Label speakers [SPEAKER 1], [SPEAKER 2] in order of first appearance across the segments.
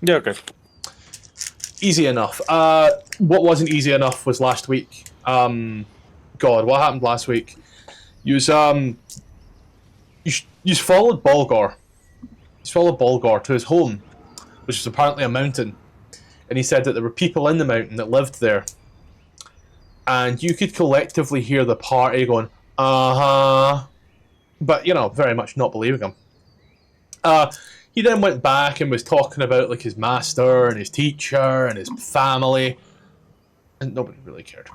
[SPEAKER 1] Yeah, okay.
[SPEAKER 2] Easy enough. What wasn't easy enough was last week. God, what happened last week? You followed Bulgor. You followed Bulgor to his home, which is apparently a mountain, and he said that there were people in the mountain that lived there, and you could collectively hear the party going, "Uh huh," but very much not believing him. He then went back and was talking about like his master and his teacher and his family, and nobody really cared.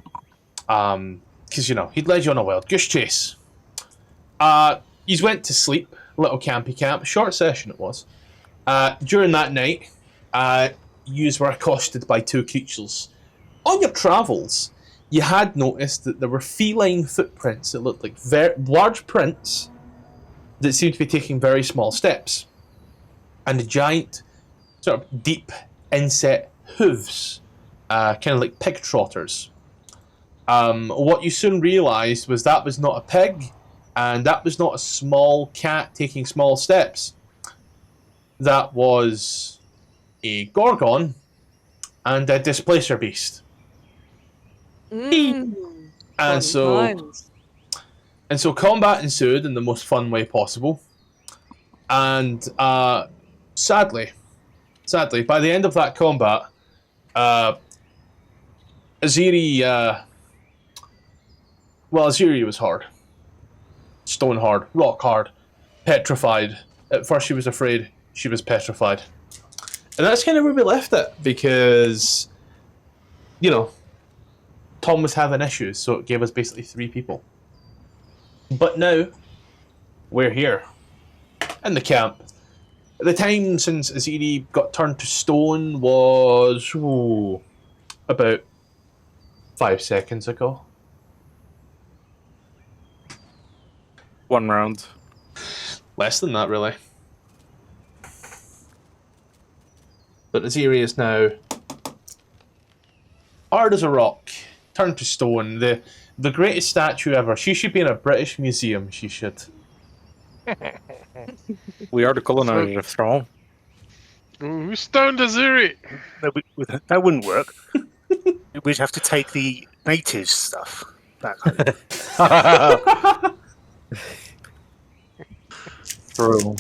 [SPEAKER 2] Because he'd led you on a wild goose chase. You went to sleep, little campy camp. Short session it was. During that night, you were accosted by two creatures. On your travels, you had noticed that there were feline footprints that looked like very large prints that seemed to be taking very small steps, and the giant, sort of deep inset hooves, kind of like pig trotters. What you soon realised was that was not a pig, and that was not a small cat taking small steps. That was a gorgon and a displacer beast. And so combat ensued in the most fun way possible. And sadly, by the end of that combat, Aziri was hard. Stone hard, rock hard, petrified. At first she was afraid, she was petrified. And that's kind of where we left it, because, Tom was having issues, so it gave us basically 3 people. But now, we're here, in the camp. The time since Aziri got turned to stone was about 5 seconds ago.
[SPEAKER 1] 1 round.
[SPEAKER 2] Less than that, really. But Aziri is now hard as a rock, turned to stone. The greatest statue ever. She should be in a British museum. She should.
[SPEAKER 1] We are the colonizers after all.
[SPEAKER 3] Who stoned Aziri?
[SPEAKER 4] That wouldn't work. We'd have to take the native stuff. That kind of
[SPEAKER 1] True.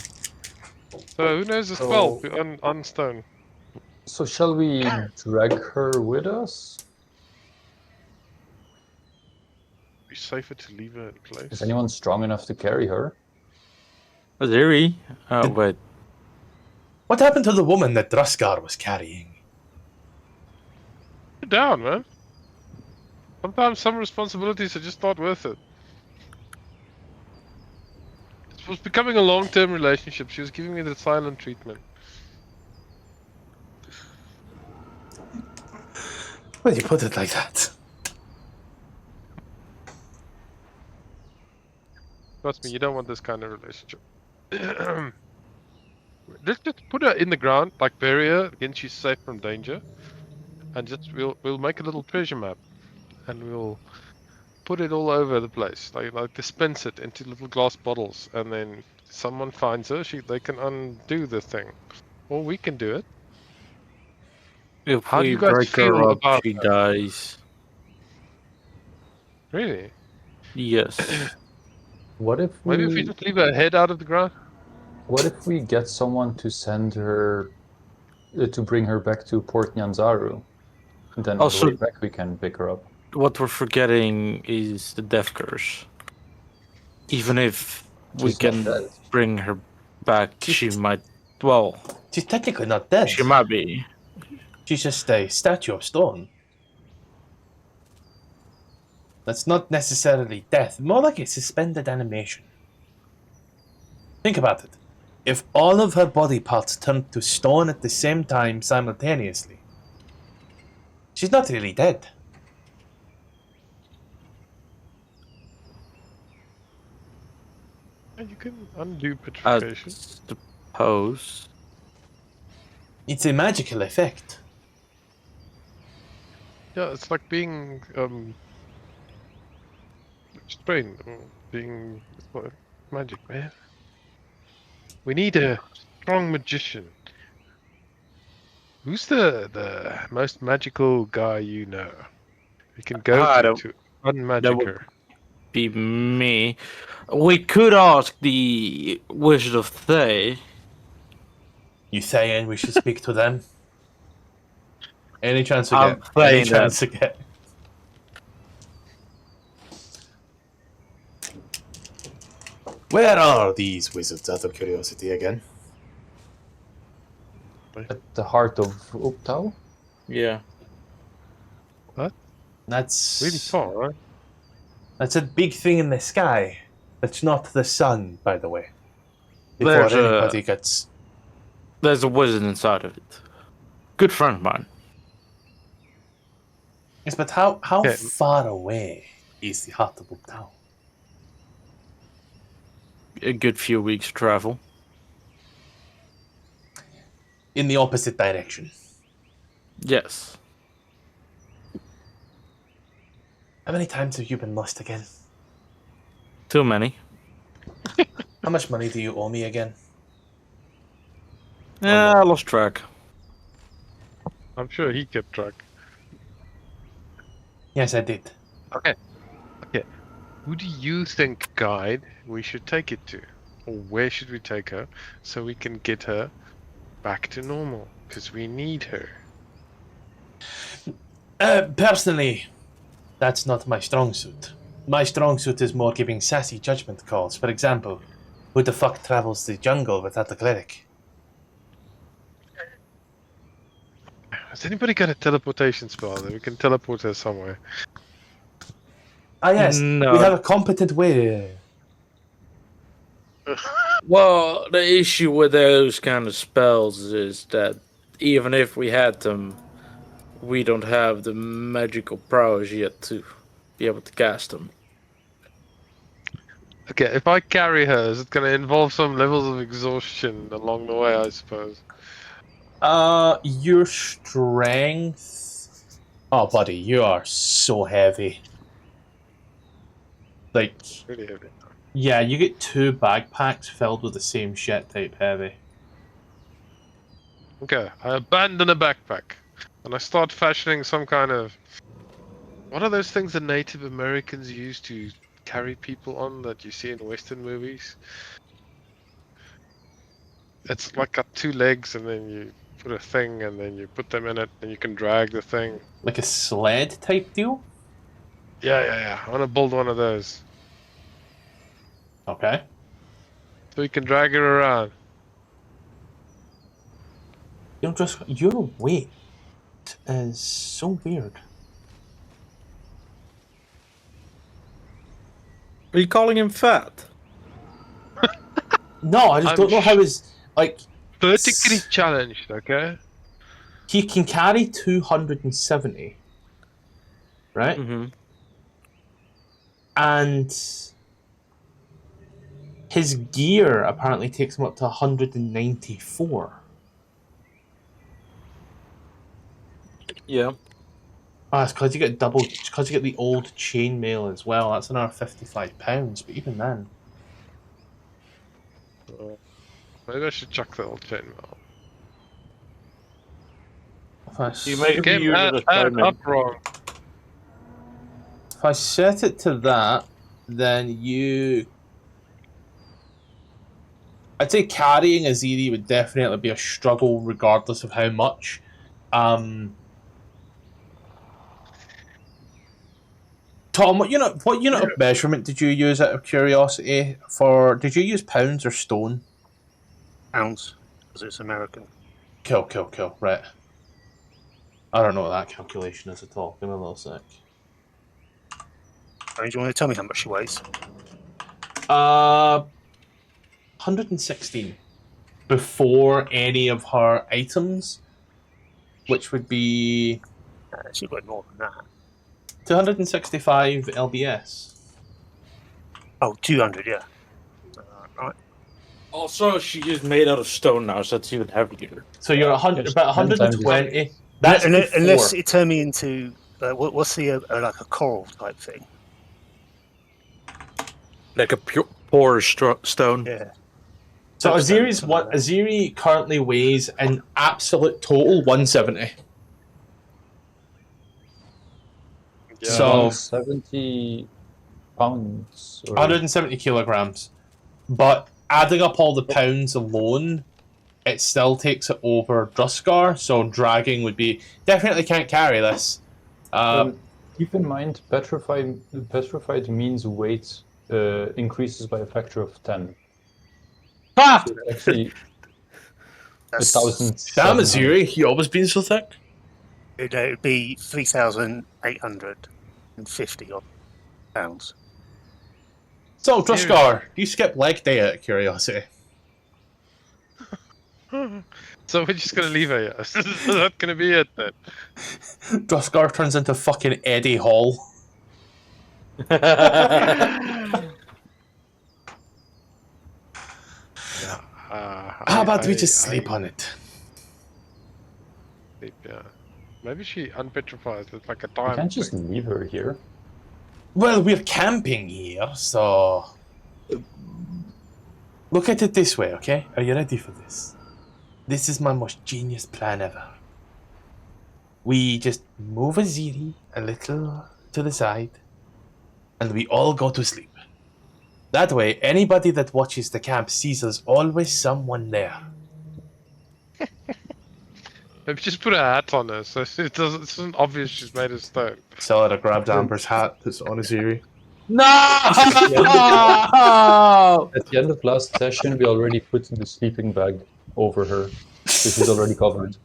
[SPEAKER 3] So who knows the spell on stone?
[SPEAKER 5] So shall we drag her with us?
[SPEAKER 3] Be safer to leave her in place.
[SPEAKER 5] Is anyone strong enough to carry her?
[SPEAKER 1] Aziri? Wait.
[SPEAKER 2] What happened to the woman that Druskar was carrying?
[SPEAKER 3] Sit down, man. Sometimes some responsibilities are just not worth it. It was becoming a long-term relationship. She was giving me the silent treatment.
[SPEAKER 2] Why do you put it like that?
[SPEAKER 3] Trust me, you don't want this kind of relationship. Let's just put her in the ground, like bury her, again she's safe from danger. And just we'll make a little treasure map. And we'll put it all over the place. Like dispense it into little glass bottles, and then someone finds her, they can undo the thing. Or we can do it.
[SPEAKER 1] If
[SPEAKER 3] How do
[SPEAKER 1] we
[SPEAKER 3] you guys
[SPEAKER 1] break
[SPEAKER 3] feel
[SPEAKER 1] her up,
[SPEAKER 3] about
[SPEAKER 1] she
[SPEAKER 3] that?
[SPEAKER 1] dies.
[SPEAKER 3] Really?
[SPEAKER 1] Yes.
[SPEAKER 5] What if
[SPEAKER 3] Maybe if we just leave her head out of the ground?
[SPEAKER 5] What if we get someone to send her to bring her back to Port Nyanzaru? And then on
[SPEAKER 1] Also-
[SPEAKER 5] the way back we can pick her up.
[SPEAKER 1] What we're forgetting is the death curse. Even if we
[SPEAKER 5] She's not
[SPEAKER 1] can
[SPEAKER 5] dead.
[SPEAKER 1] bring her back, she might. Well,
[SPEAKER 2] She's technically not dead.
[SPEAKER 1] she might be.
[SPEAKER 2] She's just a statue of stone. That's not necessarily death. More like a suspended animation. Think about it. If all of her body parts turned to stone at the same time simultaneously, she's not really dead.
[SPEAKER 3] Yeah, you can undo petrification.
[SPEAKER 1] Suppose.
[SPEAKER 3] It's
[SPEAKER 2] It's a magical effect.
[SPEAKER 3] Yeah, it's like being strained or being magic, man. We need a strong magician. Who's the most magical guy you know? You can go
[SPEAKER 1] I
[SPEAKER 3] to
[SPEAKER 1] don't-
[SPEAKER 3] to unmagic her.
[SPEAKER 1] Be me. We could ask the Wizard of Thay.
[SPEAKER 2] You saying we should speak to them? Any chance we
[SPEAKER 1] I'm
[SPEAKER 2] get? Any
[SPEAKER 1] saying that.
[SPEAKER 2] chance we get? Where are these wizards, out of curiosity again?
[SPEAKER 5] At the heart of Uptau?
[SPEAKER 1] Yeah.
[SPEAKER 2] That's
[SPEAKER 3] Really far, right?
[SPEAKER 2] That's a big thing in the sky. That's not the sun, by the way. Before
[SPEAKER 1] There's
[SPEAKER 2] anybody gets.
[SPEAKER 1] There's a wizard inside of it. Good friend of mine.
[SPEAKER 2] Yes, but how
[SPEAKER 3] Okay.
[SPEAKER 2] far away is the heart of Uptau?
[SPEAKER 1] A good few weeks travel.
[SPEAKER 2] In the opposite direction.
[SPEAKER 1] Yes.
[SPEAKER 2] How many times have you been lost again?
[SPEAKER 1] Too many.
[SPEAKER 2] How much money do you owe me again?
[SPEAKER 1] Yeah, I lost track.
[SPEAKER 3] I'm sure he kept track.
[SPEAKER 2] Yes, I did.
[SPEAKER 3] Okay. Who do you think, guide, we should take it to? Or where should we take her so we can get her back to normal? Because we need her.
[SPEAKER 2] Personally, that's not my strong suit. My strong suit is more giving sassy judgment calls. For example, who the fuck travels the jungle without a cleric?
[SPEAKER 3] Has anybody got a teleportation spell that we can teleport her somewhere?
[SPEAKER 2] Ah, yes,
[SPEAKER 1] No.
[SPEAKER 2] we have a competent way.
[SPEAKER 1] Well, the issue with those kind of spells is that even if we had them, we don't have the magical prowess yet to be able to cast them.
[SPEAKER 3] Okay, if I carry her, is it going to involve some levels of exhaustion along the way, I suppose?
[SPEAKER 2] Your strength. Oh, buddy, you are so heavy. Like,
[SPEAKER 3] Really heavy.
[SPEAKER 2] yeah, you get 2 backpacks filled with the same shit type heavy.
[SPEAKER 3] Okay, I abandon a backpack and I start fashioning some kind of. What are those things the Native Americans use to carry people on that you see in Western movies? It's like got 2 legs and then you put a thing and then you put them in it and you can drag the thing.
[SPEAKER 2] Like a sled type deal?
[SPEAKER 3] Yeah. I want to build one of those
[SPEAKER 2] Okay.
[SPEAKER 3] so you can drag her around.
[SPEAKER 2] You know, just your weight is so weird.
[SPEAKER 1] Are you calling him fat?
[SPEAKER 2] No, I just
[SPEAKER 3] I'm
[SPEAKER 2] don't know how his like
[SPEAKER 3] Vertically challenged, okay?
[SPEAKER 2] he can carry 270, right?
[SPEAKER 1] Mm-hmm.
[SPEAKER 2] And his gear apparently takes him up to 194.
[SPEAKER 1] Yeah.
[SPEAKER 2] Ah, it's because you get because you get the old chainmail as well. That's another £55. But even then,
[SPEAKER 3] Maybe I should chuck the old chainmail.
[SPEAKER 2] if I,
[SPEAKER 1] You make
[SPEAKER 3] Okay,
[SPEAKER 1] use of the
[SPEAKER 3] add
[SPEAKER 1] experiment.
[SPEAKER 3] up wrong.
[SPEAKER 2] if I set it to that, then I'd say carrying a Aziri would definitely be a struggle, regardless of how much. Tom, what unit of measurement did you use out of curiosity? Did you use pounds or stone?
[SPEAKER 4] Ounce, because it's American.
[SPEAKER 2] Cool. Right. I don't know what that calculation is at all. Give me a little sec.
[SPEAKER 4] Do you want to tell me how much she weighs?
[SPEAKER 2] 116 before any of her items, which would be
[SPEAKER 4] She weighed more than that.
[SPEAKER 2] 265 LBS.
[SPEAKER 4] Oh, 200, yeah. Right.
[SPEAKER 1] Also, she is made out of stone now, so it's even heavier.
[SPEAKER 2] So you're about 120. That's
[SPEAKER 4] Unless
[SPEAKER 2] before.
[SPEAKER 4] it turned me into what's the like a coral type thing?
[SPEAKER 1] Like a pure stone.
[SPEAKER 4] Yeah.
[SPEAKER 2] So
[SPEAKER 4] Touchstone,
[SPEAKER 2] Aziri's
[SPEAKER 4] something
[SPEAKER 2] what?
[SPEAKER 4] like that.
[SPEAKER 2] Aziri currently weighs an absolute total 170.
[SPEAKER 3] Yeah.
[SPEAKER 2] So-
[SPEAKER 5] 170 pounds. Or...
[SPEAKER 2] 170 kilograms. But adding up all the pounds alone, it still takes it over Druskar, so dragging would be... Definitely can't carry this.
[SPEAKER 5] Keep in mind, petrified means weight increases by a factor of 10.
[SPEAKER 2] Ah!
[SPEAKER 5] So it's actually
[SPEAKER 4] That's-
[SPEAKER 5] 1,000.
[SPEAKER 2] Damn, Aziri, you always been so thick.
[SPEAKER 4] It'd be 3,850 odd pounds.
[SPEAKER 2] So, Druskar, do you skip leg day out of curiosity?
[SPEAKER 3] So we're just gonna leave her here. Is that gonna be it then?
[SPEAKER 2] Druskar turns into fucking Eddie Hall. How about we just sleep on it?
[SPEAKER 3] Sleep, yeah. Maybe she unpetrifies with like a
[SPEAKER 5] You
[SPEAKER 3] time.
[SPEAKER 5] can't just
[SPEAKER 3] thing.
[SPEAKER 5] leave her here.
[SPEAKER 2] Well, we're camping here, so... Look at it this way, okay? Are you ready for this? This is my most genius plan ever. We just move Aziri a little to the side, and we all go to sleep. That way, anybody that watches the camp sees there's always someone there.
[SPEAKER 3] Maybe just put a hat on her so it isn't obvious she's made of stone.
[SPEAKER 2] Stella grabbed Amber's hat that's on Aziri.
[SPEAKER 1] No!
[SPEAKER 5] At the end of last session, we already put the sleeping bag over her, so she's already covered.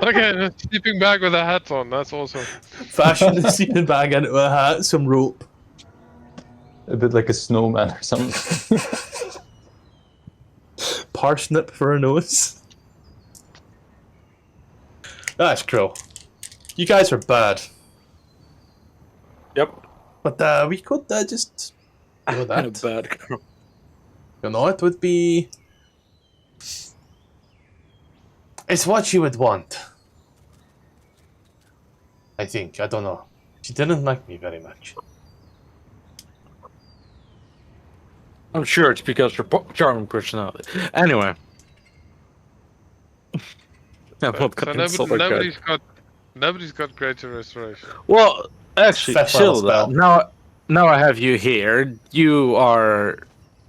[SPEAKER 3] Okay, sleeping bag with a hat on. That's awesome.
[SPEAKER 2] Fashion the sleeping bag into a hat, some rope.
[SPEAKER 5] A bit like a snowman or something.
[SPEAKER 2] Parsnip for a nose. That's cool. You guys are bad.
[SPEAKER 1] Yep.
[SPEAKER 2] But we could just do that.
[SPEAKER 1] Bad.
[SPEAKER 2] You know, it would be... It's what you would want. I think. I don't know. She didn't like me very much.
[SPEAKER 1] I'm sure it's because your charming personality. Anyway. I'm not
[SPEAKER 3] So
[SPEAKER 1] gonna insult her guy.
[SPEAKER 3] nobody's got greater restoration.
[SPEAKER 1] Well, actually,
[SPEAKER 2] Fifth level
[SPEAKER 1] Silda,
[SPEAKER 2] spell.
[SPEAKER 1] now I have you here. You are,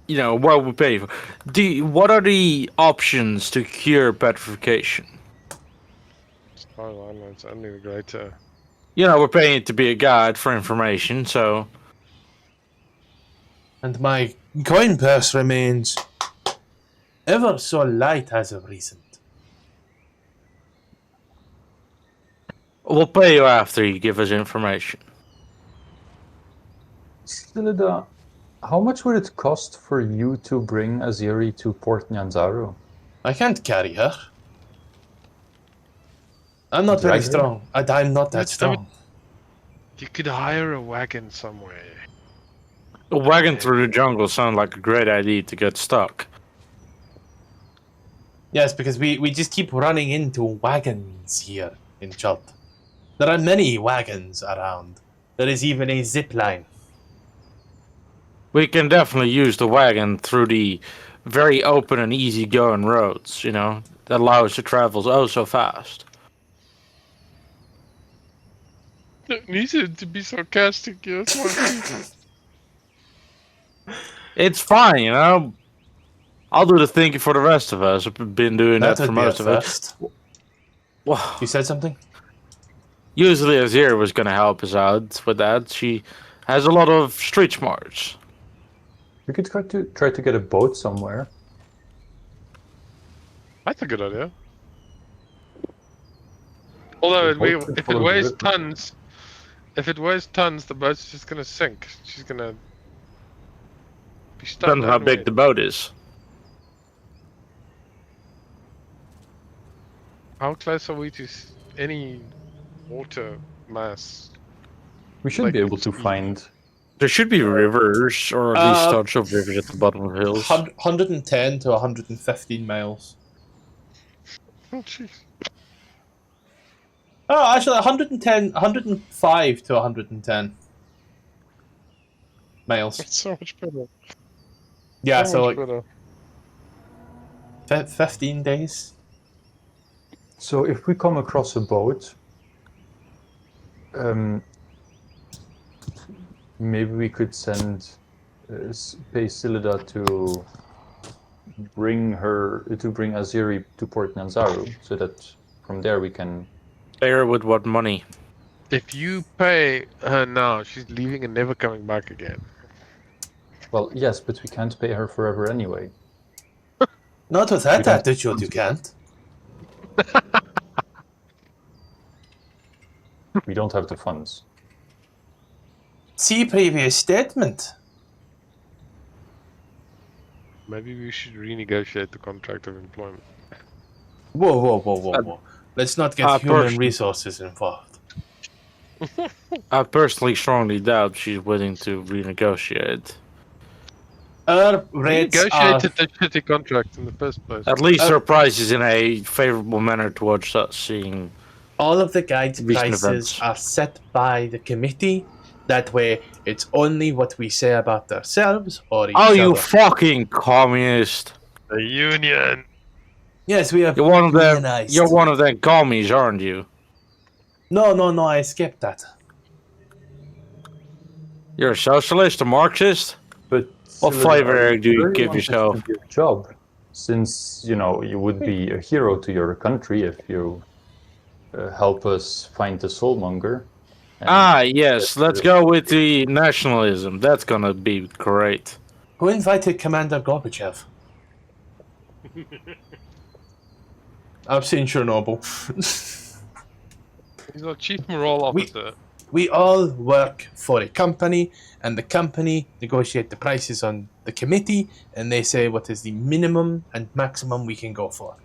[SPEAKER 1] what we pay for. What are the options to cure petrification?
[SPEAKER 3] Oh, it's only the greater.
[SPEAKER 1] We're paying to be a guide for information, so
[SPEAKER 2] And my coin purse remains ever so light as of recent.
[SPEAKER 1] we'll pay you after you give us information.
[SPEAKER 5] Silida, how much would it cost for you to bring Aziri to Port Nyanzaru?
[SPEAKER 2] I can't carry her. I'm not very
[SPEAKER 5] Drag her?
[SPEAKER 2] strong. I'm not that
[SPEAKER 3] Let's do
[SPEAKER 2] strong.
[SPEAKER 3] You could hire a wagon somewhere.
[SPEAKER 1] A wagon through the jungle sounds like a great idea to get stuck.
[SPEAKER 2] Yes, because we just keep running into wagons here in Chult. There are many wagons around. There is even a zip line.
[SPEAKER 1] We can definitely use the wagon through the very open and easy-going roads, that allow us to travel oh so fast.
[SPEAKER 3] Don't need it to be sarcastic, yes.
[SPEAKER 1] It's fine, I'll do the thinking for the rest of us. I've been doing that for
[SPEAKER 2] would be a
[SPEAKER 1] most of us.
[SPEAKER 2] first.
[SPEAKER 1] Well,
[SPEAKER 2] You said something?
[SPEAKER 1] usually Azir was going to help us out with that. She has a lot of street smarts.
[SPEAKER 5] We could try to get a boat somewhere.
[SPEAKER 3] That's a good idea. Although if it weighs tons, the boat's just gonna sink. She's gonna be stuck.
[SPEAKER 1] Depends how big the boat is.
[SPEAKER 3] How close are we to any water mass?
[SPEAKER 5] We should
[SPEAKER 3] Like,
[SPEAKER 5] be able to find.
[SPEAKER 1] There should be rivers, or at least starts of rivers at the bottom of hills.
[SPEAKER 2] 110 to 115 miles.
[SPEAKER 3] Oh jeez.
[SPEAKER 2] Oh, actually, 105 to 110 miles.
[SPEAKER 3] That's so much better.
[SPEAKER 2] Yeah, so
[SPEAKER 3] much
[SPEAKER 2] like
[SPEAKER 3] better.
[SPEAKER 2] 15 days.
[SPEAKER 5] So if we come across a boat, maybe we could send pay Scyllida to bring Aziri to Port Nyanzaru, so that from there we can.
[SPEAKER 1] Pay her with what money?
[SPEAKER 3] If you pay her now, she's leaving and never coming back again.
[SPEAKER 5] Well, yes, but we can't pay her forever anyway.
[SPEAKER 2] Not with that attitude, you can't.
[SPEAKER 5] We don't have the funds.
[SPEAKER 2] See previous statement.
[SPEAKER 3] Maybe we should renegotiate the contract of employment.
[SPEAKER 2] Whoa. Let's not get human resources involved.
[SPEAKER 1] I personally strongly doubt she's willing to renegotiate.
[SPEAKER 2] Our rates are...
[SPEAKER 3] Negotiated the shitty contract in the first place.
[SPEAKER 1] At least her price is in a favorable manner towards us seeing.
[SPEAKER 2] All of the guides'
[SPEAKER 1] recent
[SPEAKER 2] prices
[SPEAKER 1] events.
[SPEAKER 2] are set by the committee. That way, it's only what we say about ourselves or each
[SPEAKER 1] Oh,
[SPEAKER 2] other.
[SPEAKER 1] you fucking communist!
[SPEAKER 3] The union.
[SPEAKER 2] Yes, we are
[SPEAKER 1] You're one of them.
[SPEAKER 2] unionized.
[SPEAKER 1] You're one of them commies, aren't you?
[SPEAKER 2] No, I skipped that.
[SPEAKER 1] You're a socialist, a Marxist.
[SPEAKER 5] But
[SPEAKER 1] What
[SPEAKER 5] Scyllida,
[SPEAKER 1] flavor
[SPEAKER 5] I
[SPEAKER 1] do you
[SPEAKER 5] really
[SPEAKER 1] give
[SPEAKER 5] want us
[SPEAKER 1] yourself?
[SPEAKER 5] to do a job, since you would be a hero to your country if you help us find the soulmonger. And
[SPEAKER 1] Yes. Let's go with the nationalism. That's gonna be great.
[SPEAKER 2] Who invited Commander Gorbachev? I've seen Chernobyl.
[SPEAKER 3] He's our chief morale officer.
[SPEAKER 2] We all work for a company, and the company negotiate the prices on the committee, and they say what is the minimum and maximum we can go for.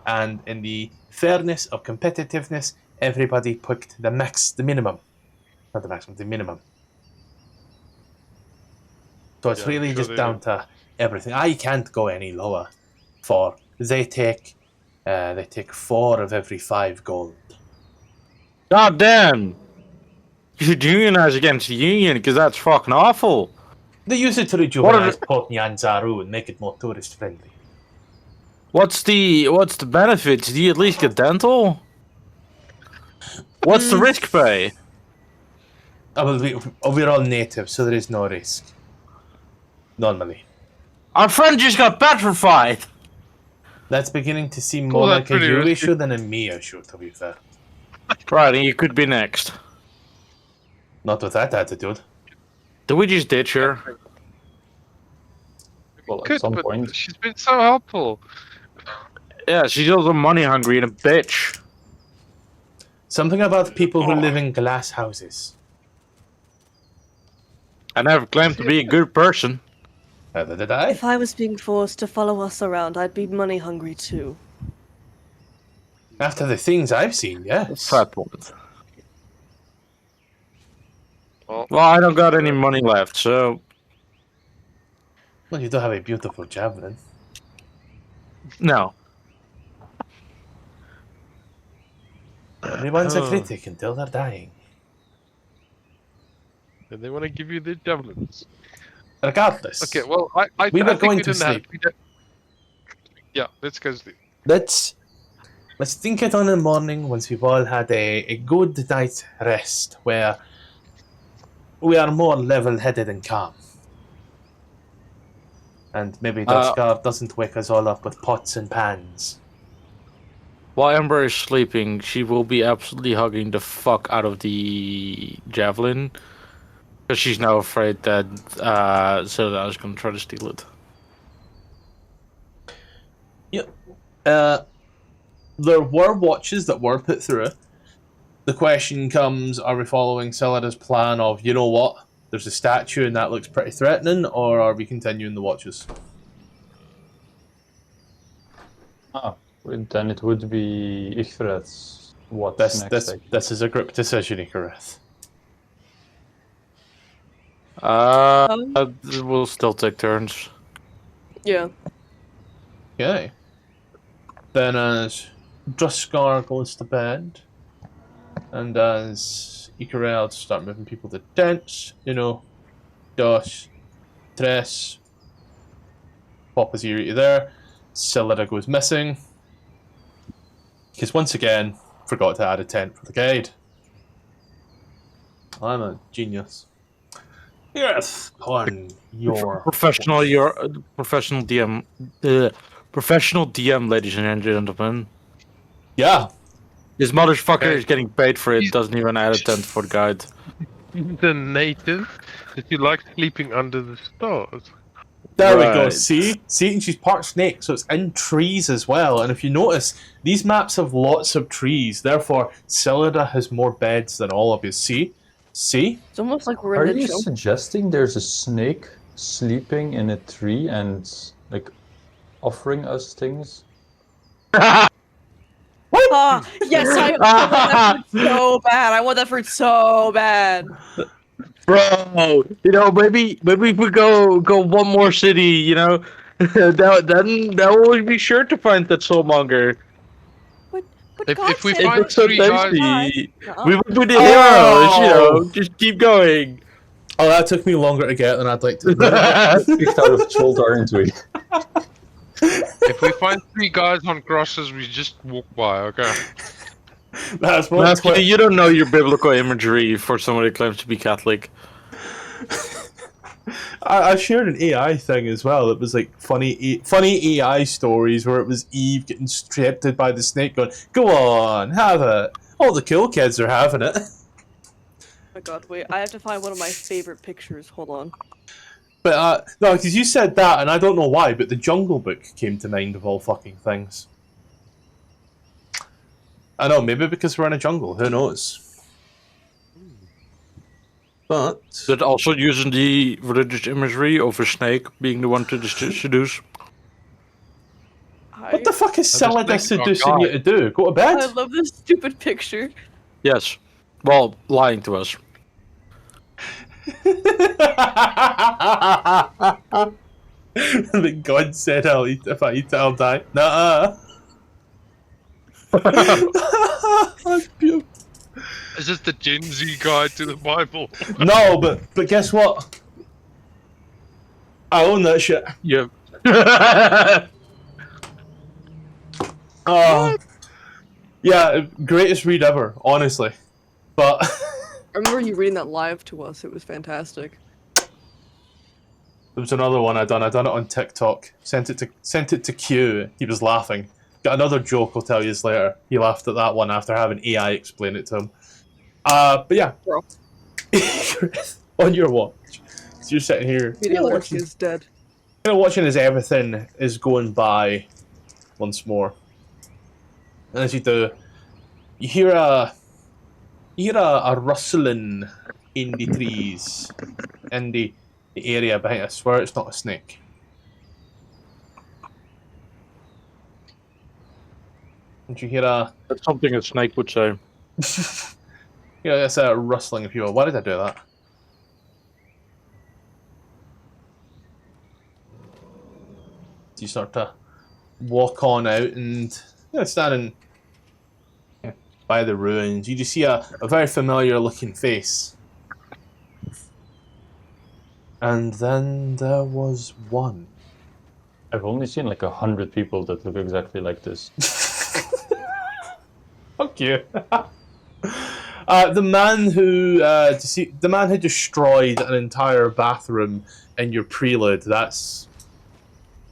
[SPEAKER 2] And in the fairness of competitiveness, everybody picked the minimum. Not the maximum, the minimum. So it's
[SPEAKER 3] Yeah,
[SPEAKER 2] really
[SPEAKER 3] sure
[SPEAKER 2] just
[SPEAKER 3] they
[SPEAKER 2] down
[SPEAKER 3] do.
[SPEAKER 2] to everything. I can't go any lower. For they take 4 of every 5 gold.
[SPEAKER 1] God damn! You should unionize against the union because that's fucking awful.
[SPEAKER 2] They use it to
[SPEAKER 1] What are
[SPEAKER 2] rejuvenate Port Nyanzaru and make it more tourist friendly.
[SPEAKER 1] What's the benefits? Do you at least get dental? What's the risk pay?
[SPEAKER 2] We're all natives, so there is no risk. Normally.
[SPEAKER 1] Our friend just got petrified.
[SPEAKER 2] That's beginning to seem
[SPEAKER 3] Cool,
[SPEAKER 2] more
[SPEAKER 3] that's
[SPEAKER 2] like a
[SPEAKER 3] pretty
[SPEAKER 2] you
[SPEAKER 3] risky.
[SPEAKER 2] issue than a me issue, to be fair.
[SPEAKER 1] Right, and you could be next.
[SPEAKER 2] Not with that attitude.
[SPEAKER 1] Do we just ditch her?
[SPEAKER 5] well, at
[SPEAKER 3] Good,
[SPEAKER 5] some
[SPEAKER 3] but
[SPEAKER 5] point,
[SPEAKER 3] she's been so helpful.
[SPEAKER 1] Yeah, she's also money hungry and a bitch.
[SPEAKER 2] Something about people who live in glass houses.
[SPEAKER 1] I never claimed to be a good person.
[SPEAKER 2] Neither did I.
[SPEAKER 6] If I was being forced to follow us around, I'd be money hungry too.
[SPEAKER 2] After the things I've seen, yes.
[SPEAKER 1] Fat woman.
[SPEAKER 3] Well,
[SPEAKER 1] Well, I don't got any money left, so
[SPEAKER 2] Well, you do have a beautiful javelin.
[SPEAKER 1] no.
[SPEAKER 2] Everyone's a critic until they're dying.
[SPEAKER 3] and they want to give you the javelins.
[SPEAKER 2] Regardless.
[SPEAKER 3] Okay, well, I
[SPEAKER 2] We were
[SPEAKER 3] think
[SPEAKER 2] going
[SPEAKER 3] we
[SPEAKER 2] to
[SPEAKER 3] didn't have-
[SPEAKER 2] sleep.
[SPEAKER 3] we don't- Yeah, let's go sleep.
[SPEAKER 2] Let's think it on in the morning once we've all had a good night's rest where we are more level-headed and calm. And maybe Dutchguard doesn't wake us all up with pots and pans.
[SPEAKER 1] While Ember is sleeping, she will be absolutely hugging the fuck out of the javelin. Because she's now afraid that Zelda is going to try to steal it.
[SPEAKER 2] There were watches that were put through it. The question comes, are we following Celida's plan of, you know what, there's a statue and that looks pretty threatening, or are we continuing the watches?
[SPEAKER 5] then it would be Ichis. What next?
[SPEAKER 2] This is a group decision, Icarus.
[SPEAKER 1] We'll still take turns.
[SPEAKER 6] Yeah.
[SPEAKER 2] Okay. Then as Druskar goes to bed, and as Icarus start moving people to tents, Dos, Tres, pop his ear there, Cylinder goes missing. Because once again, forgot to add a tent for the guide. I'm a genius. Yes, on your
[SPEAKER 1] Professional DM, professional DM, ladies and gentlemen.
[SPEAKER 2] yeah.
[SPEAKER 1] This motherfucker
[SPEAKER 3] Okay.
[SPEAKER 1] is getting paid for it. Doesn't even add a tent for the guide.
[SPEAKER 3] The native that you like sleeping under the stars.
[SPEAKER 2] There we go.
[SPEAKER 1] Right.
[SPEAKER 2] See, and she's part snake, so it's in trees as well. And if you notice, these maps have lots of trees. Therefore, Cylinder has more beds than all of you. See.
[SPEAKER 6] It's almost like we're
[SPEAKER 5] Are
[SPEAKER 6] in the
[SPEAKER 5] you
[SPEAKER 6] show.
[SPEAKER 5] suggesting there's a snake sleeping in a tree and like offering us things?
[SPEAKER 6] Ah, yes, I want that fruit so bad. I want that fruit so bad.
[SPEAKER 1] Bro, maybe we go one more city. That will be sure to find that soulmonger.
[SPEAKER 6] But
[SPEAKER 3] If we
[SPEAKER 6] God
[SPEAKER 3] find
[SPEAKER 6] said-
[SPEAKER 1] It's so
[SPEAKER 3] three guys-
[SPEAKER 1] tasty.
[SPEAKER 6] Nuh-uh.
[SPEAKER 1] We would be the
[SPEAKER 2] Oh!
[SPEAKER 1] heroes. Just keep going.
[SPEAKER 2] Oh, that took me longer to get than I'd like to admit.
[SPEAKER 5] Kicked out of Chult, aren't we?
[SPEAKER 3] If we find 3 guys on crosses, we just walk by, okay?
[SPEAKER 2] That's what
[SPEAKER 1] Matthew, you don't know your biblical imagery for someone who claims to be Catholic.
[SPEAKER 2] I shared an AI thing as well. It was like funny AI stories where it was Eve getting stripped by the snake going, "Go on, have it. All the cool kids are having it."
[SPEAKER 6] Oh my God, wait! I have to find one of my favorite pictures. Hold on.
[SPEAKER 2] But no, because you said that, and I don't know why, but the Jungle Book came to mind of all fucking things. I know, maybe because we're in a jungle. Who knows? But
[SPEAKER 1] But also using the religious imagery of a snake being the one to seduce.
[SPEAKER 2] what the fuck is
[SPEAKER 3] the
[SPEAKER 2] Cylinder
[SPEAKER 3] snakes are
[SPEAKER 2] seducing you to do? Go to
[SPEAKER 6] I
[SPEAKER 2] bed?
[SPEAKER 6] love this stupid picture.
[SPEAKER 1] Yes. Well, lying to us.
[SPEAKER 2] The God said, "I'll eat if I eat, I'll die." Nuh-uh. That's beautiful.
[SPEAKER 3] Is this the Gen Z guide to the Bible?
[SPEAKER 2] No, but guess what? I own that shit.
[SPEAKER 1] Yeah.
[SPEAKER 2] Yeah, greatest read ever, honestly. But
[SPEAKER 6] I remember you reading that live to us. It was fantastic.
[SPEAKER 2] there was another one I done. I done it on TikTok. Sent it to Q. He was laughing. Got another joke I'll tell you later. He laughed at that one after having AI explain it to him. But yeah.
[SPEAKER 6] Bro.
[SPEAKER 2] On your watch. So you're sitting here.
[SPEAKER 6] Media literacy is dead.
[SPEAKER 2] Watching as everything is going by once more. And as you do, you hear a rustling in the trees in the area behind. I swear it's not a snake. And you hear a
[SPEAKER 1] That's something a snake would say.
[SPEAKER 2] it's a rustling if you will. Why did I do that? You start to walk on out and standing by the ruins, you just see a very familiar looking face. And then there was one.
[SPEAKER 5] I've only seen like 100 people that look exactly like this.
[SPEAKER 2] Fuck you. The man who destroyed an entire bathroom in your prelude. That's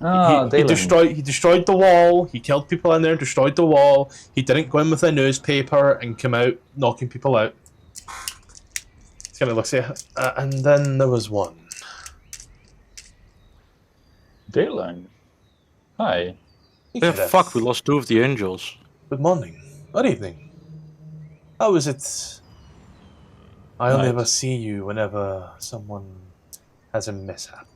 [SPEAKER 2] he destroyed the wall. He killed people in there. Destroyed the wall. He didn't go in with a newspaper and come out knocking people out. It's gonna look say, and then there was one.
[SPEAKER 5] Dayline. Hi.
[SPEAKER 1] Yeah, fuck, we lost 2 of the angels.
[SPEAKER 2] Good morning. Good evening. How is it? I only
[SPEAKER 5] Night.
[SPEAKER 2] ever see you whenever someone has a mishap.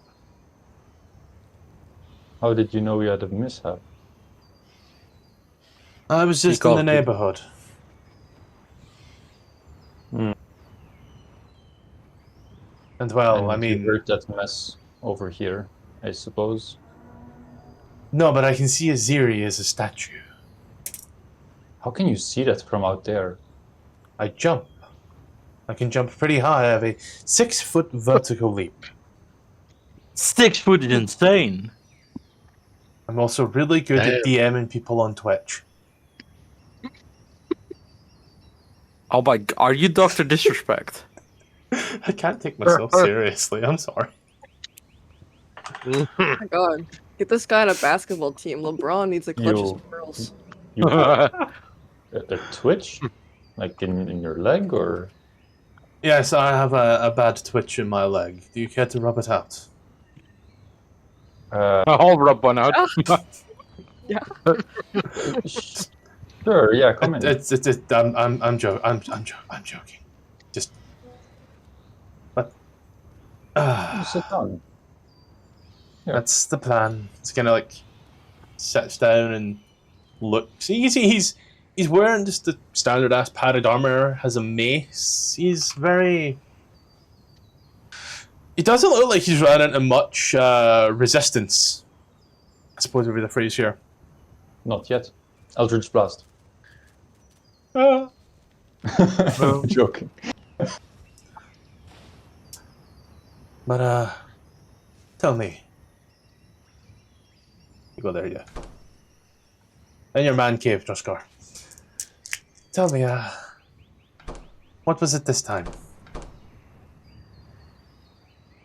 [SPEAKER 5] How did you know we had a mishap?
[SPEAKER 2] I was just in
[SPEAKER 1] called
[SPEAKER 2] the
[SPEAKER 1] people.
[SPEAKER 2] neighborhood. And well, I
[SPEAKER 5] And you
[SPEAKER 2] mean,
[SPEAKER 5] heard that mess over here, I suppose.
[SPEAKER 2] no, but I can see Aziri as a statue.
[SPEAKER 5] How can you see that from out there?
[SPEAKER 2] I jump. I can jump pretty high. I have a 6-foot vertical leap.
[SPEAKER 1] 6 foot is insane.
[SPEAKER 2] I'm also really good at DMing people on Twitch.
[SPEAKER 1] Oh my! Are you Doctor Disrespect?
[SPEAKER 2] I can't take myself seriously. I'm sorry.
[SPEAKER 6] Oh my god. Get this guy on a basketball team. LeBron needs to clutch his
[SPEAKER 5] You-
[SPEAKER 6] pearls.
[SPEAKER 5] You a twitch? Like in your leg, or?
[SPEAKER 2] Yes, I have a bad twitch in my leg. Do you care to rub it out?
[SPEAKER 1] I'll rub one out.
[SPEAKER 5] Sure, yeah, come in.
[SPEAKER 2] I'm joking. Just. But.
[SPEAKER 5] Sit down.
[SPEAKER 2] That's the plan. It's kind of like sits down and looks. You can see he's wearing just the standard ass padded armor. Has a mace. He's very. He doesn't look like he's run into much resistance. I suppose would be the phrase here.
[SPEAKER 5] Not yet. Eldritch Blast.
[SPEAKER 2] Uh,
[SPEAKER 5] I'm joking.
[SPEAKER 2] But tell me. You go there, yeah. In your man cave, Droskar. Tell me, what was it this time?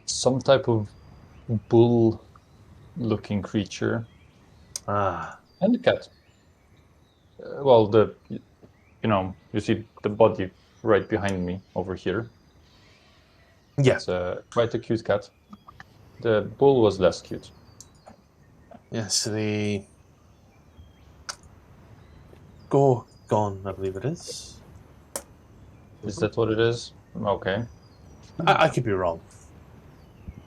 [SPEAKER 5] Some type of bull-looking creature.
[SPEAKER 2] Ah,
[SPEAKER 5] And a cat. Well, you see the body right behind me over here.
[SPEAKER 2] yeah.
[SPEAKER 5] It's quite a cute cat. The bull was less cute.
[SPEAKER 2] Yes, the Gorgon, I believe it is.
[SPEAKER 5] Is that what it is? Okay.
[SPEAKER 2] I could be wrong.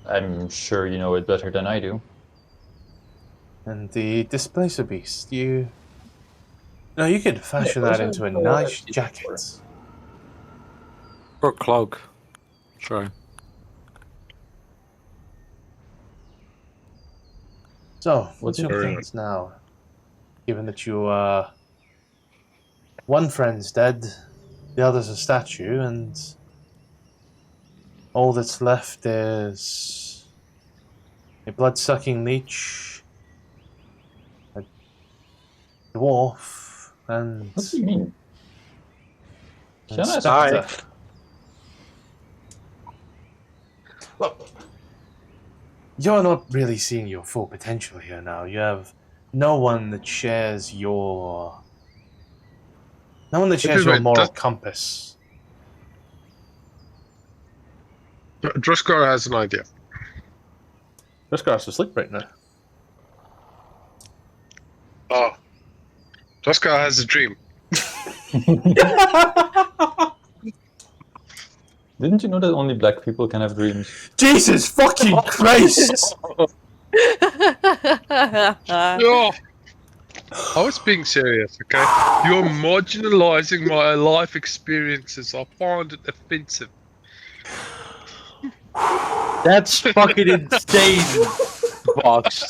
[SPEAKER 5] I'm sure you know it better than I do.
[SPEAKER 2] And the Displacer Beast, you could fashion
[SPEAKER 5] Yeah,
[SPEAKER 2] that
[SPEAKER 5] those
[SPEAKER 2] into
[SPEAKER 5] are
[SPEAKER 2] a
[SPEAKER 5] the
[SPEAKER 2] nice
[SPEAKER 5] people
[SPEAKER 2] jacket.
[SPEAKER 1] Or cloak. Sorry.
[SPEAKER 2] So, what's
[SPEAKER 5] What's
[SPEAKER 2] your
[SPEAKER 3] your-
[SPEAKER 2] plans now? Given that you, one friend's dead, the other's a statue, and all that's left is a blood-sucking leech, a dwarf, and
[SPEAKER 5] What do you mean?
[SPEAKER 2] a
[SPEAKER 5] Can I ask-
[SPEAKER 2] spectre. Look, you're not really seeing your full potential here now. You have no one that shares your
[SPEAKER 3] wait,
[SPEAKER 2] moral
[SPEAKER 3] that-
[SPEAKER 2] compass.
[SPEAKER 3] Droskar has an idea.
[SPEAKER 2] This guy's asleep right now.
[SPEAKER 3] Oh. Droskar has a dream.
[SPEAKER 5] Didn't you know that only black people can have dreams?
[SPEAKER 2] Jesus fucking Christ!
[SPEAKER 3] No! I was being serious, okay? You're marginalizing my life experiences. I find it offensive.
[SPEAKER 1] That's fucking insane, Box.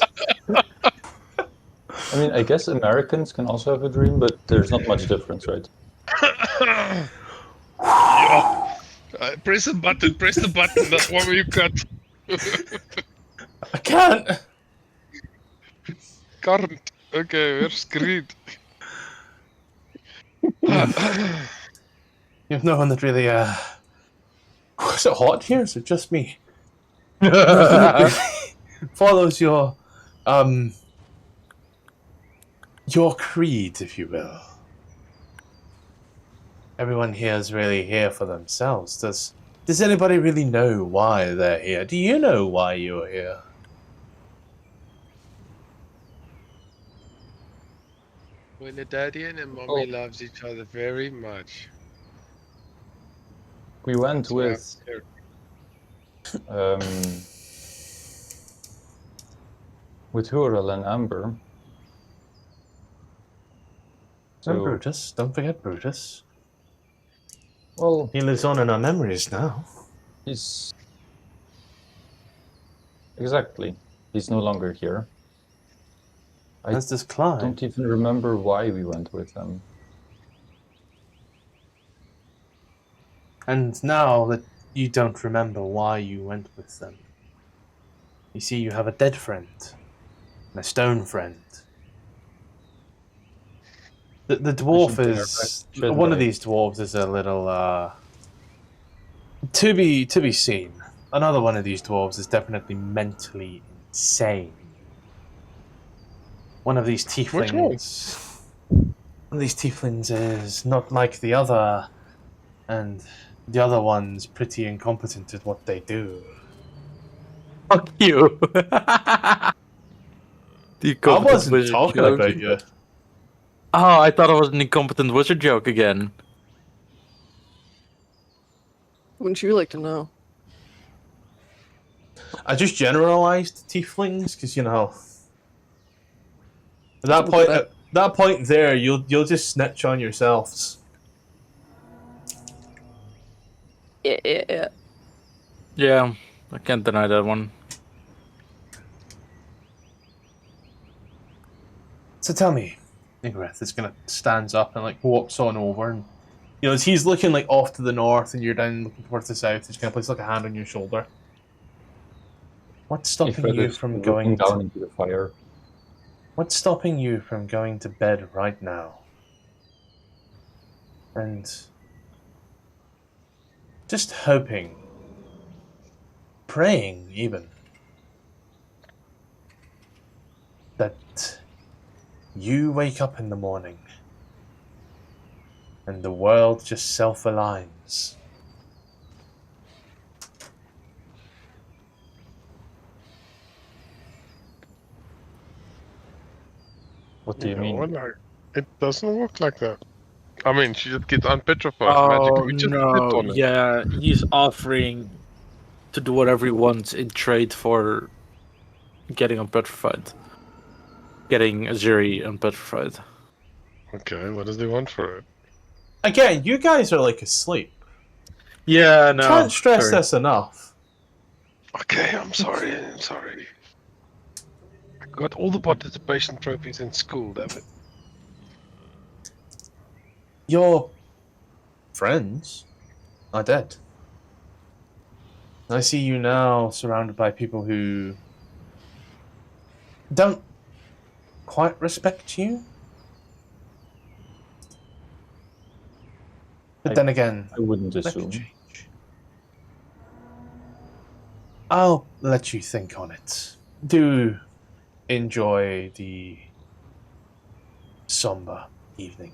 [SPEAKER 5] I mean, I guess Americans can also have a dream, but there's not much difference, right?
[SPEAKER 3] Yeah. Press the button, that's what we've got.
[SPEAKER 2] I can't!
[SPEAKER 3] Current. Okay, we're screwed.
[SPEAKER 2] You've no one that really, is it hot here? Is it just me? Follows your creed, if you will. Everyone here is really here for themselves. Does anybody really know why they're here? Do you know why you're here?
[SPEAKER 3] When a daddy and a mommy loves each other very much.
[SPEAKER 5] We went with Xourel and Amber.
[SPEAKER 2] And Brutus. Don't forget Brutus.
[SPEAKER 5] Well,
[SPEAKER 2] He lives on in our memories now.
[SPEAKER 5] he's exactly. He's no longer here. I
[SPEAKER 2] As does Clyde.
[SPEAKER 5] don't even remember why we went with them.
[SPEAKER 2] And now that you don't remember why you went with them, you see you have a dead friend. and a stone friend. The dwarf is one of these dwarves is a little to be seen. Another one of these dwarves is definitely mentally insane. One of these tieflings. One of these tieflings is not like the other, and the other one's pretty incompetent at what they do.
[SPEAKER 1] Fuck you.
[SPEAKER 2] I wasn't talking about you.
[SPEAKER 1] Oh, I thought it was an incompetent wizard joke again.
[SPEAKER 6] Wouldn't you like to know?
[SPEAKER 2] I just generalized tieflings because at that point there, you'll just snitch on yourselves.
[SPEAKER 6] Yeah.
[SPEAKER 1] Yeah, I can't deny that one.
[SPEAKER 2] So tell me, Igareth is gonna stands up and walks on over, and as he's looking off to the north and you're down looking towards the south, he's gonna place a hand on your shoulder. What's stopping you from going
[SPEAKER 5] down into the fire?
[SPEAKER 2] What's stopping you from going to bed right now? And just hoping, praying even, that you wake up in the morning and the world just self-aligns.
[SPEAKER 5] What do you mean?
[SPEAKER 3] It doesn't work like that. I mean, she just gets unpetrified
[SPEAKER 1] Oh,
[SPEAKER 3] magically. We just stepped on it.
[SPEAKER 1] yeah, he's offering to do whatever he wants in trade for getting unpetrified. Getting Azuri unpetrified.
[SPEAKER 3] Okay, what does he want for it?
[SPEAKER 2] Again, you guys are asleep.
[SPEAKER 1] Yeah, no.
[SPEAKER 2] Can't stress this enough.
[SPEAKER 3] Okay, I'm sorry. I got all the participation trophies in school, damn it.
[SPEAKER 2] Your friends are dead. I see you now surrounded by people who don't quite respect you. But then again,
[SPEAKER 5] I wouldn't
[SPEAKER 2] that
[SPEAKER 5] assume.
[SPEAKER 2] could change. I'll let you think on it. Do enjoy the somber evening.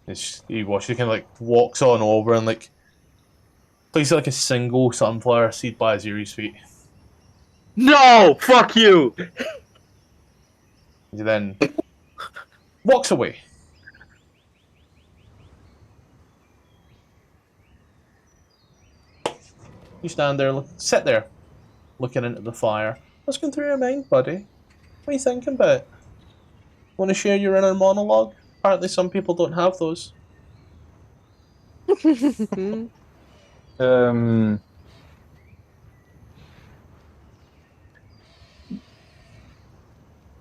[SPEAKER 2] He kind of walks on over and places a single sunflower seed by Aziri's feet.
[SPEAKER 1] No! Fuck you!
[SPEAKER 2] He then walks away. You stand there, sit there, looking into the fire. What's going through your mind, buddy? What are you thinking about? Want to share your inner monologue? Apparently some people don't have those.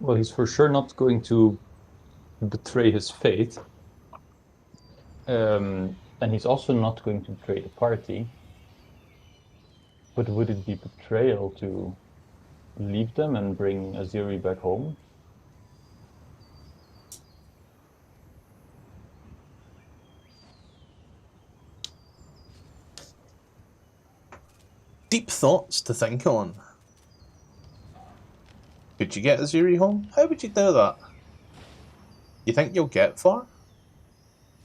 [SPEAKER 5] Well, he's for sure not going to betray his fate. And he's also not going to betray the party. But would it be betrayal to leave them and bring Aziri back home?
[SPEAKER 2] Deep thoughts to think on. Could you get Aziri home? How would you do that? You think you'll get far?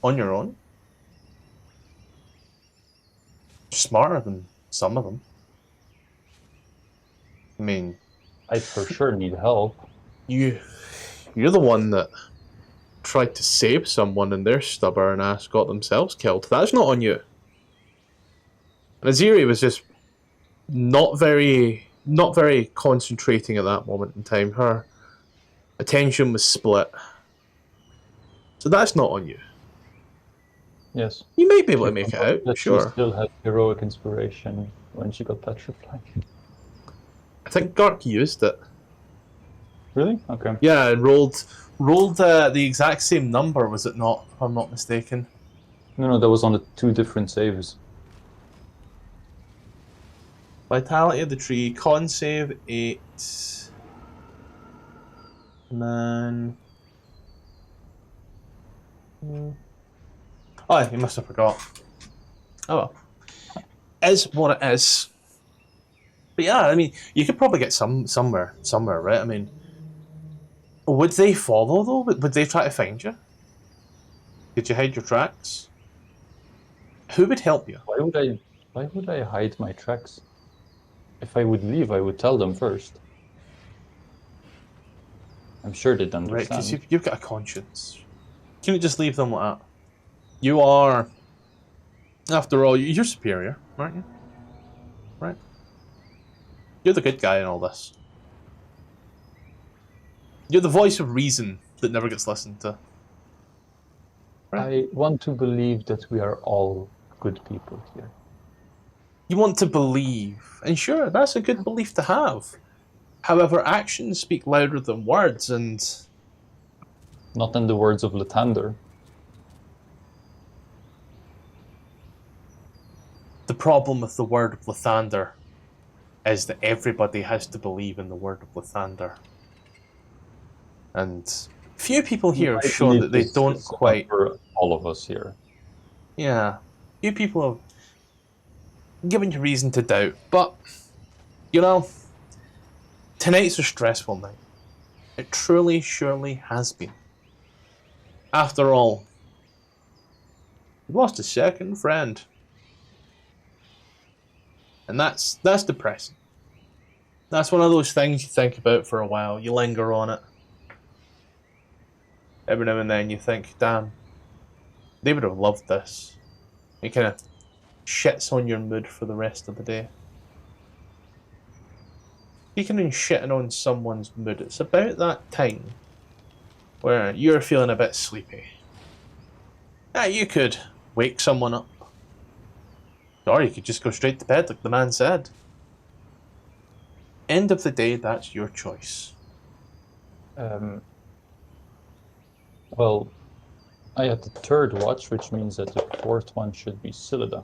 [SPEAKER 2] On your own? You're smarter than some of them. I mean,
[SPEAKER 5] I for sure need help.
[SPEAKER 2] you're the one that tried to save someone and their stubborn ass got themselves killed. That's not on you. And Aziri was just not very concentrating at that moment in time. Her attention was split. So that's not on you.
[SPEAKER 5] Yes.
[SPEAKER 2] You might be able to make it out,
[SPEAKER 5] But
[SPEAKER 2] sure.
[SPEAKER 5] She still had heroic inspiration when she got petrified.
[SPEAKER 2] I think Gark used it.
[SPEAKER 5] Really? Okay.
[SPEAKER 2] Yeah, and rolled the exact same number, was it not, if I'm not mistaken?
[SPEAKER 5] No, that was on the 2 different saves.
[SPEAKER 2] Vitality of the tree. Con save 8. Man. Oh, you must have forgot. Oh well. Is what it is. But yeah, I mean, you could probably get somewhere, right? I mean, would they follow though? Would they try to find you? Could you hide your tracks? Who would help you?
[SPEAKER 5] Why would I hide my tracks? If I would leave, I would tell them first. I'm sure they'd understand.
[SPEAKER 2] Right, because you've got a conscience. You can't just leave them like that. You are, after all, you're superior, aren't you? Right. You're the good guy in all this. You're the voice of reason that never gets listened to.
[SPEAKER 5] I want to believe that we are all good people here.
[SPEAKER 2] You want to believe, and sure, that's a good belief to have. However, actions speak louder than words, and...
[SPEAKER 5] Not in the words of Lathander.
[SPEAKER 2] The problem with the word of Lathander is that everybody has to believe in the word of Lathander. And few people here have shown that they don't quite...
[SPEAKER 5] For all of us here.
[SPEAKER 2] Yeah. Few people have given you reason to doubt. But, you know, tonight's a stressful night. It truly, surely has been. After all, you lost a second friend. And that's depressing. That's one of those things you think about for a while. You linger on it. Every now and then you think, damn, they would have loved this. It kind of shits on your mood for the rest of the day. Speaking of shitting on someone's mood, it's about that time where you're feeling a bit sleepy. Yeah, you could wake someone up. Or you could just go straight to bed like the man said. End of the day, that's your choice.
[SPEAKER 5] Well, I had the third watch, which means that the fourth one should be Sillida.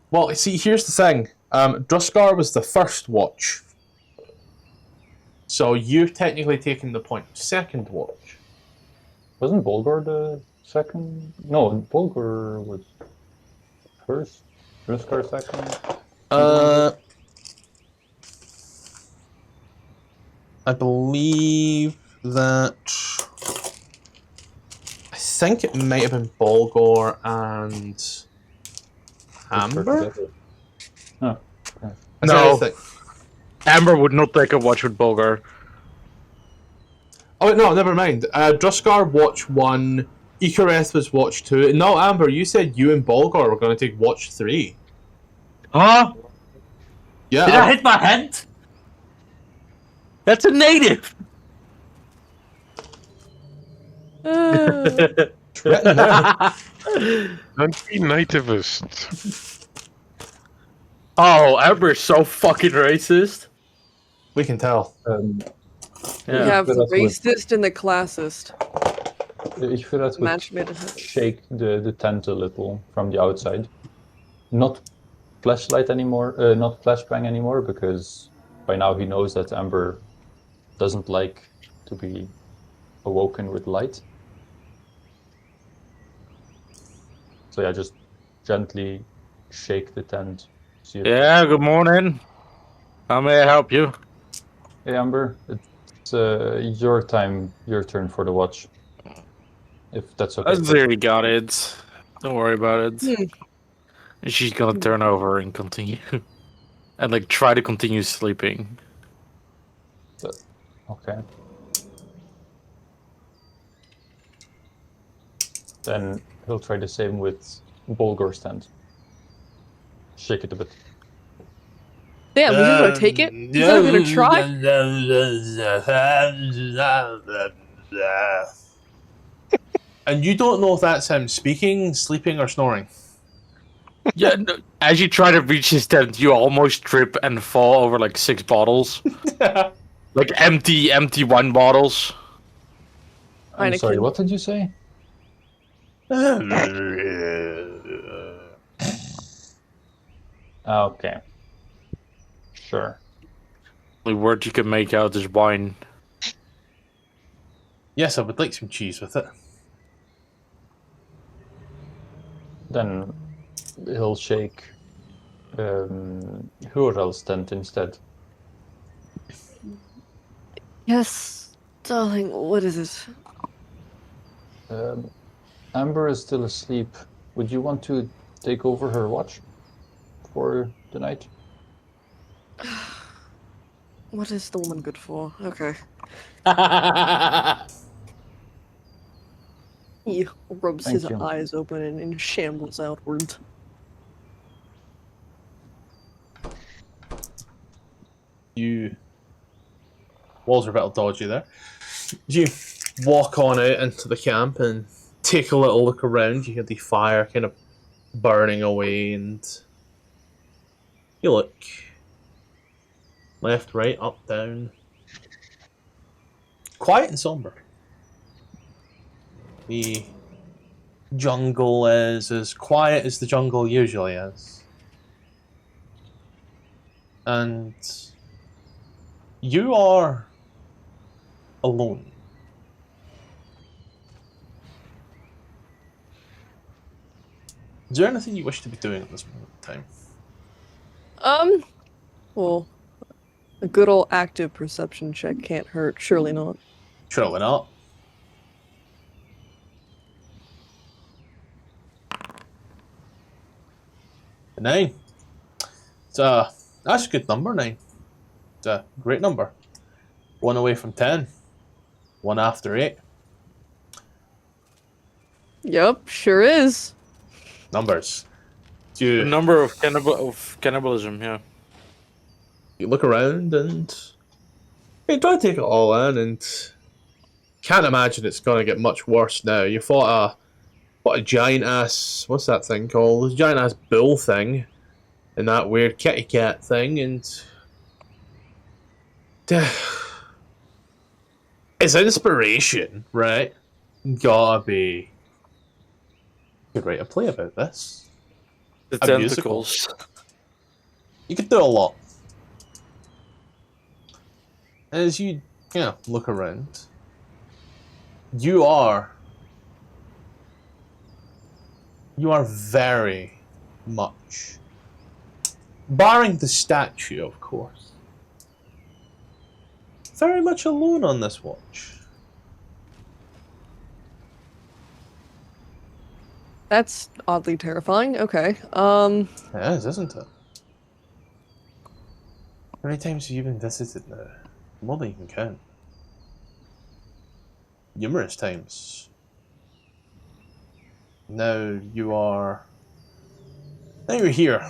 [SPEAKER 2] Well, see, here's the thing. Druskar was the first watch. So you're technically taking the point of second watch.
[SPEAKER 5] Wasn't Bolgar the second? No, Bolgar was first. Druskar second.
[SPEAKER 2] I believe that... I think it might have been Bolgar and... Amber?
[SPEAKER 5] Oh, okay.
[SPEAKER 1] No. Amber would not take a watch with Bolgar.
[SPEAKER 2] Oh, no, never mind. Druskar watch 1, Ichis was watch 2. No, Amber, you said you and Bolgar were going to take watch 3.
[SPEAKER 1] Huh?
[SPEAKER 2] Yeah.
[SPEAKER 1] Did I hit my head? That's a native!
[SPEAKER 2] It's written there.
[SPEAKER 3] Don't be nativist.
[SPEAKER 1] Oh, Amber's so fucking racist.
[SPEAKER 2] We can tell.
[SPEAKER 6] We have the racist and the classist.
[SPEAKER 5] Ichis
[SPEAKER 6] Match made
[SPEAKER 5] would
[SPEAKER 6] it.
[SPEAKER 5] shake the tent a little from the outside. Not flashlight anymore, not flashbang anymore, because by now he knows that Amber doesn't like to be awoken with light. So yeah, just gently shake the tent. See if
[SPEAKER 1] Yeah, good morning. How may I help you?
[SPEAKER 5] Hey Amber, it's your turn for the watch. If that's okay.
[SPEAKER 1] Aziri got it. Don't worry about it. She's gonna turn over and continue. And like try to continue sleeping.
[SPEAKER 5] Okay. Then he'll try the same with Bolgar's tent. Shake it a bit.
[SPEAKER 6] Damn, he's gonna take it? He's not gonna try?
[SPEAKER 2] And you don't know if that's him speaking, sleeping, or snoring.
[SPEAKER 1] Yeah, no, as you try to reach his tent, you almost trip and fall over like 6 bottles. Like empty wine bottles.
[SPEAKER 5] I'm sorry, what did you say? Okay. Sure.
[SPEAKER 1] The only word you can make out is wine.
[SPEAKER 2] Yes, I would like some cheese with it.
[SPEAKER 5] Then he'll shake Xourel's tent instead.
[SPEAKER 6] Yes, darling, what is it?
[SPEAKER 5] Amber is still asleep. Would you want to take over her watch for the night?
[SPEAKER 6] What is the woman good for? Okay. He rubs
[SPEAKER 5] Thank
[SPEAKER 6] his
[SPEAKER 5] you.
[SPEAKER 6] eyes open and shambles outward.
[SPEAKER 2] Walls are a bit dodgy there. You walk on out into the camp and take a little look around. You hear the fire kind of burning away, and you look left, right, up, down. Quiet and somber. The jungle is as quiet as the jungle usually is. And you are alone. Is there anything you wish to be doing at this moment in time?
[SPEAKER 6] Well, a good old active perception check can't hurt. Surely not.
[SPEAKER 2] Surely not. A 9. That's a good number, 9. It's a great number. 1 away from 10. 1 after 8.
[SPEAKER 6] Yep, sure is.
[SPEAKER 2] Numbers.
[SPEAKER 1] The number of cannibalism, yeah.
[SPEAKER 2] You look around and you try to take it all in, and can't imagine it's going to get much worse now. You fought a giant ass, what's that thing called? A giant ass bull thing, and that weird kitty cat thing, and it's inspiration, right? Gotta be. You could write a play about this.
[SPEAKER 1] The
[SPEAKER 2] A musical.
[SPEAKER 1] tentacles.
[SPEAKER 2] You could do a lot. As you look around, you are very much, barring the statue, of course, very much alone on this watch.
[SPEAKER 6] That's oddly terrifying. Okay.
[SPEAKER 2] It is, isn't it? How many times have you been visited now? More than you can count. Numerous times. Now you're here.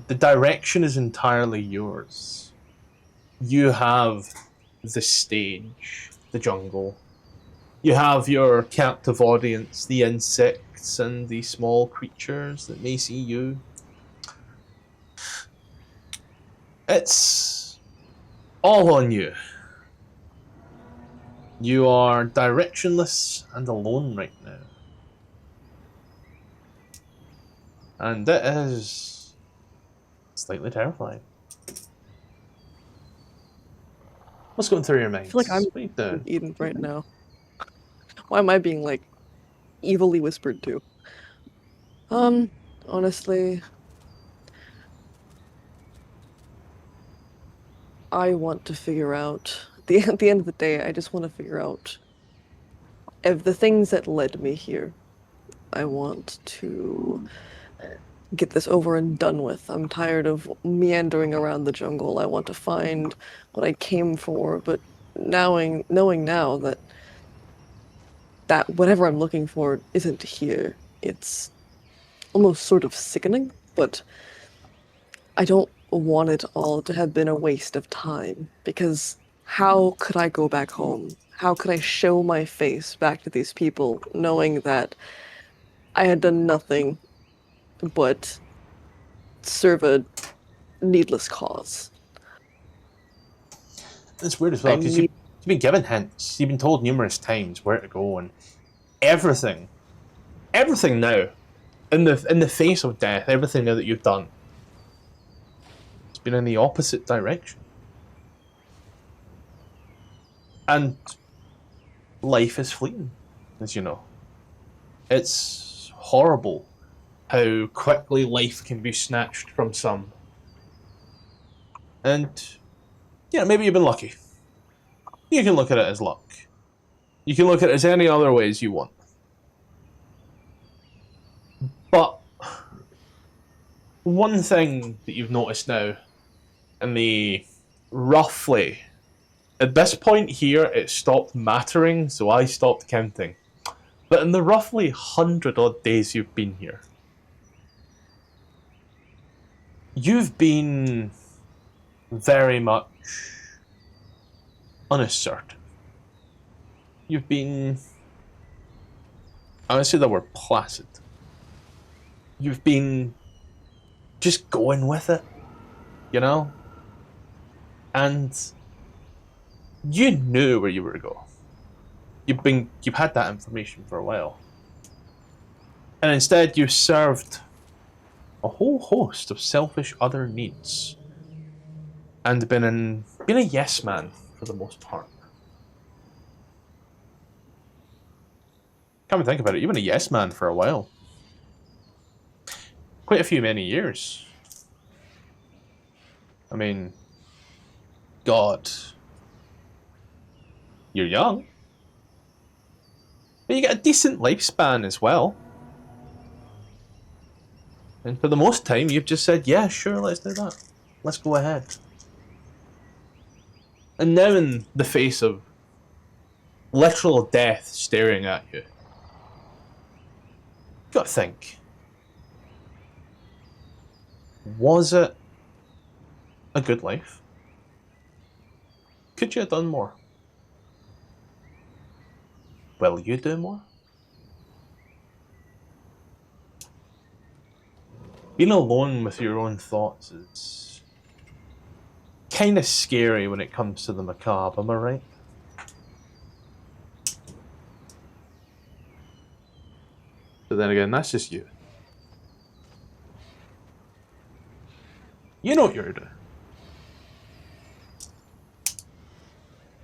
[SPEAKER 2] The direction is entirely yours. You have the stage, the jungle. You have your captive audience, the insects and the small creatures that may see you. It's all on you. You are directionless and alone right now. And it is slightly terrifying. What's going through your mind?
[SPEAKER 6] I feel like I'm
[SPEAKER 2] What are you doing?
[SPEAKER 6] Eden right now. Why am I being like evilly whispered to? Honestly, I want to figure out at the end of the day. I just want to figure out of the things that led me here. I want to get this over and done with. I'm tired of meandering around the jungle. I want to find what I came for, but knowing now that whatever I'm looking for isn't here, it's almost sort of sickening, but I don't want it all to have been a waste of time, because how could I go back home? How could I show my face back to these people knowing that I had done nothing but serve a needless cause?
[SPEAKER 2] It's weird as well, because you've been given hints. You've been told numerous times where to go, and everything now in the face of death, everything now that you've done, it's been in the opposite direction. And life is fleeting, as you know. It's horrible how quickly life can be snatched from some. And, yeah, maybe you've been lucky. You can look at it as luck. You can look at it as any other ways you want. But one thing that you've noticed now, in the roughly, at this point here, it stopped mattering, so I stopped counting. But in the roughly 100-odd days you've been here, you've been very much unassertive. You've been, I would say the word placid. You've been just going with it, you know? And you knew where you were going. You've had that information for a while. And instead you served a whole host of selfish other needs. And been a yes man for the most part. Come and think about it, you've been a yes man for a while. Quite a few many years. I mean, God, you're young. But you get a decent lifespan as well. And for the most time, you've just said, yeah, sure, let's do that. Let's go ahead. And now in the face of literal death staring at you, you've got to think. Was it a good life? Could you have done more? Will you do more? Being alone with your own thoughts is kind of scary when it comes to the macabre, am I right? But then again, that's just you. You know what you're doing.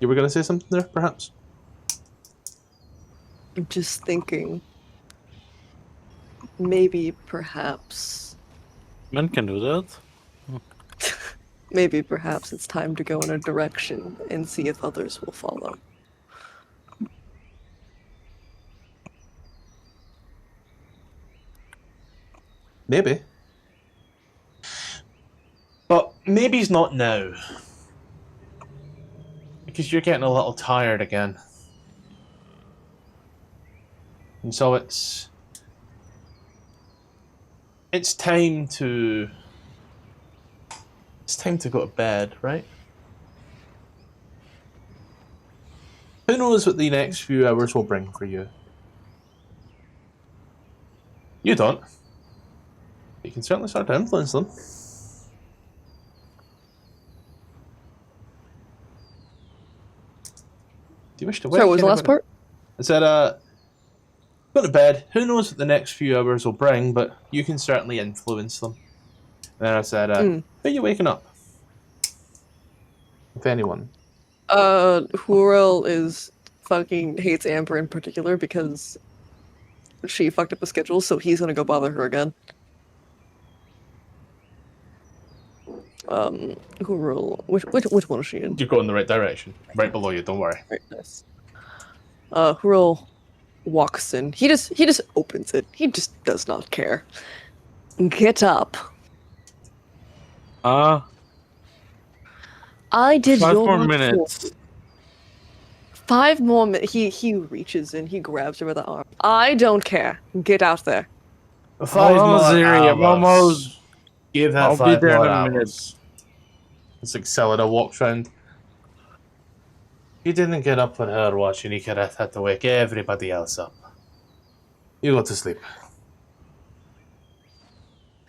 [SPEAKER 2] You were going to say something there, perhaps?
[SPEAKER 6] I'm just thinking. Maybe, perhaps.
[SPEAKER 1] Men can do that.
[SPEAKER 6] Maybe, perhaps it's time to go in a direction and see if others will follow.
[SPEAKER 2] Maybe. But maybe's not now. Because you're getting a little tired again. And so it's time to go to bed, right? Who knows what the next few hours will bring for you? You don't. You can certainly start to influence them. Do you wish to wake?
[SPEAKER 6] Sorry, what was the last part?
[SPEAKER 2] I said, go to bed. Who knows what the next few hours will bring, but you can certainly influence them. And then I said, who are you waking up? If anyone.
[SPEAKER 6] Xourel is fucking hates Amber in particular because she fucked up the schedule, so he's gonna go bother her again. Xourel, which one is she in?
[SPEAKER 2] You're going in the right direction. Right below you, don't worry.
[SPEAKER 6] Right, nice. Xourel walks in. He just opens it. He just does not care. Get up. I did
[SPEAKER 1] 5
[SPEAKER 6] your
[SPEAKER 1] more
[SPEAKER 6] work for
[SPEAKER 1] minutes.
[SPEAKER 6] you. 5 more minutes. He reaches in. He grabs her by the arm. I don't care. Get out there.
[SPEAKER 2] 5 more
[SPEAKER 1] Ziri, I'm
[SPEAKER 2] hours.
[SPEAKER 1] almost.
[SPEAKER 2] Give her
[SPEAKER 1] I'll
[SPEAKER 2] 5
[SPEAKER 1] be there
[SPEAKER 2] more
[SPEAKER 1] in a
[SPEAKER 2] hours.
[SPEAKER 1] minute.
[SPEAKER 2] It's like Celida walks round. You didn't get up for her watch, and you could have had to wake everybody else up. You go to sleep.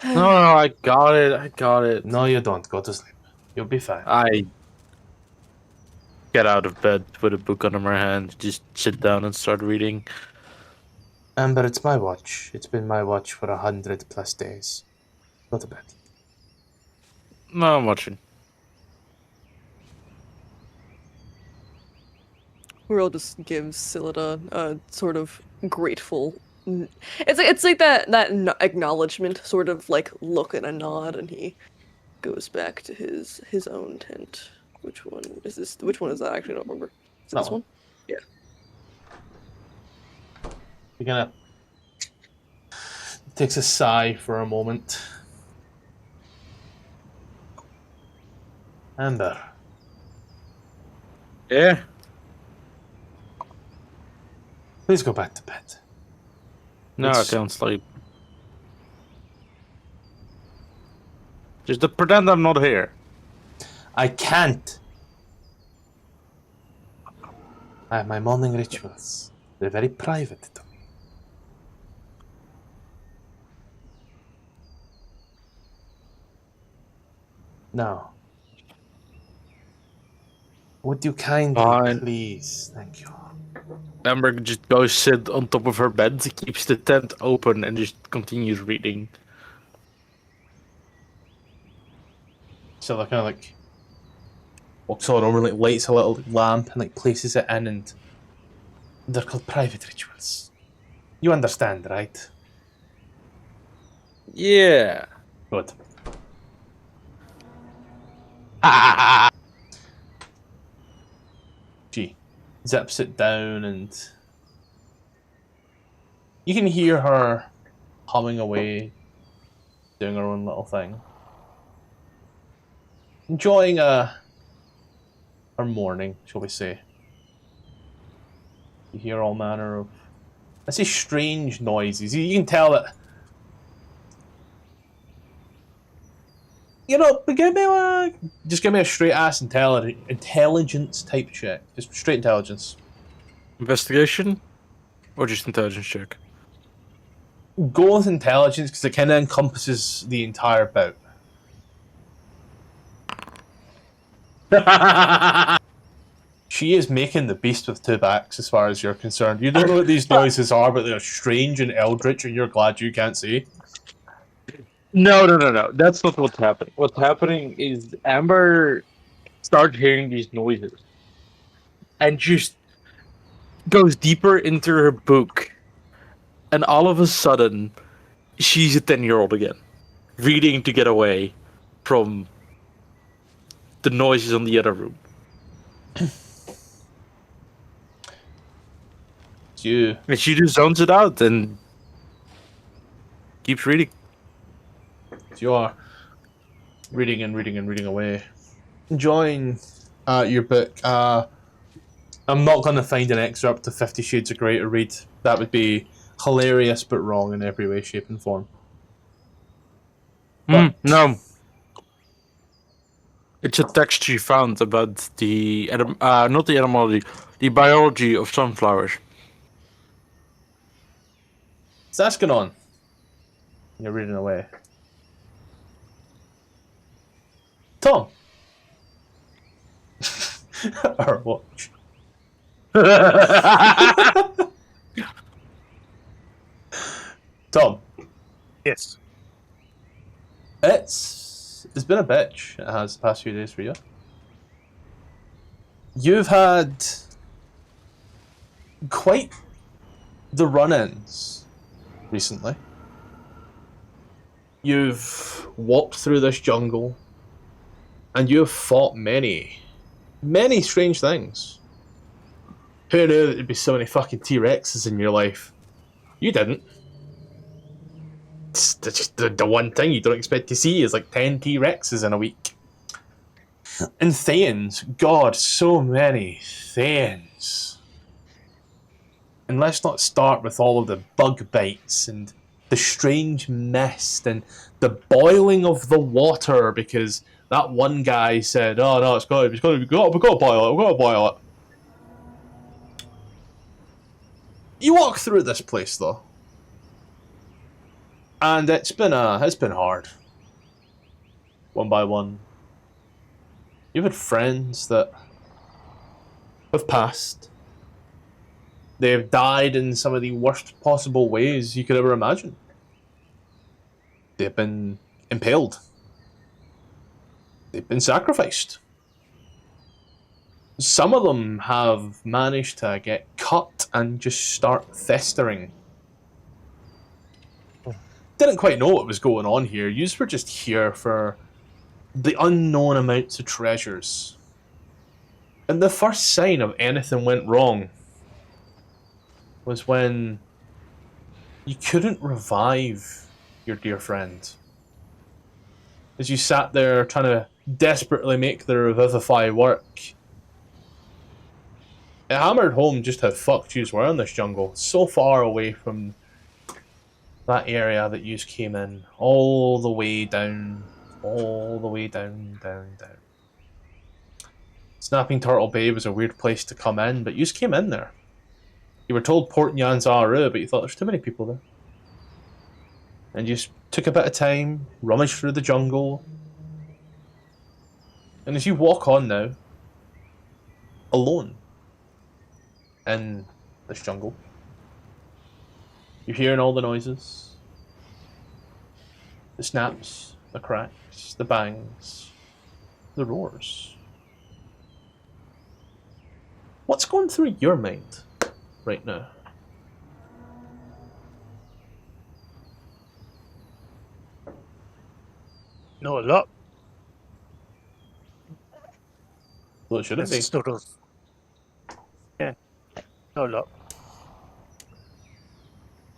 [SPEAKER 1] No, I got it.
[SPEAKER 2] No, you don't. Go to sleep. You'll be fine.
[SPEAKER 1] I get out of bed with a book under my hand, just sit down and start reading.
[SPEAKER 2] Amber, it's my watch. It's been my watch for 100+ days. Go to bed.
[SPEAKER 1] No, I'm watching.
[SPEAKER 6] Xourel just gives Scylla a sort of grateful. It's like that acknowledgement, sort of like look and a nod, and he goes back to his own tent. Which one is this? Which one is that? Actually, I don't remember. Is it
[SPEAKER 2] That
[SPEAKER 6] this one? Yeah.
[SPEAKER 2] He kind of takes a sigh for a moment. Amber.
[SPEAKER 1] Yeah.
[SPEAKER 2] Please go back to bed.
[SPEAKER 1] No,
[SPEAKER 2] It's-
[SPEAKER 1] I can't sleep. Just to pretend I'm not here.
[SPEAKER 2] I can't. I have my morning rituals. They're very private to me. Now, would you kindly,
[SPEAKER 1] Fine.
[SPEAKER 2] please? Thank you.
[SPEAKER 1] Amber just goes sit on top of her bed, keeps the tent open, and just continues reading.
[SPEAKER 2] So they kind of like walks on over, like lights a little lamp and like places it in, and they're called private rituals. You understand, right?
[SPEAKER 1] Yeah.
[SPEAKER 2] Good. She zips it down, and you can hear her humming away, doing her own little thing, enjoying her morning, shall we say. You hear all manner of, I say, strange noises. You can tell that. You know, but just give me a straight ass intelligence type check. Just straight intelligence.
[SPEAKER 1] Investigation? Or just intelligence check?
[SPEAKER 2] Go with intelligence because it kind of encompasses the entire bout. She is making the beast with two backs as far as you're concerned. You don't know what these noises are, but they're strange and eldritch, and you're glad you can't see.
[SPEAKER 1] No. That's not what's happening. What's happening is Amber starts hearing these noises and just goes deeper into her book. And all of a sudden, she's a 10-year-old again, reading to get away from the noises in the other room.
[SPEAKER 2] You
[SPEAKER 1] And she just zones it out and keeps reading.
[SPEAKER 2] You are reading and reading and reading away, enjoying your book. I'm not going to find an excerpt of 50 Shades of Grey to read. That would be hilarious but wrong in every way, shape, and form.
[SPEAKER 1] No. It's a text she found about the not the etymology, the biology of sunflowers.
[SPEAKER 2] Sass going on. You're reading away. Tom. Our watch. Tom.
[SPEAKER 4] Yes.
[SPEAKER 2] It's been a bitch. It has the past few days for you. You've had quite the run-ins recently. You've walked through this jungle, and you've fought many strange things. Who knew that there'd be so many fucking T-Rexes in your life? You didn't. It's just the one thing you don't expect to see is like 10 T-Rexes in a week. And Thanes, God, so many Thanes. And let's not start with all of the bug bites and the strange mist and the boiling of the water, because that one guy said, "Oh no, we've got to boil it. We've got to boil it." You walk through this place though, and it's been hard. One by one, you've had friends that have passed. They've died in some of the worst possible ways you could ever imagine. They've been impaled. They've been sacrificed. Some of them have managed to get cut and just start festering. Didn't quite know what was going on here. Yous were just here for the unknown amounts of treasures. And the first sign of anything went wrong was when you couldn't revive your dear friend. As you sat there trying to desperately make the revivify work. It hammered home just how fucked yous were in this jungle. So far away from that area that yous came in. All the way down. All the way down, down, down. Snapping Turtle Bay was a weird place to come in, but yous came in there. You were told Port Nyan's Aru, but you thought there's too many people there. And you just took a bit of time, rummaged through the jungle. And as you walk on now, alone, in this jungle, you're hearing all the noises. The snaps, the cracks, the bangs, the roars. What's going through your mind right now?
[SPEAKER 4] Not a lot.
[SPEAKER 2] Well, it shouldn't be.
[SPEAKER 4] It's sort of. Yeah, not a lot.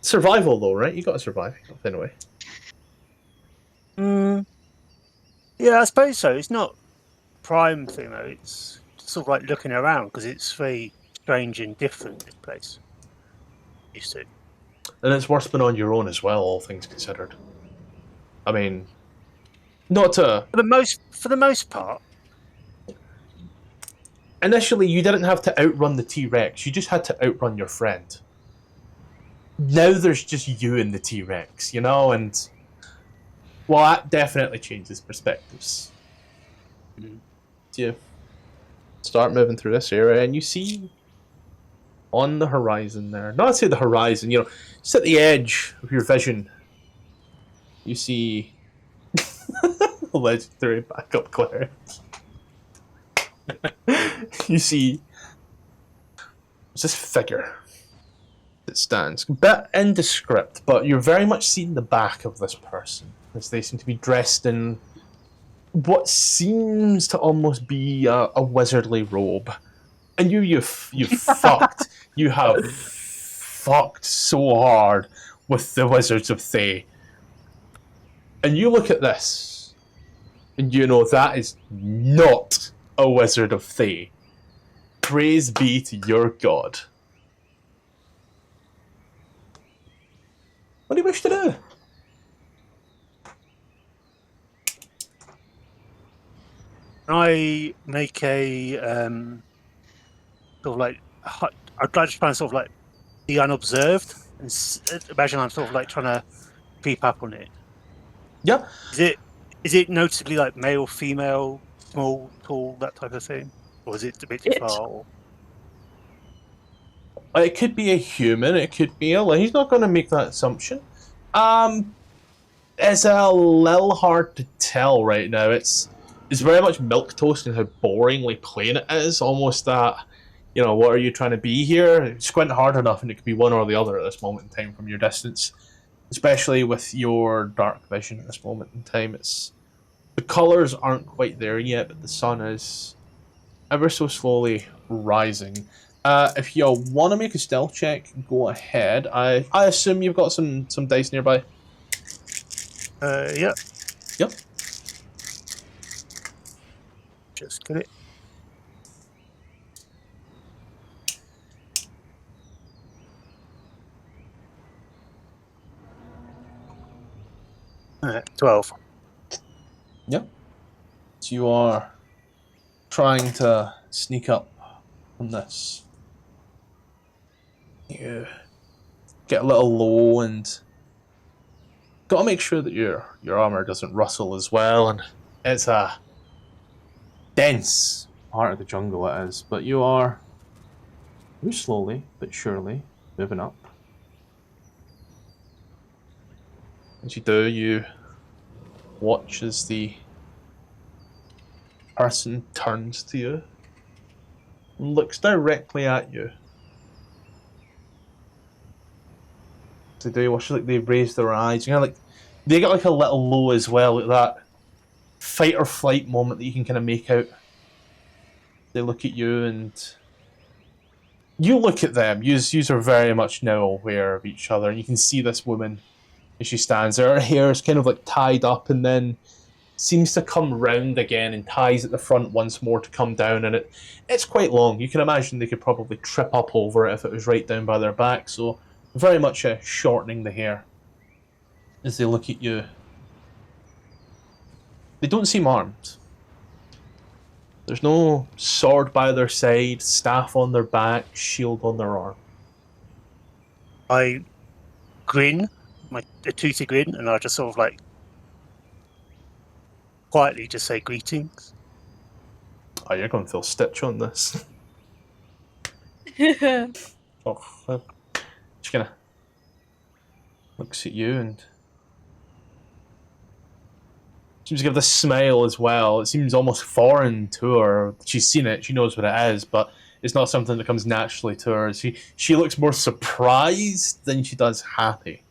[SPEAKER 2] Survival, though, right? You got to survive anyway.
[SPEAKER 4] Yeah, I suppose so. It's not prime thing though. It's sort of like looking around because it's very strange and different. This place. Used to.
[SPEAKER 2] And it's worse being on your own as well, all things considered. I mean, not to...
[SPEAKER 4] For the most part.
[SPEAKER 2] Initially, you didn't have to outrun the T-Rex. You just had to outrun your friend. Now there's just you and the T-Rex, you know? And, well, that definitely changes perspectives. You start moving through this area, and you see on the horizon there, not to say the horizon, you know, just at the edge of your vision, you see legendary backup cleric. You see this figure that stands, a bit indescript, but you're very much seeing the back of this person as they seem to be dressed in what seems to almost be a wizardly robe. And you've fucked. You have fucked so hard with the Wizards of Thay. And you look at this, and you know that is not a Wizard of Thay. Praise be to your god. What do you wish to do?
[SPEAKER 4] Can I make a sort of like I'd like to try and sort of like be unobserved and imagine I'm sort of like trying to creep up on it.
[SPEAKER 2] Yeah.
[SPEAKER 4] Is it noticeably like male, female, small, tall, that type of thing, or is it a bit too far? Or...
[SPEAKER 2] It could be a human. It could be a. He's not going to make that assumption. It's a little hard to tell right now. It's very much milquetoast in how boringly plain it is. Almost that, you know, what are you trying to be here? Squint hard enough and it could be one or the other at this moment in time from your distance. Especially with your dark vision at this moment in time. The colours aren't quite there yet, but the sun is ever so slowly rising. If you want to make a stealth check, go ahead. I assume you've got some dice nearby.
[SPEAKER 4] Yeah.
[SPEAKER 2] Yep.
[SPEAKER 4] Just get it. Alright, 12.
[SPEAKER 2] Yep. So you are trying to sneak up on this. You get a little low and got to make sure that your armor doesn't rustle as well. And it's a dense part of the jungle, it is. But you are
[SPEAKER 7] You're slowly but surely moving up.
[SPEAKER 2] As you do, you watch as the person turns to you and looks directly at you. So do you watch like they raise their eyes? You know, like they get like a little low as well, like that fight or flight moment that you can kind of make out. They look at you and you look at them. You are very much now aware of each other, and you can see this woman as she stands there. Her hair is kind of like tied up and then seems to come round again and ties at the front once more to come down, and it's quite long. You can imagine they could probably trip up over it if it was right down by their back, so very much shortening the hair. As they look at you, they don't seem armed. There's no sword by their side, staff on their back, shield on their arm.
[SPEAKER 4] I grin, a toothy grin, and I just sort of like quietly just say greetings.
[SPEAKER 2] Oh, you're going to feel Stitch on this. Oh, well, she kind of looks at you and seems to give this smile as well. It seems almost foreign to her. She's seen it, she knows what it is, but it's not something that comes naturally to her. She looks more surprised than she does happy.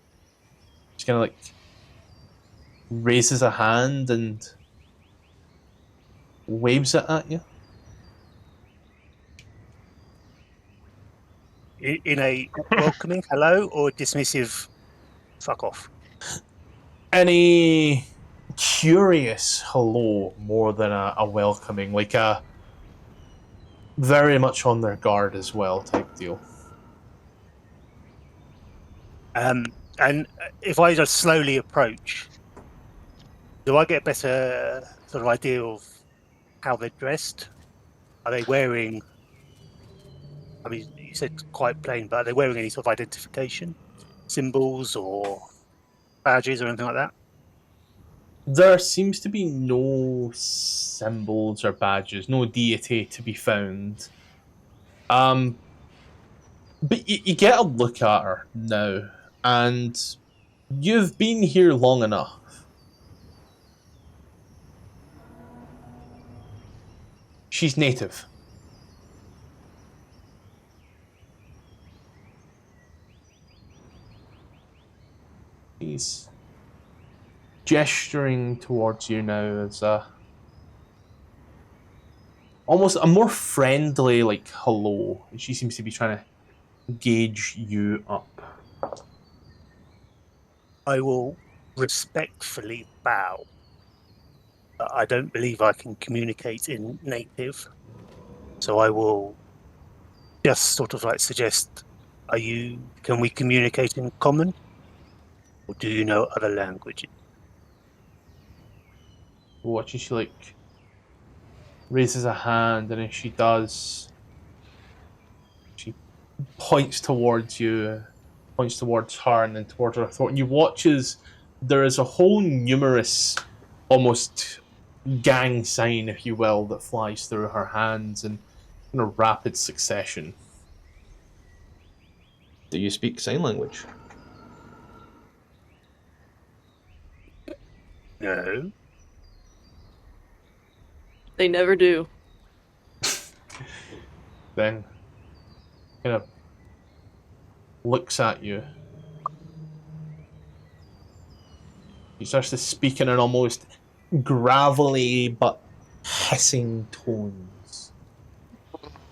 [SPEAKER 2] She kind of like raises a hand and waves it at you.
[SPEAKER 4] In a welcoming hello or dismissive fuck off?
[SPEAKER 2] Any curious hello more than a welcoming, like a very much on their guard as well type deal.
[SPEAKER 4] And if I just slowly approach, do I get a better sort of idea of how they're dressed? Are they wearing, I mean, you said quite plain, but are they wearing any sort of identification? Symbols or badges or anything like that?
[SPEAKER 2] There seems to be no symbols or badges, no deity to be found. But you get a look at her now, and you've been here long enough. She's native. She's gesturing towards you now as almost a more friendly, like, hello. She seems to be trying to gauge you up.
[SPEAKER 4] I will respectfully bow. But I don't believe I can communicate in native, so I will just sort of like suggest, can we communicate in common? Or do you know other languages?
[SPEAKER 2] Watching, she like raises a hand, and as she does, she points towards you, points towards her, and then towards her throat. And you watch as there is a whole numerous, almost gang sign, if you will, that flies through her hands in a rapid succession.
[SPEAKER 7] Do you speak sign language?
[SPEAKER 4] No.
[SPEAKER 6] They never do.
[SPEAKER 2] Then kind of looks at you. He starts to speak in an almost gravelly but hissing tones.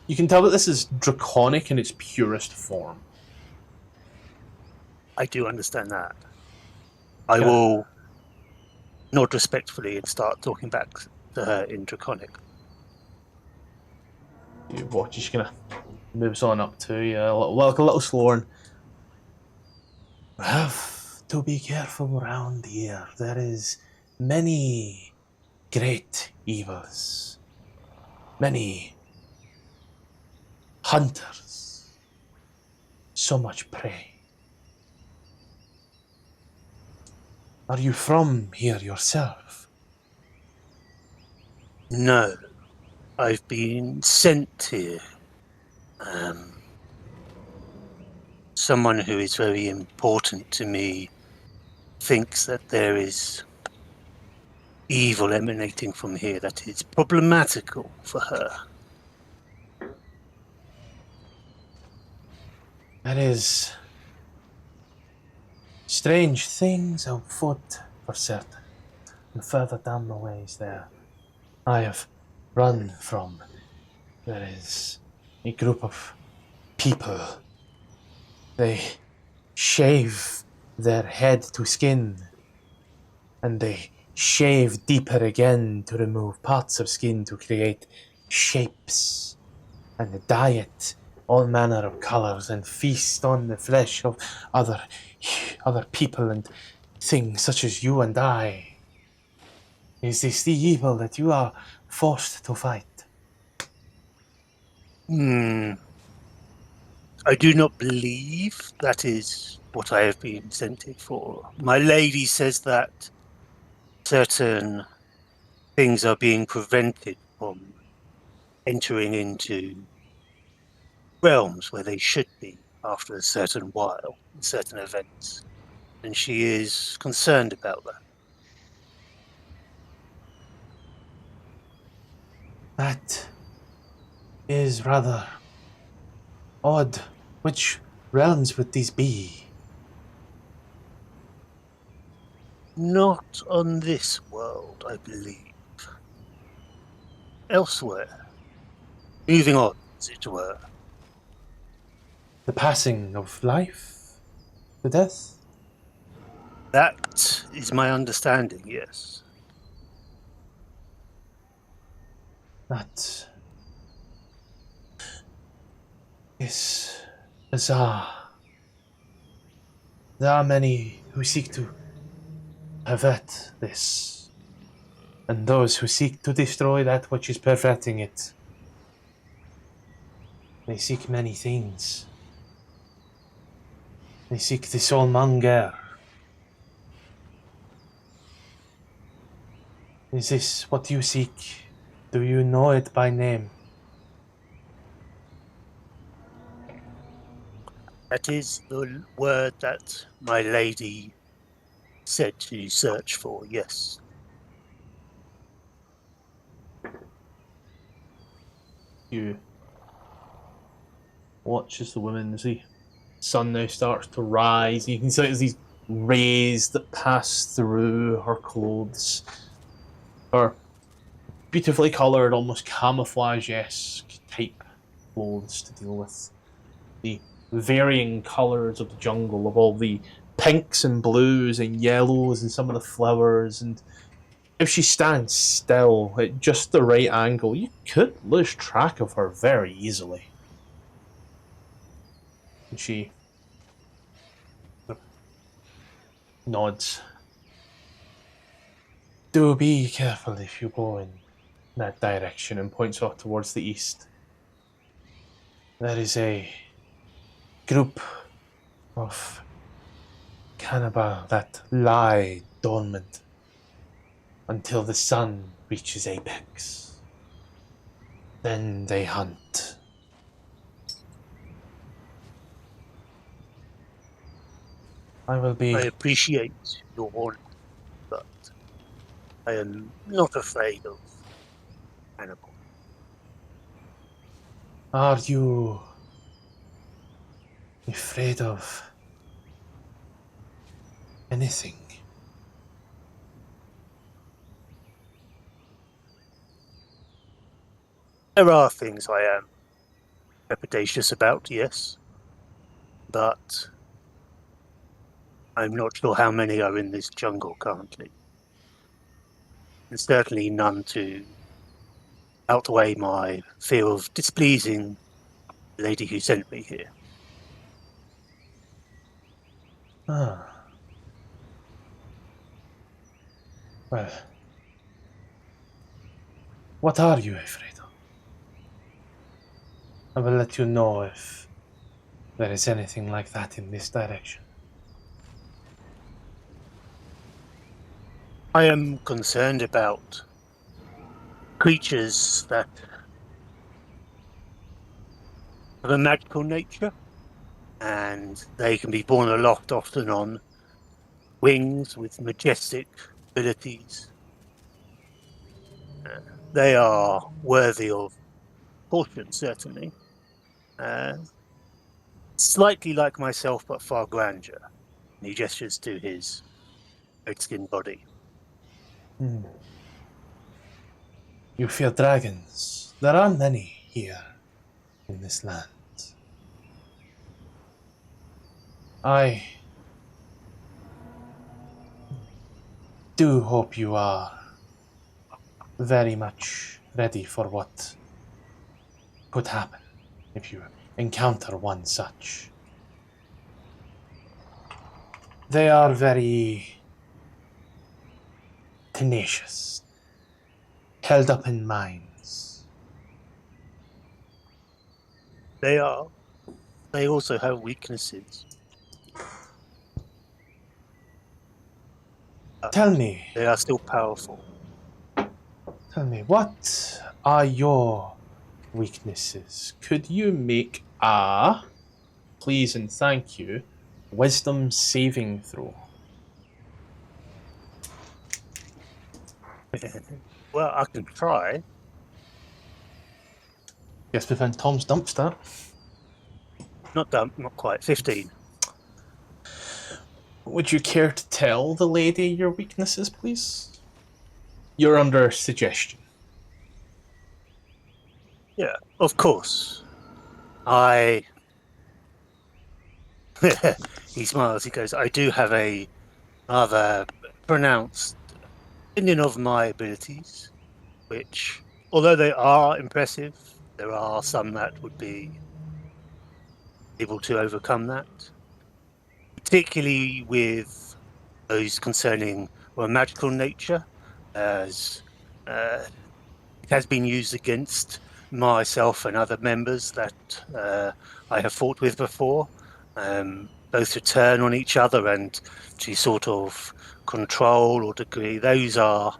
[SPEAKER 2] You can tell that this is draconic in its purest form.
[SPEAKER 4] I do understand that. I will nod respectfully and start talking back to her in Draconic.
[SPEAKER 2] You watch, she's kind of moves on up to you, a little slower. And we have to be careful around here. There is many great evils, many hunters, so much prey. Are you from here yourself?
[SPEAKER 4] No, I've been sent here. someone who is very important to me thinks that there is evil emanating from here that is problematical for her.
[SPEAKER 2] There is strange things afoot for certain. And further down the ways there, I have run from. There is a group of people. They shave their head to skin, and they shave deeper again to remove parts of skin to create shapes, and diet all manner of colors and feast on the flesh of other people and things such as you and I. Is this the evil that you are forced to fight?
[SPEAKER 4] I do not believe that is what I have been sent here for. My lady says that certain things are being prevented from entering into realms where they should be after a certain while, certain events. And she is concerned about that.
[SPEAKER 2] That is rather odd. Which realms would these be?
[SPEAKER 4] Not on this world, I believe. Elsewhere. Moving on, as it were.
[SPEAKER 2] The passing of life? The death?
[SPEAKER 4] That is my understanding, yes.
[SPEAKER 2] That is bizarre. There are many who seek to pervert this, and those who seek to destroy that which is perverting it. They seek many things. They seek the soulmonger. Is this what you seek? Do you know it by name?
[SPEAKER 4] That is the word that my lady said to search for, yes.
[SPEAKER 2] You watch as the woman, as the sun now starts to rise. You can see there's these rays that pass through her clothes. Her beautifully coloured, almost camouflage-esque type clothes to deal with the varying colours of the jungle, of all the pinks and blues and yellows and some of the flowers. And if she stands still at just the right angle, you could lose track of her very easily. And she nods. Do be careful if you go in that direction, and points off towards the east. There is a group of cannibal that lie dormant until the sun reaches apex. Then they hunt. I
[SPEAKER 4] appreciate your warning, but I am not afraid of animals.
[SPEAKER 2] Are you afraid of anything?
[SPEAKER 4] There are things I am trepidatious about, yes, but I'm not sure how many are in this jungle currently. And certainly none to outweigh my fear of displeasing the lady who sent me here.
[SPEAKER 2] Ah. Well, what are you afraid of? I will let you know if there is anything like that in this direction.
[SPEAKER 4] I am concerned about creatures that have a magical nature and they can be borne aloft often on wings with majestic abilities. They are worthy of caution, certainly. Slightly like myself, but far grandeur. And he gestures to his goatskin body.
[SPEAKER 2] You fear dragons. There are many here in this land. I do hope you are very much ready for what could happen if you encounter one such. They are very tenacious, held up in mines.
[SPEAKER 4] They are. They also have weaknesses.
[SPEAKER 2] Tell me,
[SPEAKER 4] They are still powerful.
[SPEAKER 2] what are your weaknesses? Could you make a, please and thank you, wisdom saving throw?
[SPEAKER 4] Well, I can try.
[SPEAKER 2] Yes, within Tom's dumpster.
[SPEAKER 4] Not dumb, not quite. 15.
[SPEAKER 2] Would you care to tell the lady your weaknesses, please? You're under suggestion.
[SPEAKER 4] Yeah, of course. He smiles, he goes, I do have a rather pronounced opinion of my abilities, which, although they are impressive, there are some that would be able to overcome that. Particularly with those concerning magical nature, as it has been used against myself and other members that I have fought with before, both to turn on each other and to sort of control or degree. Those are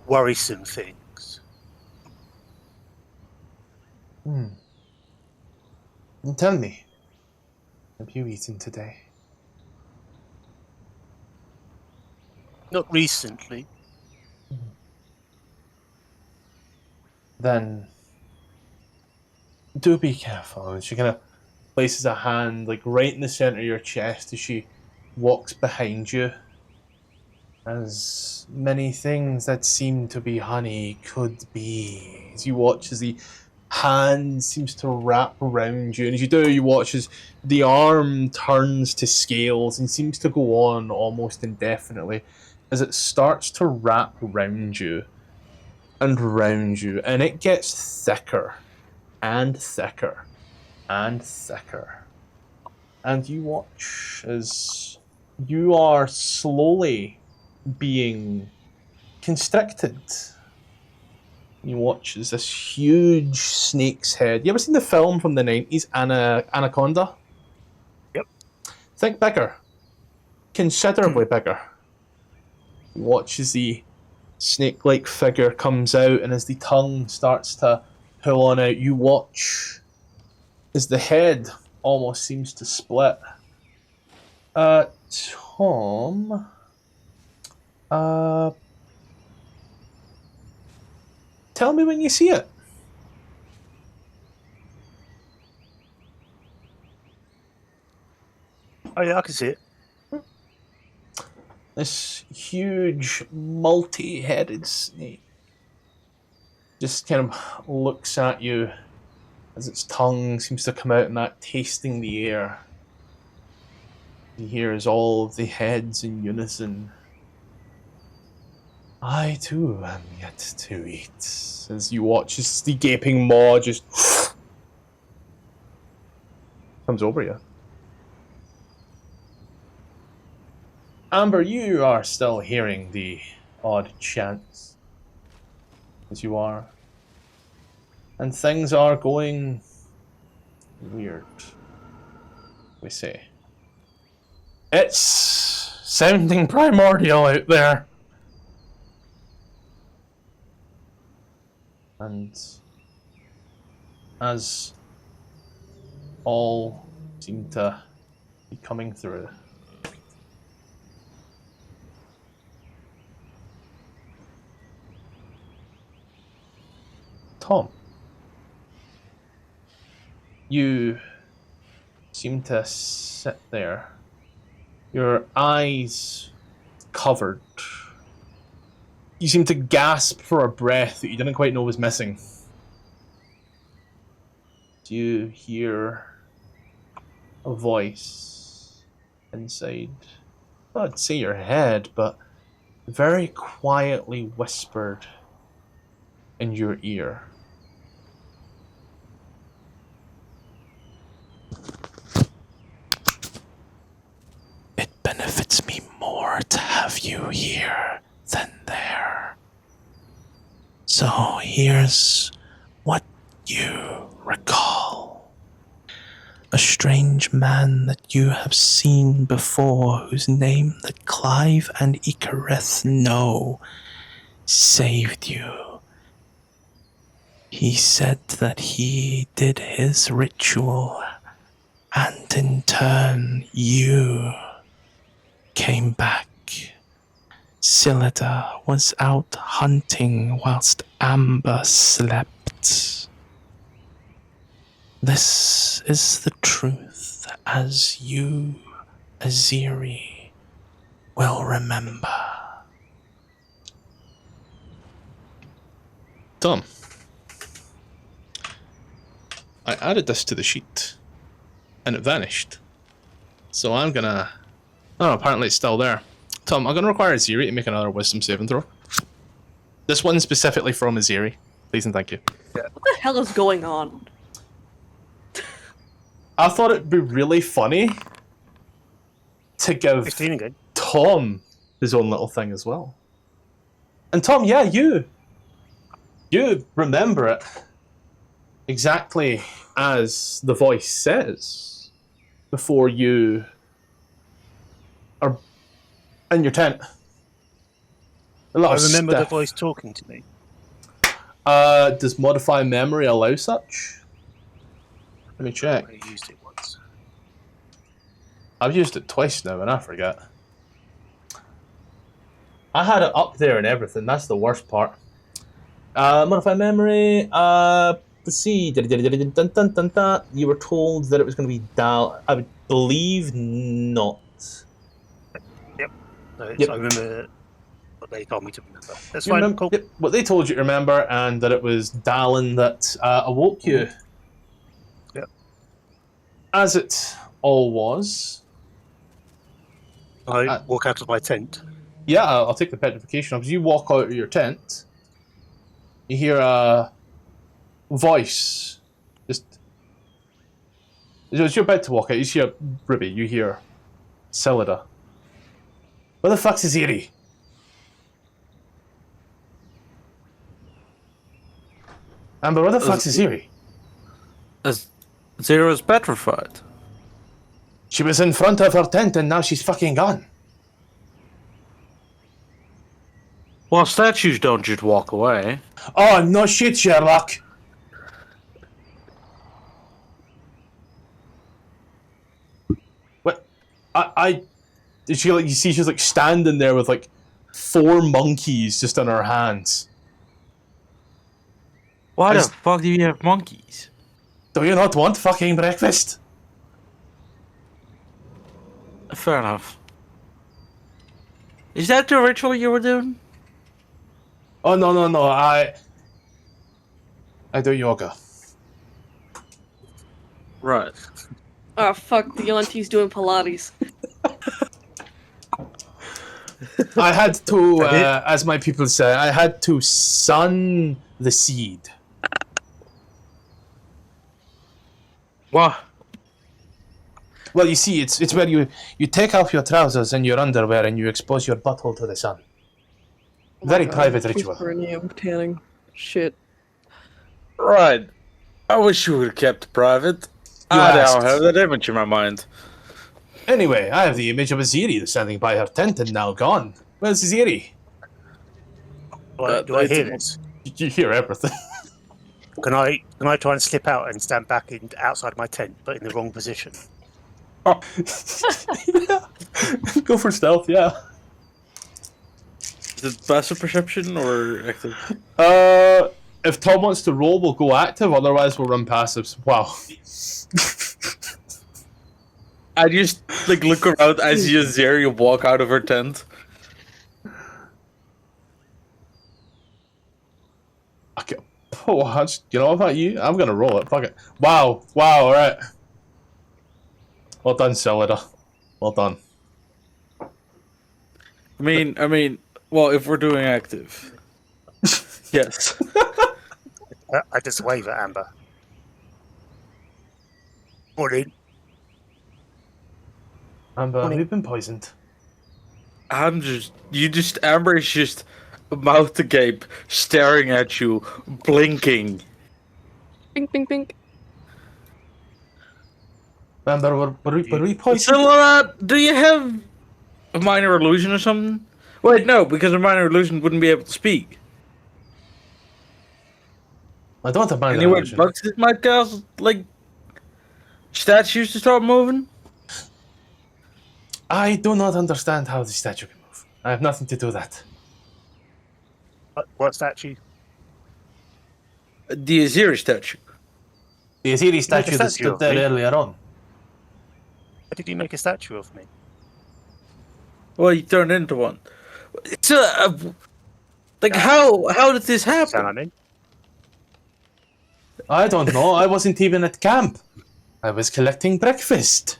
[SPEAKER 4] worrisome things.
[SPEAKER 2] And tell me, have you eaten today?
[SPEAKER 4] Not recently.
[SPEAKER 2] Then do be careful. And she kind of places a hand like right in the center of your chest as she walks behind you. As many things that seem to be honey could be. As you watch as the hand seems to wrap around you, and as you do, you watch as the arm turns to scales and seems to go on almost indefinitely as it starts to wrap around you and round you, and it gets thicker and thicker and thicker. And you watch as you are slowly being constricted. You watch as this huge snake's head. You ever seen the film from the 90s, Anaconda?
[SPEAKER 4] Yep.
[SPEAKER 2] Think bigger. Considerably bigger. You watch as the snake-like figure comes out, and as the tongue starts to pull on out, you watch as the head almost seems to split. Tom... tell me when you see it.
[SPEAKER 4] Oh yeah, I can see it.
[SPEAKER 2] This huge, multi-headed snake just kind of looks at you as its tongue seems to come out and that tasting the air. You hear as all of the heads in unison. I too am yet to eat. As you watch as the gaping maw just comes over you. Amber, you are still hearing the odd chants, as you are. And things are going weird, we say. It's sounding primordial out there. And as all seem to be coming through. Tom, you seem to sit there, your eyes covered. You seem to gasp for a breath that you didn't quite know was missing. Do you hear a voice inside? Well, I'd say your head, but very quietly whispered in your ear.
[SPEAKER 8] It benefits me more to have you here than there. So here's what you recall. A strange man that you have seen before, whose name that Clive and Ichis know, saved you. He said that he did his ritual, and in turn you came back. Scyllida was out hunting whilst Amber slept. This is the truth, as you, Aziri, will remember.
[SPEAKER 2] Tom, I added this to the sheet, and it vanished. So I'm gonna... Oh, apparently it's still there. Tom, I'm gonna require Aziri to make another wisdom saving throw. This one specifically from Aziri. Please and thank you.
[SPEAKER 6] What the hell is going on?
[SPEAKER 2] I thought it'd be really funny to give
[SPEAKER 4] 15 again.
[SPEAKER 2] Tom his own little thing as well. And Tom, yeah, you remember it exactly as the voice says before you are in your tent.
[SPEAKER 4] I remember the voice talking to me.
[SPEAKER 2] Does modify memory allow such? Let me check.
[SPEAKER 4] I used it once.
[SPEAKER 2] I've used it twice now and I forget. I had it up there and everything. That's the worst part. Modify memory. Let's see. You were told that it was going to be Dal. I would believe not.
[SPEAKER 4] Yep.
[SPEAKER 2] Yep.
[SPEAKER 4] I remember what they told me to remember. That's fine. Cool.
[SPEAKER 2] Yep, what they told you to remember, and that it was Dallin that awoke you.
[SPEAKER 4] Yep.
[SPEAKER 2] As it all was.
[SPEAKER 4] I walk out of my tent.
[SPEAKER 2] Yeah, I'll take the petrification off. As you walk out of your tent, you hear a voice. Just as you're about to walk out, you hear Ruby. You hear Scyllida. Where the fuck's Aziri? Amber, where the fuck's Aziri?
[SPEAKER 1] Zero's petrified.
[SPEAKER 2] She was in front of her tent and now she's fucking gone.
[SPEAKER 1] Well, statues don't just walk away.
[SPEAKER 2] Oh, no shit, Sherlock. What? Did she, like, you see she's like standing there with like 4 monkeys just in her hands.
[SPEAKER 1] Why the fuck do you have monkeys?
[SPEAKER 2] Do you not want fucking breakfast?
[SPEAKER 1] Fair enough. Is that the ritual you were doing?
[SPEAKER 2] Oh, no, I do yoga.
[SPEAKER 1] Right.
[SPEAKER 6] Oh fuck, the auntie's doing Pilates.
[SPEAKER 2] I had to, as my people say, I had to sun the seed.
[SPEAKER 1] What?
[SPEAKER 2] Well, you see, it's where you take off your trousers and your underwear and you expose your butthole to the sun. Very private ritual.
[SPEAKER 6] Perineum tanning. Shit.
[SPEAKER 1] Right. I wish you would have kept it private.
[SPEAKER 2] You
[SPEAKER 1] I
[SPEAKER 2] asked.
[SPEAKER 1] don't have that image in my mind.
[SPEAKER 2] Anyway, I have the image of Aziri standing by her tent and now gone. Where's Aziri?
[SPEAKER 4] Do I hear this?
[SPEAKER 2] You hear everything.
[SPEAKER 4] Can I try and slip out and stand back outside my tent, but in the wrong position?
[SPEAKER 2] Yeah. Go for stealth, yeah.
[SPEAKER 1] Is it passive perception or active?
[SPEAKER 2] If Tom wants to roll, we'll go active. Otherwise, we'll run passives. Wow.
[SPEAKER 1] I just like look around. I see Azeri walk out of her tent.
[SPEAKER 2] Okay. Oh, you know about you? I'm gonna roll it. Fuck it. Wow. Wow. All right. Well done, Celida. Well done.
[SPEAKER 1] I mean, well, if we're doing active, yes.
[SPEAKER 4] I just wave at Amber. Morning.
[SPEAKER 2] Amber, we've been poisoned.
[SPEAKER 1] Amber is just mouth agape, staring at you, blinking.
[SPEAKER 6] Bink, bink, bink.
[SPEAKER 2] Amber, were we poisoned?
[SPEAKER 1] So, do you have a minor illusion or something? Wait, no, because a minor illusion wouldn't be able to speak.
[SPEAKER 2] I don't have minor
[SPEAKER 1] Anyway,
[SPEAKER 2] illusion.
[SPEAKER 1] bugs that might cause, like, statues to start moving?
[SPEAKER 2] I do not understand how the statue can move. I have nothing to do with that.
[SPEAKER 4] What statue?
[SPEAKER 1] The Azeri statue.
[SPEAKER 2] The Aziri statue that
[SPEAKER 4] statue
[SPEAKER 2] stood
[SPEAKER 4] of
[SPEAKER 2] there
[SPEAKER 4] me.
[SPEAKER 2] earlier on.
[SPEAKER 4] Why did you make a statue of me?
[SPEAKER 1] Well, you turned into one. It's like, how did this happen?
[SPEAKER 4] Sound like me?
[SPEAKER 2] I don't know. I wasn't even at camp. I was collecting breakfast.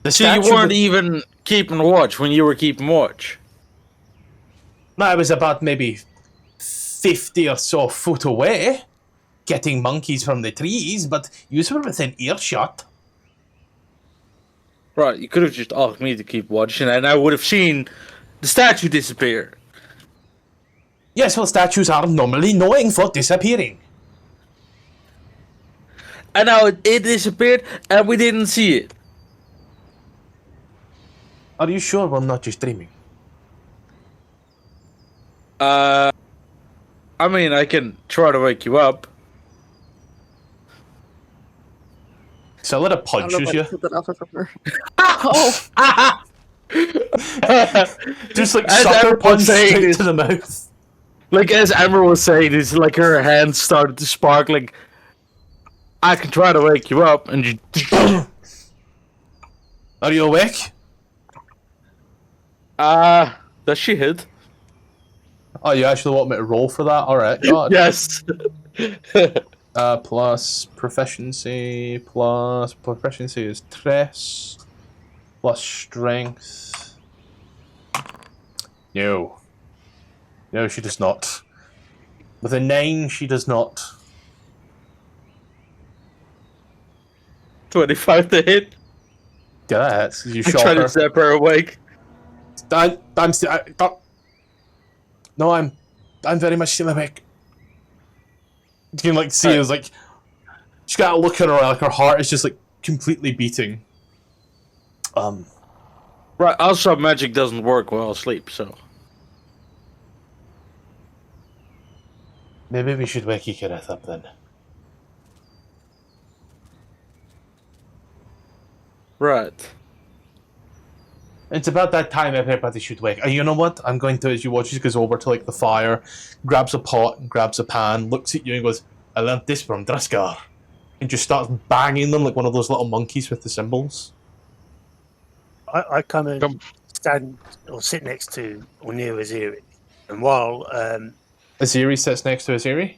[SPEAKER 2] The
[SPEAKER 1] So you
[SPEAKER 2] statue
[SPEAKER 1] weren't
[SPEAKER 2] was-
[SPEAKER 1] even keeping watch when you were keeping watch?
[SPEAKER 2] I was about maybe 50 or so foot away, getting monkeys from the trees, but you were within earshot.
[SPEAKER 1] Right, you could have just asked me to keep watching, and I would have seen the statue disappear.
[SPEAKER 2] Yes, well, statues are normally knowing for disappearing.
[SPEAKER 1] And now it disappeared, and we didn't see it.
[SPEAKER 2] Are you sure we're not just dreaming?
[SPEAKER 1] I mean, I can try to wake you up.
[SPEAKER 2] Celida
[SPEAKER 6] I don't know
[SPEAKER 2] punches
[SPEAKER 6] if I
[SPEAKER 2] you.
[SPEAKER 6] took that off of her. Oh,
[SPEAKER 2] Just like
[SPEAKER 1] As
[SPEAKER 2] sucker
[SPEAKER 1] Amber
[SPEAKER 2] punch
[SPEAKER 1] was saying
[SPEAKER 2] straight
[SPEAKER 1] this-
[SPEAKER 2] to the mouth.
[SPEAKER 1] Like, as Amber was saying, it's like her hands started to spark, like, I can try to wake you up, and you...
[SPEAKER 2] Are you awake?
[SPEAKER 1] Does she hit?
[SPEAKER 2] Oh, you actually want me to roll for that? Alright, God.
[SPEAKER 1] Yes.
[SPEAKER 2] Plus proficiency is tres, plus strength. No. No, she does not. With a 9, she does not.
[SPEAKER 1] 25 to hit.
[SPEAKER 2] Yeah, that hits. You
[SPEAKER 1] I
[SPEAKER 2] shot
[SPEAKER 1] try
[SPEAKER 2] her.
[SPEAKER 1] to zap her awake.
[SPEAKER 2] No, I'm very much still awake. You can like see it's like she's got a look at her like her heart is just like completely beating.
[SPEAKER 1] Right, also magic doesn't work while asleep, so...
[SPEAKER 2] Maybe we should wake Ichis up then.
[SPEAKER 1] Right.
[SPEAKER 2] It's about that time everybody should wake. You know what? I'm going to, as you watch, he goes over to like the fire, grabs a pot, grabs a pan, looks at you and goes, I learned this from Draskar. And just starts banging them like one of those little monkeys with the cymbals.
[SPEAKER 4] I come and stand or sit next to or near Aziri, and while
[SPEAKER 2] Aziri sits next to Aziri.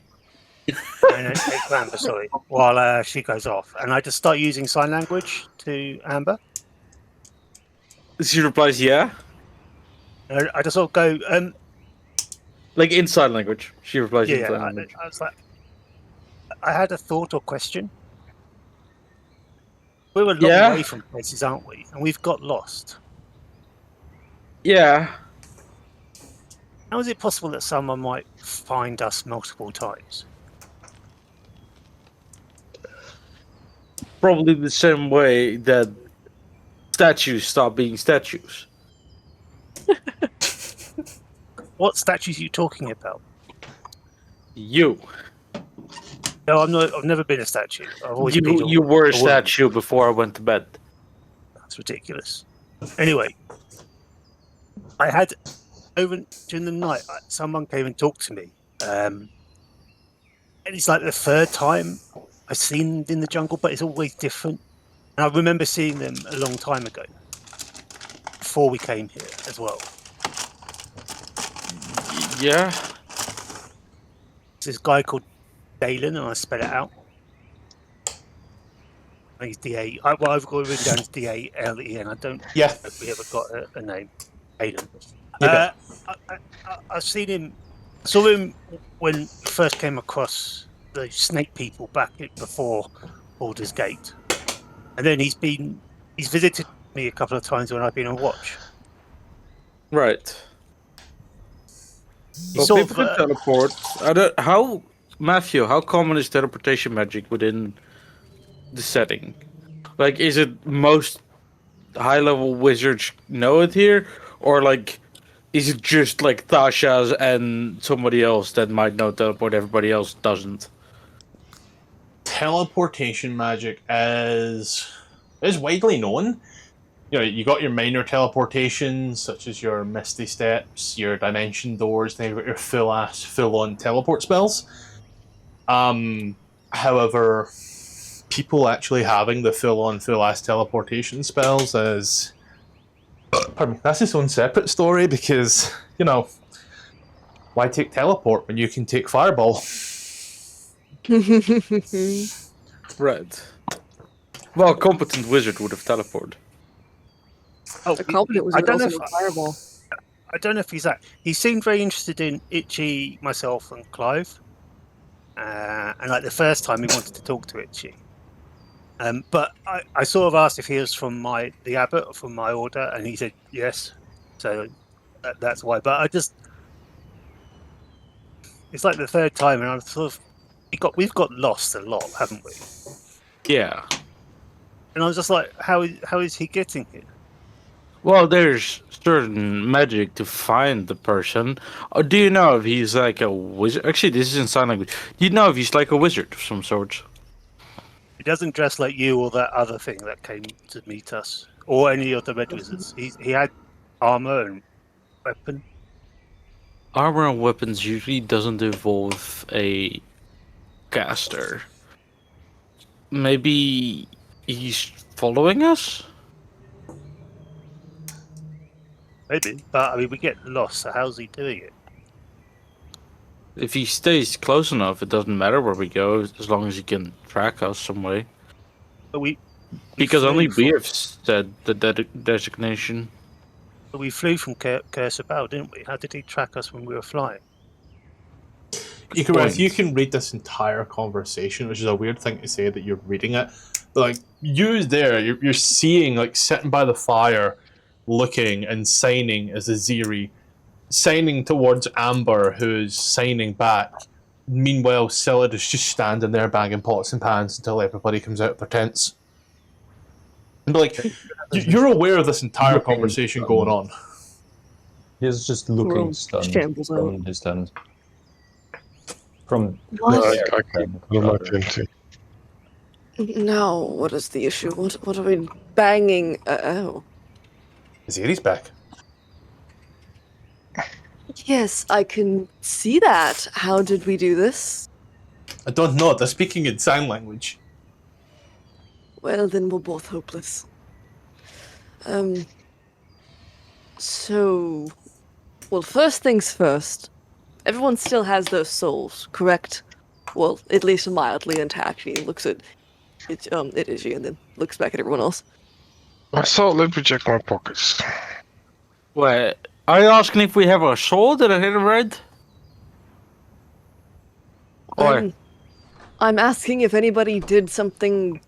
[SPEAKER 4] Amber, sorry, while she goes off, and I just start using sign language to Amber.
[SPEAKER 1] She replies, yeah?
[SPEAKER 4] I just sort of go,
[SPEAKER 1] Like in sign language. She replies in
[SPEAKER 4] yeah.
[SPEAKER 1] sign language.
[SPEAKER 4] I was like, I had a thought or question. We're a long
[SPEAKER 1] Yeah?
[SPEAKER 4] way from places, aren't we? And we've got lost.
[SPEAKER 1] Yeah.
[SPEAKER 4] How is it possible that someone might find us multiple times?
[SPEAKER 1] Probably the same way that statues stop being statues.
[SPEAKER 4] What statues are you talking about?
[SPEAKER 1] You.
[SPEAKER 4] No, I'm not. I've never been a statue. I've always been
[SPEAKER 1] You were a
[SPEAKER 4] woman.
[SPEAKER 1] statue before I went to bed.
[SPEAKER 4] It's ridiculous. Anyway, I had over during the night. Someone came and talked to me, and it's like the third time I've seen them in the jungle, but it's always different. And I remember seeing them a long time ago, before we came here as well.
[SPEAKER 1] Yeah.
[SPEAKER 4] There's this guy called Dalen, and I spell it out. I think it's D-A. Well, I've got it written down as D-A-L-E-N. I don't
[SPEAKER 2] Yeah.
[SPEAKER 4] know if we ever got a name. Dalen.
[SPEAKER 2] Yeah,
[SPEAKER 4] I've seen him. I saw him when he first came across the snake people back before Baldur's Gate, and then he's visited me a couple of times when I've been on watch.
[SPEAKER 1] Right.
[SPEAKER 4] He
[SPEAKER 1] Well,
[SPEAKER 4] sort
[SPEAKER 1] people
[SPEAKER 4] of,
[SPEAKER 1] can teleport. Matthew, how common is teleportation magic within the setting? Like, is it most high-level wizards know it here? Or, like, is it just, like, Tasha's and somebody else that might know teleport, everybody else doesn't?
[SPEAKER 2] teleportation magic is widely known. You know, you got your minor teleportations, such as your Misty Steps, your Dimension Doors, then you've got your full-on teleport spells. However, people actually having the full-ass teleportation spells is... Pardon me, that's its own separate story, because, you know, why take teleport when you can take fireball?
[SPEAKER 1] Right. Well, a competent wizard would have teleported.
[SPEAKER 4] oh,
[SPEAKER 6] A competent was
[SPEAKER 4] I don't know
[SPEAKER 6] also
[SPEAKER 4] if-
[SPEAKER 6] a fireball.
[SPEAKER 4] I don't know if he's that. He seemed very interested in Itchy, myself, and Clive. And like the first time, he wanted to talk to Itchy. But I sort of asked if he was from the abbot or from my order, and he said yes. So that's why. But it's like the third time, and I'm sort of we've got lost a lot, haven't we?
[SPEAKER 1] Yeah.
[SPEAKER 4] And I was just like, how is he getting here?
[SPEAKER 1] Well, there's certain magic to find the person. Do you know if he's like a wizard? Actually, this is in sign language. Do you know if he's like a wizard of some sort?
[SPEAKER 4] He doesn't dress like you or that other thing that came to meet us, or any of the red wizards. He had armor and weapon.
[SPEAKER 1] Armor and weapons usually doesn't involve a caster. Maybe he's following us?
[SPEAKER 4] Maybe, but I mean, we get lost. So how's he doing it?
[SPEAKER 1] If he stays close enough, it doesn't matter where we go, as long as he can track us some way.
[SPEAKER 4] But we
[SPEAKER 1] Because
[SPEAKER 4] flew
[SPEAKER 1] only we
[SPEAKER 4] from-
[SPEAKER 1] have said the designation.
[SPEAKER 4] But we flew from Cursabel, didn't we? How did he track us when we were flying?
[SPEAKER 2] You can read this entire conversation, which is a weird thing to say that you're reading it. But like you're seeing, like, sitting by the fire, looking and signing as a Ziri, signing towards Amber, who's signing back. Meanwhile, Scylla is just standing there banging pots and pans until everybody comes out of their tents. And like, you're aware of this entire
[SPEAKER 5] Looking
[SPEAKER 2] conversation
[SPEAKER 5] stunned.
[SPEAKER 2] going on.
[SPEAKER 5] He's just
[SPEAKER 6] We're
[SPEAKER 5] looking
[SPEAKER 6] all
[SPEAKER 5] stunned
[SPEAKER 6] shambles out.
[SPEAKER 5] from his tent. From
[SPEAKER 6] What?
[SPEAKER 3] I can't put my into.
[SPEAKER 6] Now, what is the issue? What are we banging? Oh.
[SPEAKER 2] Ziri's back.
[SPEAKER 6] Yes, I can see that. How did we do this?
[SPEAKER 2] I don't know, they're speaking in sign language.
[SPEAKER 6] Well, then we're both hopeless. So, well, first things first. Everyone still has those souls, correct? Well, at least mildly intact. He looks at it is you, and then looks back at everyone else.
[SPEAKER 3] Let me check my pockets.
[SPEAKER 1] Wait, are you asking if we have a soul? Did I hear it right? Or
[SPEAKER 6] I'm asking if anybody did something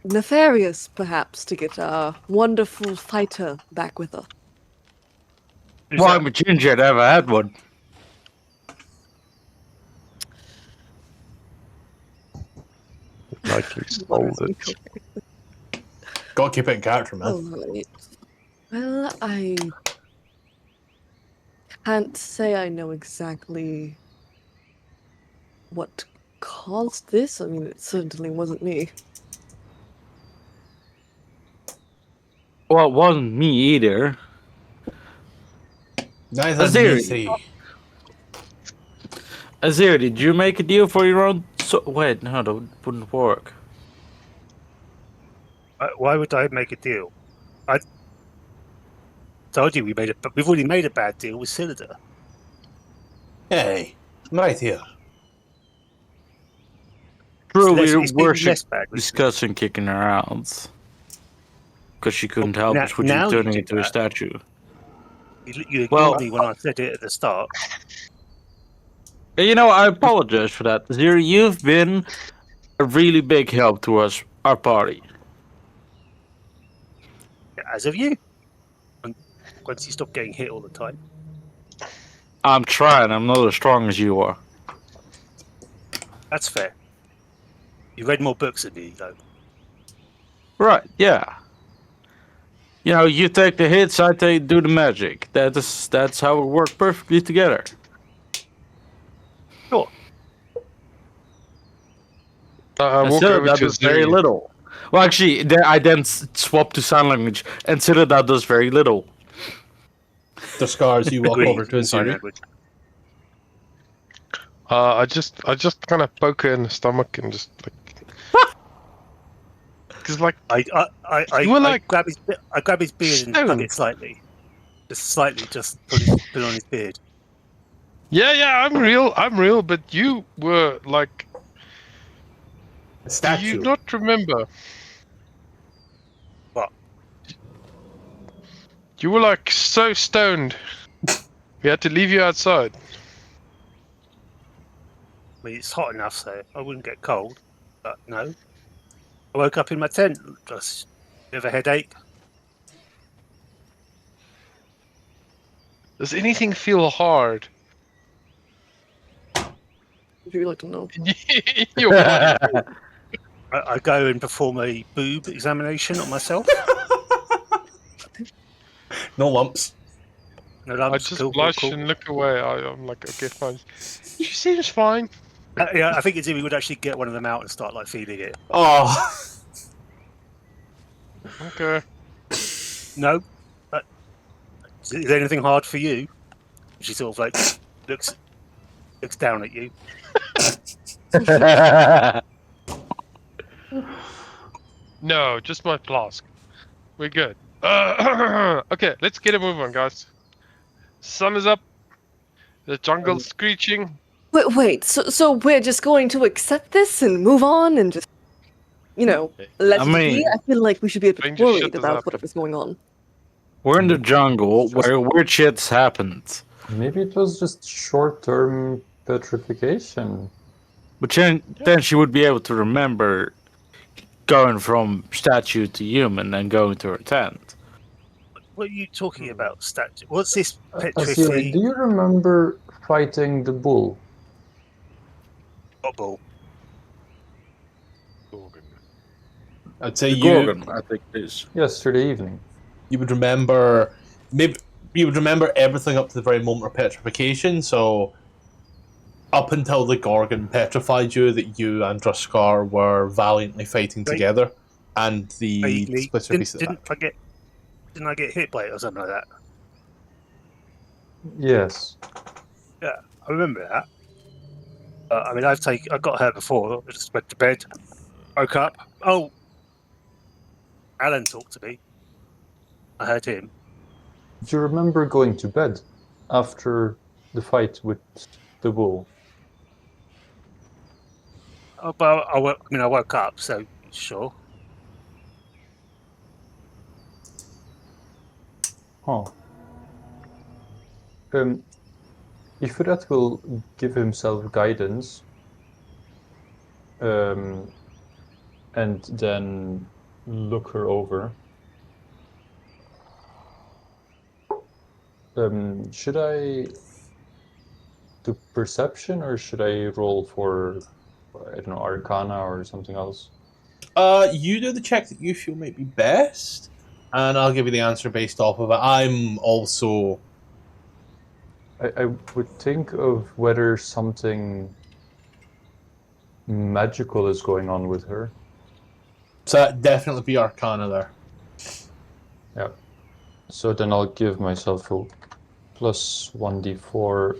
[SPEAKER 6] nefarious, perhaps, to get our wonderful fighter back with us.
[SPEAKER 1] well, I'm a ginger. I never had one.
[SPEAKER 3] Likely stole it.
[SPEAKER 2] Gotta keep it in character, man.
[SPEAKER 6] Alright. Well, I can't say I know exactly what caused this. I mean, it certainly wasn't me.
[SPEAKER 1] Well, it wasn't me either.
[SPEAKER 2] Neither
[SPEAKER 1] Aziri.
[SPEAKER 2] me three.
[SPEAKER 1] Azir, did you make a deal for your own? Wait, no, that wouldn't work.
[SPEAKER 4] Why would I make a deal? I told you we've already made a bad deal with Cylinder.
[SPEAKER 2] Hey, I'm right here.
[SPEAKER 1] True,
[SPEAKER 4] It's
[SPEAKER 1] we
[SPEAKER 4] been
[SPEAKER 1] were
[SPEAKER 4] less bad recently.
[SPEAKER 1] discussing kicking her out. Because she couldn't help us with
[SPEAKER 4] now
[SPEAKER 1] you
[SPEAKER 4] you
[SPEAKER 1] turning
[SPEAKER 4] do
[SPEAKER 1] into a
[SPEAKER 4] that.
[SPEAKER 1] statue.
[SPEAKER 4] You ignored
[SPEAKER 1] Well-
[SPEAKER 4] me when I said it at the start.
[SPEAKER 1] You know, I apologize for that. Azir, you've been a really big help to us, our party.
[SPEAKER 4] As of you. Once you stop getting hit all the time.
[SPEAKER 1] I'm trying, I'm not as strong as you are.
[SPEAKER 4] That's fair. You read more books than me, though.
[SPEAKER 1] Right, yeah. You know, you take the hits, I do the magic. That's how we work perfectly together.
[SPEAKER 4] Sure.
[SPEAKER 3] I walk
[SPEAKER 1] Cyril,
[SPEAKER 3] over
[SPEAKER 1] that
[SPEAKER 3] to
[SPEAKER 1] does very
[SPEAKER 3] Aziri.
[SPEAKER 1] little. Well, actually, I then swap to sign language, and Cyril, that does very little.
[SPEAKER 2] The scars you walk
[SPEAKER 4] Agreed,
[SPEAKER 2] over to
[SPEAKER 4] in sign
[SPEAKER 2] Aziri.
[SPEAKER 4] language.
[SPEAKER 3] I just kind of poke her in the stomach and just like. Because like You were like
[SPEAKER 4] grab his beard and tug
[SPEAKER 3] stoned.
[SPEAKER 4] it slightly. Just slightly, just put on his beard.
[SPEAKER 3] yeah, I'm real, but you were like,
[SPEAKER 2] A
[SPEAKER 3] do
[SPEAKER 2] statue.
[SPEAKER 3] you not remember?
[SPEAKER 4] What?
[SPEAKER 3] You were like so stoned. We had to leave you outside.
[SPEAKER 4] I mean, it's hot enough, so I wouldn't get cold. But no. I woke up in my tent, just a bit of a headache.
[SPEAKER 3] Does anything feel hard?
[SPEAKER 6] Would you like to know?
[SPEAKER 3] in your body?
[SPEAKER 4] I go and perform a boob examination on myself.
[SPEAKER 2] No lumps.
[SPEAKER 4] No
[SPEAKER 3] I
[SPEAKER 4] lumps,
[SPEAKER 3] just
[SPEAKER 4] cool,
[SPEAKER 3] blush
[SPEAKER 4] cool.
[SPEAKER 3] and look away. I'm like, okay, fine. She seems fine.
[SPEAKER 4] Yeah, I think Izzy would actually get one of them out and start like feeling it.
[SPEAKER 2] Oh,
[SPEAKER 3] Okay.
[SPEAKER 4] No, is there anything hard for you? She sort of like looks down at you.
[SPEAKER 3] No, just my flask. We're good. Okay, let's get a move on, guys. Sun is up. The jungle's screeching.
[SPEAKER 6] Wait. So we're just going to accept this and move on and just, let
[SPEAKER 1] I
[SPEAKER 6] it
[SPEAKER 1] mean-
[SPEAKER 6] be? I feel like we should be a bit
[SPEAKER 3] Stranger shit
[SPEAKER 6] worried
[SPEAKER 3] has
[SPEAKER 6] about
[SPEAKER 3] happened.
[SPEAKER 6] whatever's going on.
[SPEAKER 1] We're in the jungle where weird shit's happened.
[SPEAKER 5] Maybe it was just short-term petrification.
[SPEAKER 1] But then she would be able to remember going from statue to human and going to her tent.
[SPEAKER 4] What are you talking about, statue? What's this
[SPEAKER 5] Asiri,
[SPEAKER 4] petrify
[SPEAKER 5] do you remember fighting the bull?
[SPEAKER 4] ball?
[SPEAKER 2] I'd say
[SPEAKER 1] The
[SPEAKER 2] you
[SPEAKER 1] Gorgon, I think it is.
[SPEAKER 5] Yesterday evening.
[SPEAKER 2] you would remember maybe you would remember everything up to the very moment of petrification. So up until the Gorgon petrified you, that you and Druskar were valiantly fighting
[SPEAKER 4] Right.
[SPEAKER 2] together, and the
[SPEAKER 4] Vaguely.
[SPEAKER 2] splitter piece of that.
[SPEAKER 4] Didn't I get hit by it or something like that?
[SPEAKER 5] Yes.
[SPEAKER 4] I remember that. I mean, I got her before. I just went to bed, woke up. Oh, Alan talked to me. I heard him.
[SPEAKER 5] Do you remember going to bed after the fight with the bull?
[SPEAKER 4] Oh, but I woke up, so sure.
[SPEAKER 5] Huh. Ifrit will give himself guidance, and then look her over. Should I do perception or should I roll for, I don't know, Arcana or something else?
[SPEAKER 2] You do the check that you feel might be best, and I'll give you the answer based off of it. I'm also
[SPEAKER 5] I would think of whether something magical is going on with her.
[SPEAKER 2] so that'd definitely be Arcana there.
[SPEAKER 5] Yeah. So then I'll give myself a plus 1d4.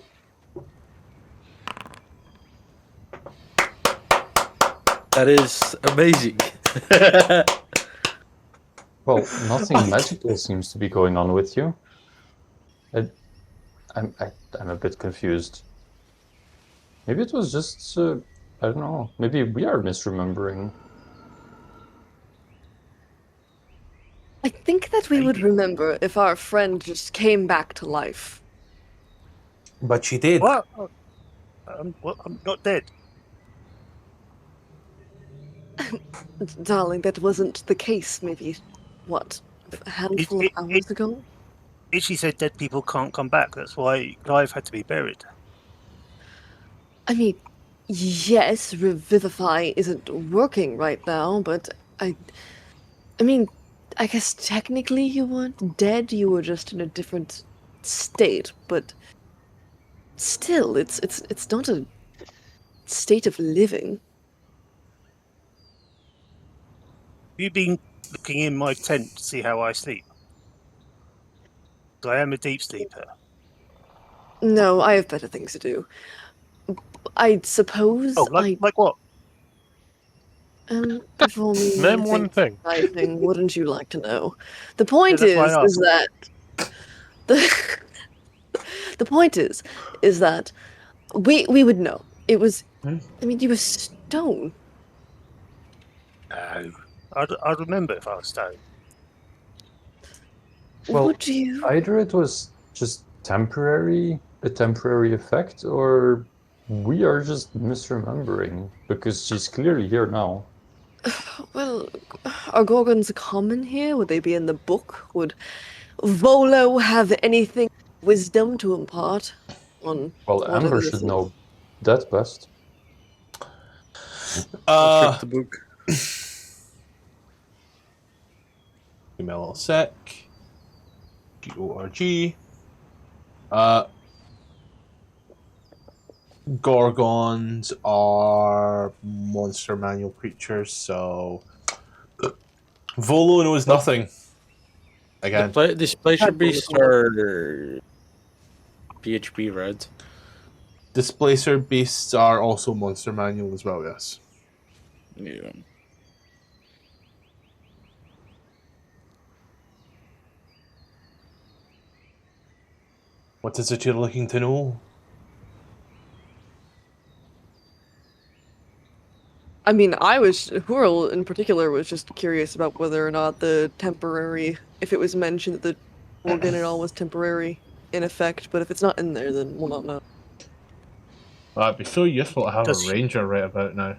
[SPEAKER 1] That is amazing.
[SPEAKER 5] Well, nothing magical seems to be going on with you. I'm a bit confused. Maybe it was just, I don't know, maybe we are misremembering.
[SPEAKER 6] I think that we would remember if our friend just came back to life.
[SPEAKER 2] But she did.
[SPEAKER 4] What? Well, I'm not dead.
[SPEAKER 6] Darling, that wasn't the case maybe, what, a handful of hours ago?
[SPEAKER 4] Ichis said dead people can't come back. That's why Clive had to be buried.
[SPEAKER 6] I mean, yes, Revivify isn't working right now, but I mean, I guess technically you weren't dead, you were just in a different state, but still, it's not a state of living.
[SPEAKER 4] Have you been looking in my tent to see how I sleep? 'Cause I am a deep sleeper.
[SPEAKER 6] No, I have better things to do. I suppose
[SPEAKER 4] Oh, like what?
[SPEAKER 6] before me
[SPEAKER 3] Name one thing.
[SPEAKER 6] exciting, wouldn't you like to know? The point
[SPEAKER 4] Yeah, that's why I
[SPEAKER 6] is that the point is that we would know. It was I mean, you were stone.
[SPEAKER 4] No. I'd remember if I was stoned.
[SPEAKER 5] Well,
[SPEAKER 6] Would you?
[SPEAKER 5] either it was just temporary, a temporary effect, or we are just misremembering, because she's clearly here now.
[SPEAKER 6] Well, are Gorgons common here? Would they be in the book? Would Volo have anything wisdom to impart on
[SPEAKER 5] Well,
[SPEAKER 6] whatever
[SPEAKER 5] Amber
[SPEAKER 6] this
[SPEAKER 5] should
[SPEAKER 6] is?
[SPEAKER 5] know that best.
[SPEAKER 1] Check the book.
[SPEAKER 2] Give me a little sec. GORG. Gorgons are monster manual creatures, so Volo knows nothing. Again,
[SPEAKER 1] Displacer beasts are PHP, right?
[SPEAKER 2] Displacer beasts are also monster manual as well. Yes.
[SPEAKER 1] Yeah.
[SPEAKER 2] What is it you're looking to know?
[SPEAKER 6] I mean, Xourel in particular was just curious about whether or not the temporary, if it was mentioned that the organ and all was temporary in effect, but if it's not in there, then we'll not know.
[SPEAKER 2] Well, it'd be so useful to have
[SPEAKER 4] Does
[SPEAKER 2] a
[SPEAKER 4] she-
[SPEAKER 2] ranger right about now.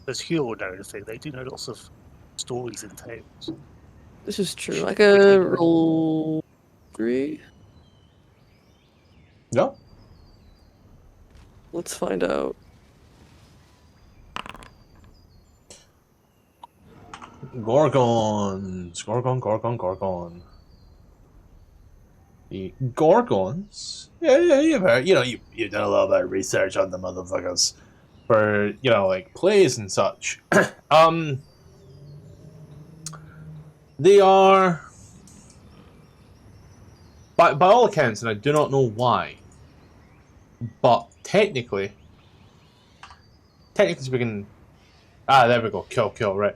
[SPEAKER 4] Does Huel know anything? They do know lots of stories and tales.
[SPEAKER 6] This is true. Like a roll 3?
[SPEAKER 2] Yeah.
[SPEAKER 6] Let's find out.
[SPEAKER 2] Gorgons. Gorgon. The Gorgons? Yeah, you've heard, you've done a little bit of research on the motherfuckers for, like, plays and such. They are, by all accounts, and I do not know why, but technically speaking, there we go, kill, right.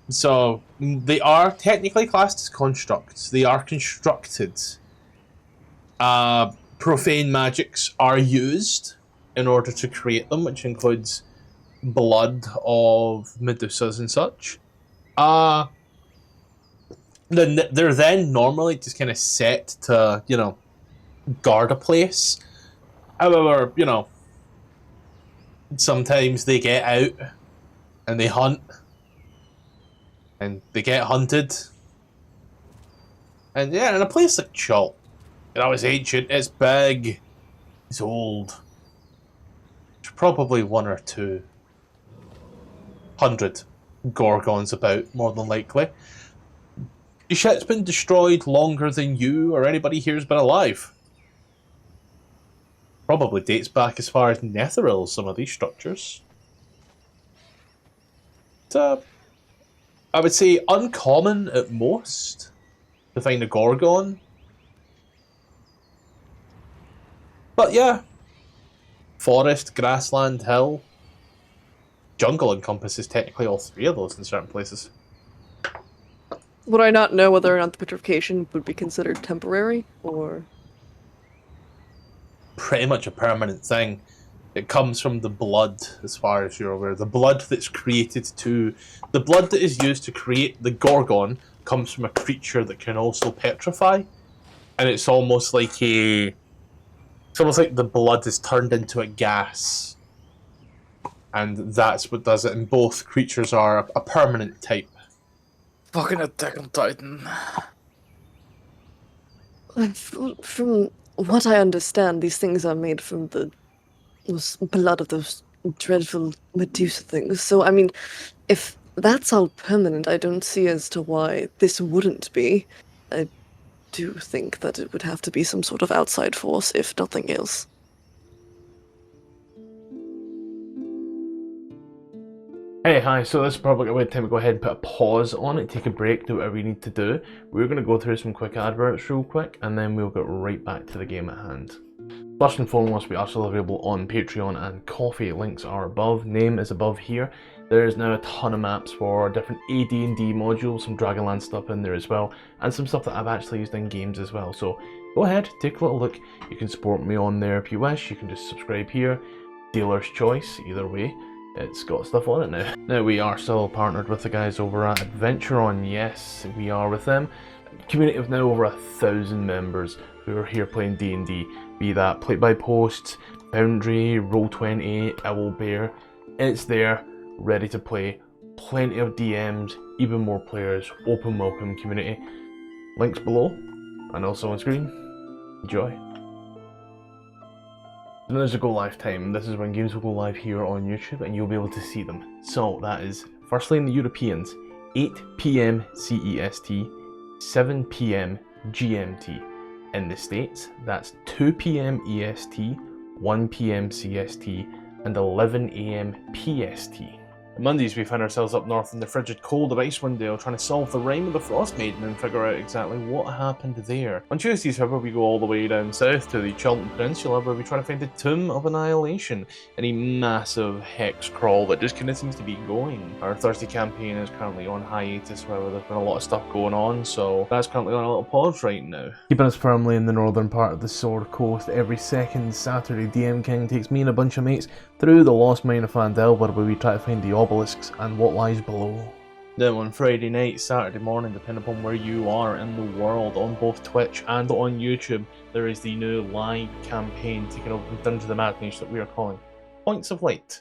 [SPEAKER 2] So they are technically classed as constructs. They are constructed. Profane magics are used in order to create them, which includes blood of Medusas and such. They're then normally just kind of set to, guard a place. However, sometimes they get out and they hunt. And they get hunted. And yeah, in a place like Chult, it's ancient, it's big, it's old. There's probably 1 or 200 Gorgons about, more than likely. Your shit's been destroyed longer than you or anybody here's been alive. Probably dates back as far as Netheril, some of these structures. I would say uncommon at most to find a Gorgon. But yeah, forest, grassland, hill, jungle encompasses technically all three of those in certain places.
[SPEAKER 6] Would I not know whether or not the petrification would be considered temporary, or...
[SPEAKER 2] Pretty much a permanent thing. It comes from the blood, as far as you're aware. The blood that's created to... The blood that is used to create the Gorgon comes from a creature that can also petrify. And it's almost like a... It's almost like the blood is turned into a gas. And that's what does it. And both creatures are a permanent type.
[SPEAKER 1] Fucking Attack on Titan.
[SPEAKER 6] From what I understand, these things are made from the blood of those dreadful Medusa things. So, I mean, if that's all permanent, I don't see as to why this wouldn't be. I do think that it would have to be some sort of outside force, if nothing else.
[SPEAKER 2] Hey, hi, so this is probably a good time to go ahead and put a pause on it, take a break, do whatever you need to do. We're going to go through some quick adverts real quick, and then we'll get right back to the game at hand. First and foremost, we are still available on Patreon and Coffee. Links are above, name is above here. There is now a ton of maps for different AD&D modules, some Dragonland stuff in there as well, and some stuff that I've actually used in games as well. So go ahead, take a little look. You can support me on there if you wish. You can just subscribe here. Dealer's choice, either way. It's got stuff on it now. Now we are still partnered with the guys over at AdverntureOn. Yes, we are with them. Community of now over 1,000 members who are here playing D&D. Be that Play by Post, Boundary, Roll20, Owlbear. It's there, ready to play. Plenty of DMs, even more players. Open welcome community. Links below and also on screen. Enjoy. And there's a go live time. This is when games will go live here on YouTube and you'll be able to see them. So that is firstly in the Europeans, 8 PM CEST, 7 PM GMT. In the States, that's 2 PM EST, 1 PM CST, and 11 AM PST. Mondays we find ourselves up north in the frigid cold of Icewind Dale trying to solve the rhyme of the Frost Maiden and figure out exactly what happened there. On Tuesdays, however, we go all the way down south to the Chult Peninsula where we try to find the Tomb of Annihilation in a massive hex crawl that just kind of seems to be going. Our Thursday campaign is currently on hiatus, however there's been a lot of stuff going on, so that's currently on a little pause right now. Keeping us firmly in the northern part of the Sword Coast, every second Saturday DM King takes me and a bunch of mates through the Lost Mine of Phandelver where we try to find the obelisks and what lies below. Then on Friday night, Saturday morning, depending upon where you are in the world, on both Twitch and on YouTube, there is the new live campaign taking over down to the madness that we are calling Points of Light.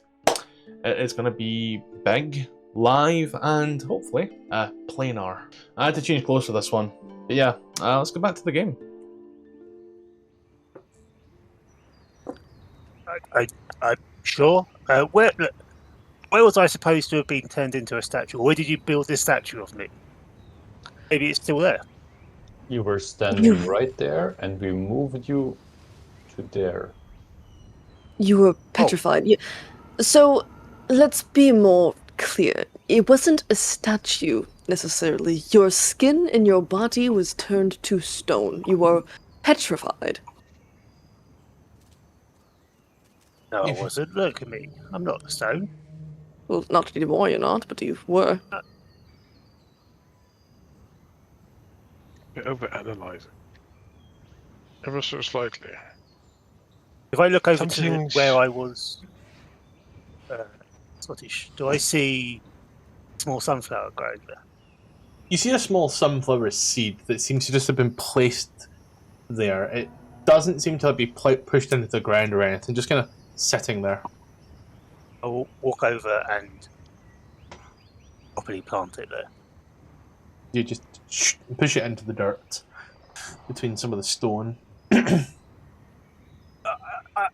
[SPEAKER 2] It is going to be big, live, and hopefully planar. I had to change clothes for this one, but yeah, let's go back to the game.
[SPEAKER 4] I'm sure. Where was I supposed to have been turned into a statue? Where did you build this statue of me? Maybe it's still there.
[SPEAKER 5] You were standing right there, and we moved you to there.
[SPEAKER 6] You were petrified. So, let's be more clear. It wasn't a statue, necessarily. Your skin and your body was turned to stone. You were petrified.
[SPEAKER 4] No, I wasn't. Look at me. I'm not stone.
[SPEAKER 6] Well, not anymore, you're not, but you were.
[SPEAKER 3] You're overanalyzing. Ever so slightly.
[SPEAKER 4] If I look over to
[SPEAKER 3] Something's-
[SPEAKER 4] where I was Scottish, do I see small sunflower growing there?
[SPEAKER 2] You see a small sunflower seed that seems to just have been placed there. It doesn't seem to be pushed into the ground or anything, just kind of sitting there.
[SPEAKER 4] I'll walk over and properly plant it there.
[SPEAKER 2] You just push it into the dirt between some of the stone.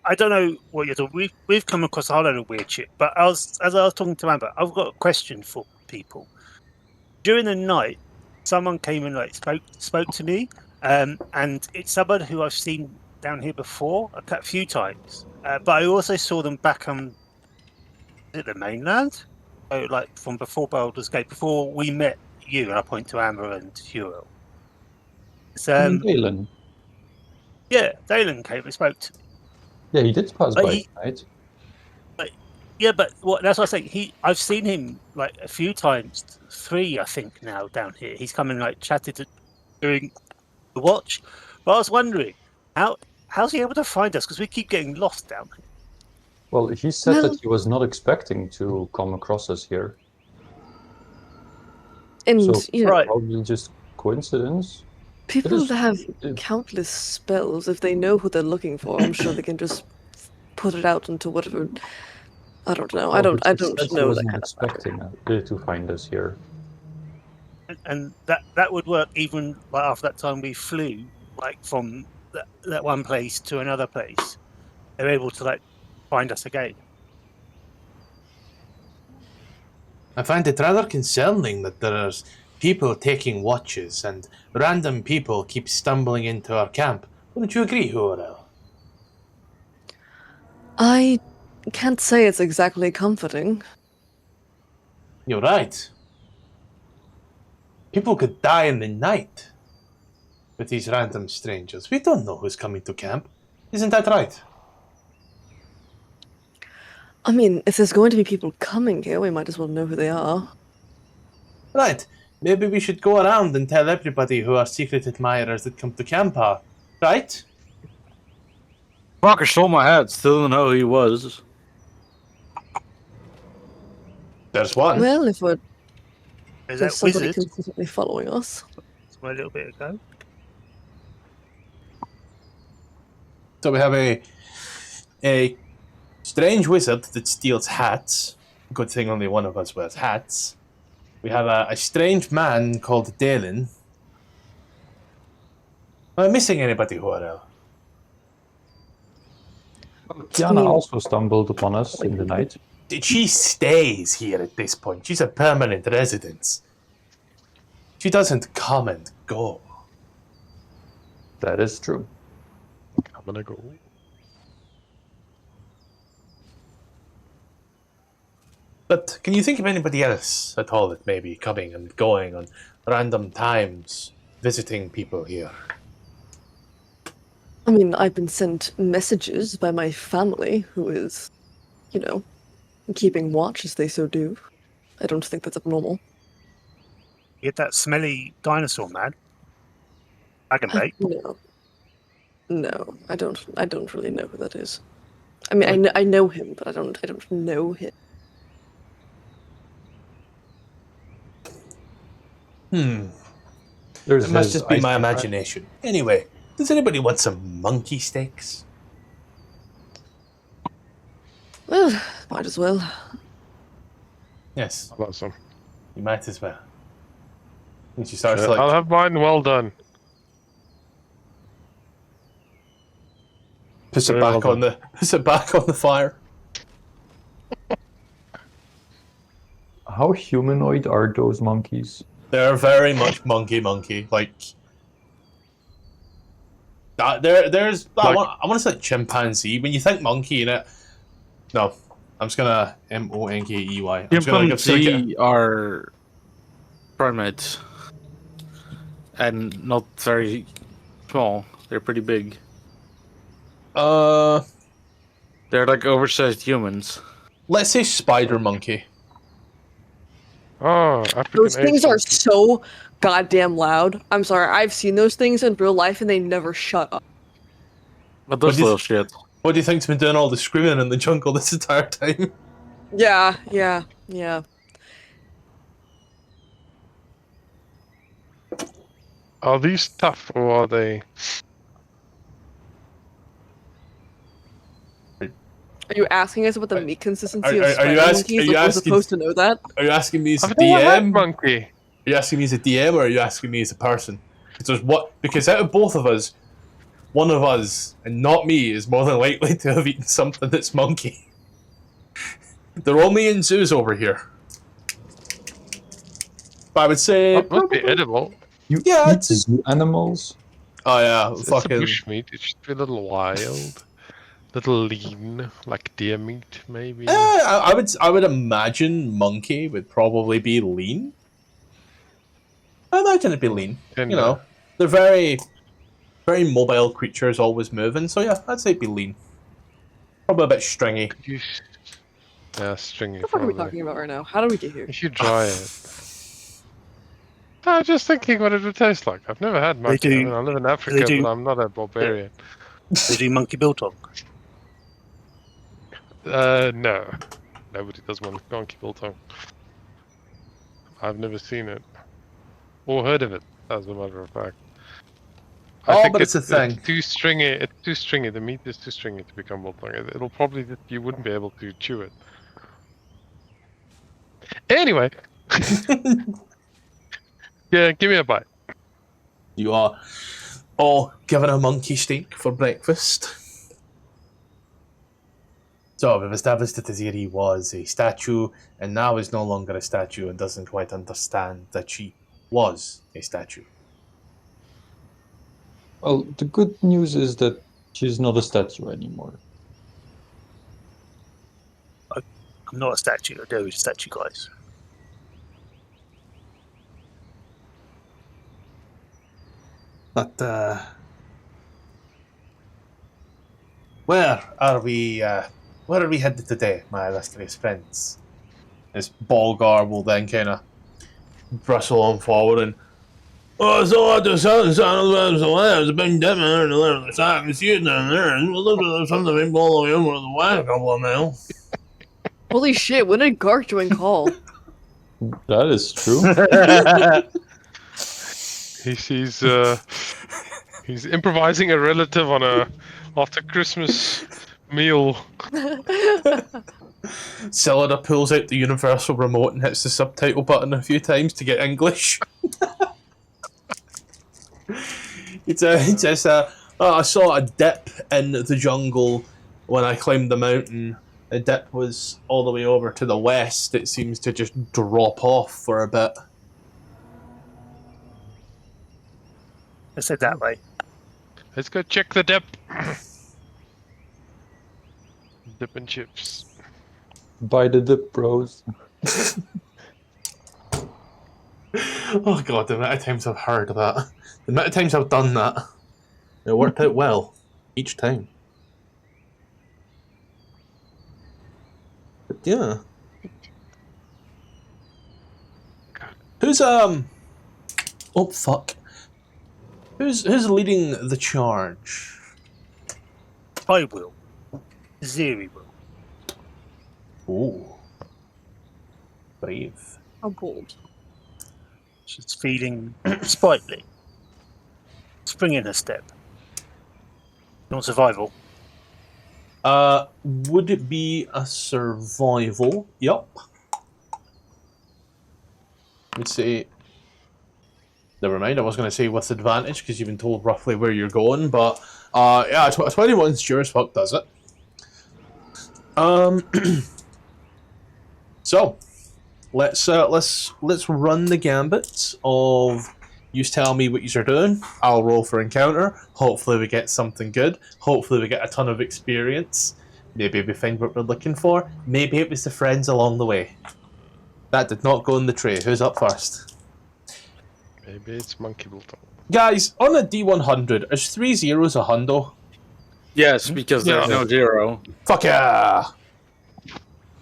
[SPEAKER 4] I don't know what you're talking. We've come across a whole load of weird shit. But as I was talking to Amber, I've got a question for people. During the night, someone came and spoke to me, and it's someone who I've seen down here before a few times. But I also saw them back on the mainland. So, like from before Baldur's Gate, before we met you, and I point to Amber and Xourel. It's,
[SPEAKER 5] Galen.
[SPEAKER 4] yeah, Dalen came and spoke to me.
[SPEAKER 5] Yeah, he did pass
[SPEAKER 4] But
[SPEAKER 5] by
[SPEAKER 4] he-
[SPEAKER 5] tonight.
[SPEAKER 4] Yeah, but that's what I'm saying. I've seen him like a few times, 3 I think now down here. He's come and like chatted during the watch. But I was wondering, how's he able to find us? Because we keep getting lost down here.
[SPEAKER 5] Well, he said
[SPEAKER 6] Well-
[SPEAKER 5] that he was not expecting to come across us here.
[SPEAKER 6] And
[SPEAKER 5] So,
[SPEAKER 6] you know,
[SPEAKER 4] Right.
[SPEAKER 5] probably just coincidence.
[SPEAKER 6] people
[SPEAKER 5] is-
[SPEAKER 6] that have
[SPEAKER 5] it-
[SPEAKER 6] countless spells, if they know who they're looking for, I'm sure they can just put it out into whatever. I don't know. I
[SPEAKER 5] Well,
[SPEAKER 6] don't. I
[SPEAKER 5] but he
[SPEAKER 6] don't
[SPEAKER 5] said he
[SPEAKER 6] know that
[SPEAKER 5] wasn't
[SPEAKER 6] kind of matter.
[SPEAKER 5] expecting to find us here.
[SPEAKER 4] And that would work even like after that time we flew, like from that one place to another place. They're able to like find us again.
[SPEAKER 9] I find it rather concerning that there's people taking watches and random people keep stumbling into our camp. Wouldn't you agree, Xourel?
[SPEAKER 6] I can't say it's exactly comforting.
[SPEAKER 9] You're right. People could die in the night with these random strangers. We don't know who's coming to camp. Isn't that right?
[SPEAKER 6] I mean, if there's going to be people coming here, we might as well know who they are.
[SPEAKER 9] Right. Maybe we should go around and tell everybody who our secret admirers that come to camp are. Right?
[SPEAKER 1] Fucker stole my hat. Still don't know who he was.
[SPEAKER 9] There's one.
[SPEAKER 6] Well, if we're,
[SPEAKER 4] There's
[SPEAKER 6] there's
[SPEAKER 4] that
[SPEAKER 6] somebody
[SPEAKER 4] wizard
[SPEAKER 6] consistently following us.
[SPEAKER 4] a little bit ago.
[SPEAKER 2] So we have a strange wizard that steals hats. Good thing only one of us wears hats. We have a strange man called Dalen. Am I missing anybody, Xourel?
[SPEAKER 5] Kiana also stumbled upon us in the night.
[SPEAKER 2] She stays here at this point. She's a permanent resident. She doesn't come and go.
[SPEAKER 5] That is true.
[SPEAKER 3] I'm gonna go.
[SPEAKER 2] But can you think of anybody else at all that may be coming and going on random times, visiting people here?
[SPEAKER 6] I mean, I've been sent messages by my family, who is, you know, keeping watch as they so do. I don't think that's abnormal.
[SPEAKER 4] Get that smelly dinosaur man. Dragon bait.
[SPEAKER 6] No, I don't really know who that is. I mean, I know him, but I don't know him.
[SPEAKER 5] There's
[SPEAKER 2] It must
[SPEAKER 5] his
[SPEAKER 2] just be
[SPEAKER 5] ice
[SPEAKER 2] my
[SPEAKER 5] cream.
[SPEAKER 2] imagination. Anyway, does anybody want some monkey steaks?
[SPEAKER 6] Well, might as well.
[SPEAKER 2] Yes,
[SPEAKER 3] How about some?
[SPEAKER 2] you might as well. And she starts
[SPEAKER 3] I'll
[SPEAKER 2] like,
[SPEAKER 3] have mine well done.
[SPEAKER 2] puts it
[SPEAKER 3] very
[SPEAKER 2] back
[SPEAKER 3] well
[SPEAKER 2] on the fire.
[SPEAKER 5] How humanoid are those monkeys?
[SPEAKER 2] They're very much monkey. Like, there's I want to say chimpanzee. When you think monkey in it, no, I'm just gonna monkey. I'm just gonna
[SPEAKER 1] Chimpanzee are primates. And not very small. They're pretty big. They're like oversized humans.
[SPEAKER 2] let's say spider monkey.
[SPEAKER 3] Oh, African
[SPEAKER 6] Those things
[SPEAKER 3] ape
[SPEAKER 6] are
[SPEAKER 3] monkey.
[SPEAKER 6] so goddamn loud. I'm sorry, I've seen those things in real life and they never shut up.
[SPEAKER 1] But those
[SPEAKER 2] What do you-
[SPEAKER 1] little shit.
[SPEAKER 2] What do you think's been doing all the screaming in the jungle this entire time?
[SPEAKER 6] Yeah.
[SPEAKER 3] Are these tough or are they?
[SPEAKER 6] Are you asking us about the meat consistency
[SPEAKER 2] are
[SPEAKER 6] of
[SPEAKER 2] you
[SPEAKER 6] spider
[SPEAKER 2] ask-
[SPEAKER 6] monkeys?
[SPEAKER 2] are you
[SPEAKER 6] Like, we're
[SPEAKER 2] asking-
[SPEAKER 6] supposed to know that?
[SPEAKER 2] Are you asking me as a
[SPEAKER 3] I've never had
[SPEAKER 2] DM? Are
[SPEAKER 3] monkey.
[SPEAKER 2] you asking me as a DM or are you asking me as a person? Because out of both of us, one of us and not me is more than likely to have eaten something that's monkey. They're only in zoos over here. But I would say,
[SPEAKER 3] That must be edible.
[SPEAKER 5] You
[SPEAKER 2] Yeah,
[SPEAKER 5] eat
[SPEAKER 2] it's-
[SPEAKER 5] zoo animals?
[SPEAKER 2] oh yeah,
[SPEAKER 3] It's a
[SPEAKER 2] fucking
[SPEAKER 3] bushmeat. It should be a little wild. Little lean, like deer meat, maybe.
[SPEAKER 2] I would imagine monkey would probably be lean. I imagine it'd be lean.
[SPEAKER 3] Tender.
[SPEAKER 2] You know, they're very, very mobile creatures, always moving. So yeah, I'd say it'd be lean. Probably a bit stringy.
[SPEAKER 3] Yeah, stringy.
[SPEAKER 6] What the fuck are we
[SPEAKER 3] probably.
[SPEAKER 6] talking about right now? How do we get here?
[SPEAKER 3] You should try it. I'm just thinking what it would taste like. I've never had monkey.
[SPEAKER 4] do-
[SPEAKER 3] I mean, I live in Africa,
[SPEAKER 4] do-
[SPEAKER 3] but I'm not a barbarian.
[SPEAKER 4] They do monkey biltong.
[SPEAKER 3] No. Nobody does monkey biltong. I've never seen it. Or heard of it, as a matter of fact. I think
[SPEAKER 2] but it's a thing.
[SPEAKER 3] It's too stringy. It's too stringy. The meat is too stringy to become biltong. It'll probably you wouldn't be able to chew it. Anyway, yeah, give me a bite.
[SPEAKER 2] You are all given a monkey steak for breakfast. So we've established that Aziri was a statue, and now is no longer a statue and doesn't quite understand that she was a statue.
[SPEAKER 5] Well, the good news is that she's not a statue anymore.
[SPEAKER 4] I'm not a statue. I do a statue, guys.
[SPEAKER 2] But where are we headed today, my illustrious friends? This Bolgar will then kind of bristle on forward and so at the southern side of the land, there's a big dip there, and the side can see it down there, and look at something big all the way over the way a couple of miles.
[SPEAKER 6] Holy shit, when did Garchwin call?
[SPEAKER 5] That is true.
[SPEAKER 3] He's improvising a relative on a after Christmas meal.
[SPEAKER 2] Cylinder pulls out the universal remote and hits the subtitle button a few times to get English. I saw a dip in the jungle when I climbed the mountain. The dip was all the way over to the west. It seems to just drop off for a bit.
[SPEAKER 4] I said that way.
[SPEAKER 3] Let's go check the dip. Dip and chips.
[SPEAKER 5] Buy the dip, bros.
[SPEAKER 2] Oh god, the amount of times I've heard that. The amount of times I've done that. It worked out well. Each time. But yeah. Who's oh fuck. Who's leading the charge?
[SPEAKER 4] I will. Ziri will.
[SPEAKER 2] Ooh. Brave.
[SPEAKER 6] How bold.
[SPEAKER 4] She's feeling sprightly. Spring in her step. You want survival?
[SPEAKER 2] Would it be a survival? Yup. Let's see. Never mind, I was going to say with advantage because you've been told roughly where you're going, but yeah, 21 sure as fuck does it. So let's run the gambit of you tell me what you're doing. I'll roll for encounter. Hopefully we get something good. Hopefully we get a ton of experience. Maybe we find what we're looking for. Maybe it was the friends along the way. That did not go in the tray. Who's up first?
[SPEAKER 3] Maybe it's monkey biltong.
[SPEAKER 2] Guys, on a D100, is 3 zeros a hundo?
[SPEAKER 1] Yes, because there's no zero.
[SPEAKER 2] Fuck yeah!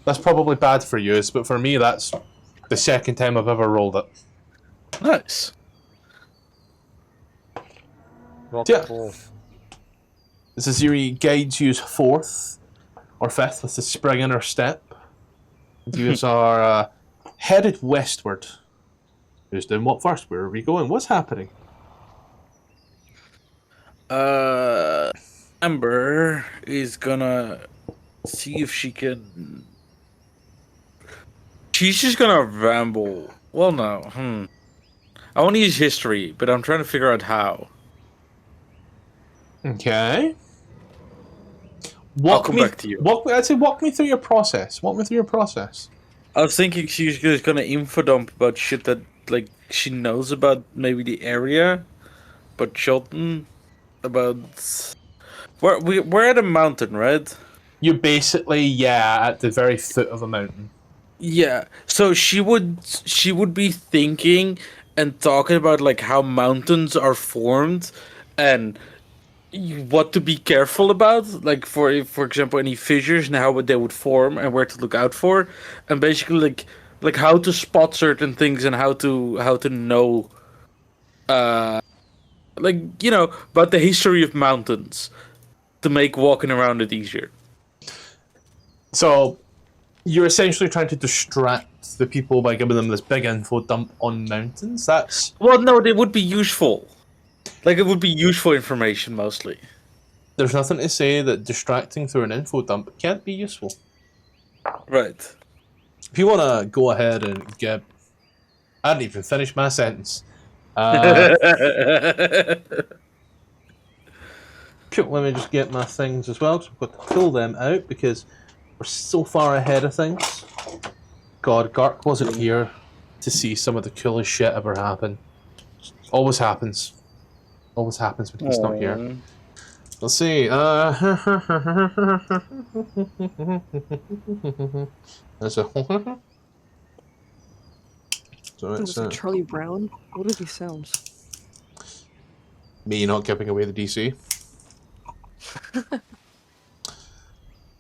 [SPEAKER 2] That's probably bad for you, but for me, that's the second time I've ever rolled it.
[SPEAKER 1] Nice.
[SPEAKER 3] Rock
[SPEAKER 2] Yeah.
[SPEAKER 3] ball.
[SPEAKER 2] This Aziri guides you fourth or fifth with the spring in her step. You are headed westward. Who's doing what first? Where are we going? What's happening?
[SPEAKER 1] Amber is gonna see if she can. She's just gonna ramble. Well, no. I want to use history, but I'm trying to figure out how.
[SPEAKER 2] Okay.
[SPEAKER 1] I'll come back to you.
[SPEAKER 2] I'd say walk me through your process. Walk me through your process.
[SPEAKER 1] I was thinking she's just gonna info dump about shit that like she knows about maybe the area, but Chulton about we're at a mountain, right?
[SPEAKER 2] You're basically, at the very foot of a mountain.
[SPEAKER 1] Yeah. So she would be thinking and talking about like how mountains are formed, and what to be careful about, like for example any fissures and how they would form and where to look out for, and basically like how to spot certain things and how to know, like about the history of mountains to make walking around it easier.
[SPEAKER 2] So you're essentially trying to distract the people by giving them this big info dump on mountains.
[SPEAKER 1] Well, no, they would be useful. Like it would be useful information mostly.
[SPEAKER 2] There's nothing to say that distracting through an info dump can't be useful.
[SPEAKER 1] Right.
[SPEAKER 2] If you want to go ahead and get... I didn't even finish my sentence. Let me just get my things as well, because I've got to pull them out, because we're so far ahead of things. God, Gark wasn't here to see some of the coolest shit ever happen. Always happens. Always happens when he's not here. Let's see. That's a... So
[SPEAKER 6] Was it Charlie Brown? What did he sound?
[SPEAKER 2] me not giving away the DC.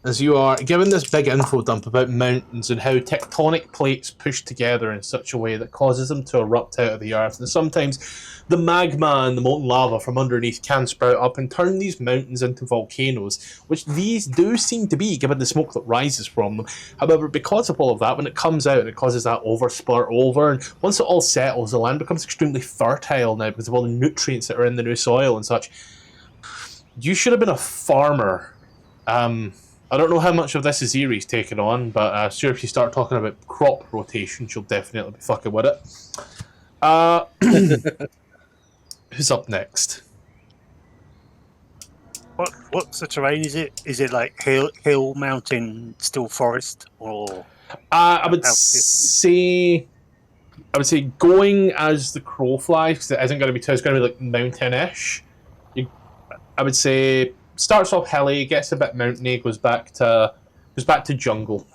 [SPEAKER 2] As you are given this big info dump about mountains and how tectonic plates push together in such a way that causes them to erupt out of the earth, and sometimes the magma and the molten lava from underneath can sprout up and turn these mountains into volcanoes, which these do seem to be, given the smoke that rises from them. However, because of all of that, when it comes out, it causes that oversplurt over, and once it all settles, the land becomes extremely fertile now because of all the nutrients that are in the new soil and such. You should have been a farmer. I don't know how much of this Aziri's taken on, but sure, if you start talking about crop rotation, she'll definitely be fucking with it. Who's up next?
[SPEAKER 4] What's the terrain? Is it like hill, mountain, still forest, or?
[SPEAKER 2] I would say going as the crow flies, because it isn't going to be too. It's going to be like mountain-ish. I would say starts off hilly, gets a bit mountainy, goes back to jungle.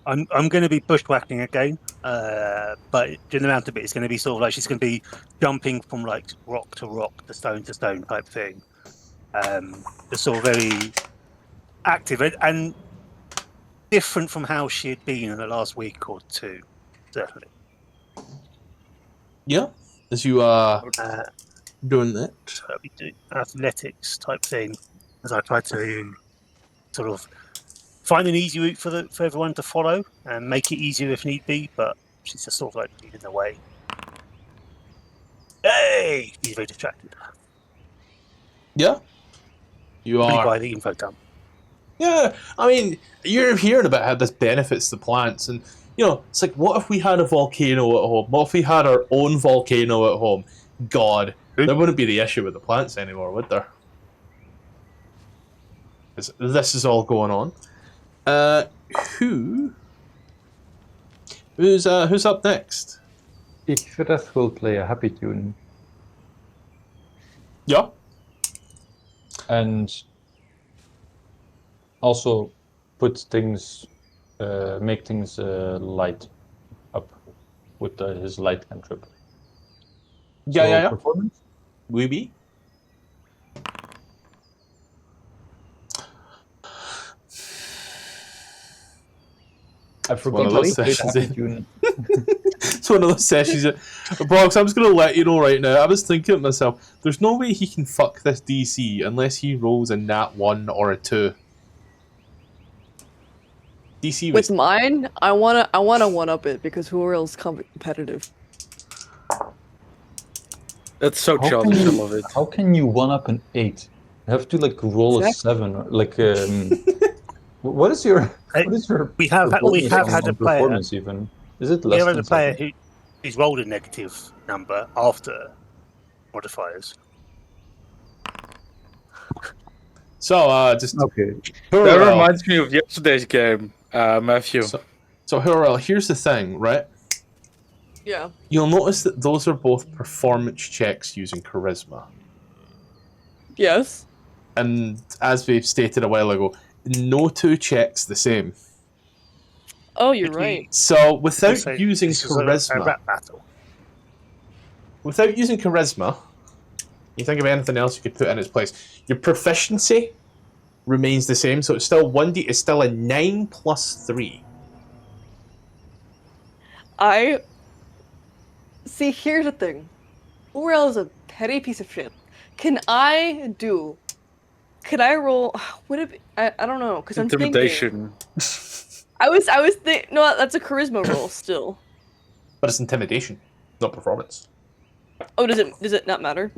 [SPEAKER 4] I'm going to be bushwhacking again, but during the mountain bit, it's going to be sort of like she's going to be jumping from like rock to stone type thing. Just sort of very active and different from how she had been in the last week or two, certainly.
[SPEAKER 2] Yeah, as you are doing that.
[SPEAKER 4] I'll be doing athletics type thing as I try to sort of find an easy route for everyone to follow and make it easier if need be, but she's just sort of like leading the way. Hey! He's very distracted.
[SPEAKER 2] Yeah. You
[SPEAKER 4] Pretty
[SPEAKER 2] are
[SPEAKER 4] by the info dump.
[SPEAKER 2] Yeah, I mean, you're hearing about how this benefits the plants, and it's like, what if we had a volcano at home? What if we had our own volcano at home? God, there wouldn't be the issue with the plants anymore, would there? This is all going on. Who's up next?
[SPEAKER 5] Ichis will play a happy tune.
[SPEAKER 2] Yeah.
[SPEAKER 5] And also put things, make things light up with his light cantrip.
[SPEAKER 2] Yeah.
[SPEAKER 5] Performance?
[SPEAKER 2] Oui, oui.
[SPEAKER 5] I forgot
[SPEAKER 2] those
[SPEAKER 5] to play the
[SPEAKER 2] sessions
[SPEAKER 5] happy
[SPEAKER 2] in.
[SPEAKER 5] tune.
[SPEAKER 2] It's one of those sessions. Brox, I'm just going to let you know right now. I was thinking to myself, there's no way he can fuck this DC unless he rolls a nat 1 or a 2. DC was...
[SPEAKER 6] With mine, I wanna one up it because Xourel's competitive.
[SPEAKER 1] That's so childish. I love it.
[SPEAKER 5] How can you one up an 8? You have to like roll a 7. Or, like, what is your?
[SPEAKER 4] We have had a player.
[SPEAKER 5] Performance even. Is it less?
[SPEAKER 4] We have had
[SPEAKER 5] than
[SPEAKER 4] a player
[SPEAKER 5] 7?
[SPEAKER 4] who's rolled a negative number after modifiers.
[SPEAKER 2] So, just...
[SPEAKER 5] Okay.
[SPEAKER 1] That reminds me of yesterday's game, Matthew.
[SPEAKER 2] So Xourel, here's the thing, right?
[SPEAKER 6] Yeah.
[SPEAKER 2] You'll notice that those are both performance checks using charisma.
[SPEAKER 6] Yes.
[SPEAKER 2] And as we've stated a while ago, no two checks the same.
[SPEAKER 6] Oh, you're right.
[SPEAKER 2] So without
[SPEAKER 4] Say
[SPEAKER 2] using
[SPEAKER 4] this was a
[SPEAKER 2] charisma,
[SPEAKER 4] rap battle.
[SPEAKER 2] without using charisma, you think of anything else you could put in its place. Your proficiency remains the same, so it's still 1d. It's still a 9 plus 3.
[SPEAKER 6] I see. Here's the thing. Xourel is a petty piece of shit. Can I roll? Would it be? I don't know, because I'm thinking.
[SPEAKER 1] Intimidation.
[SPEAKER 6] I was thinking. No, that's a charisma roll still.
[SPEAKER 2] But it's intimidation, not performance.
[SPEAKER 6] Oh, does it not matter?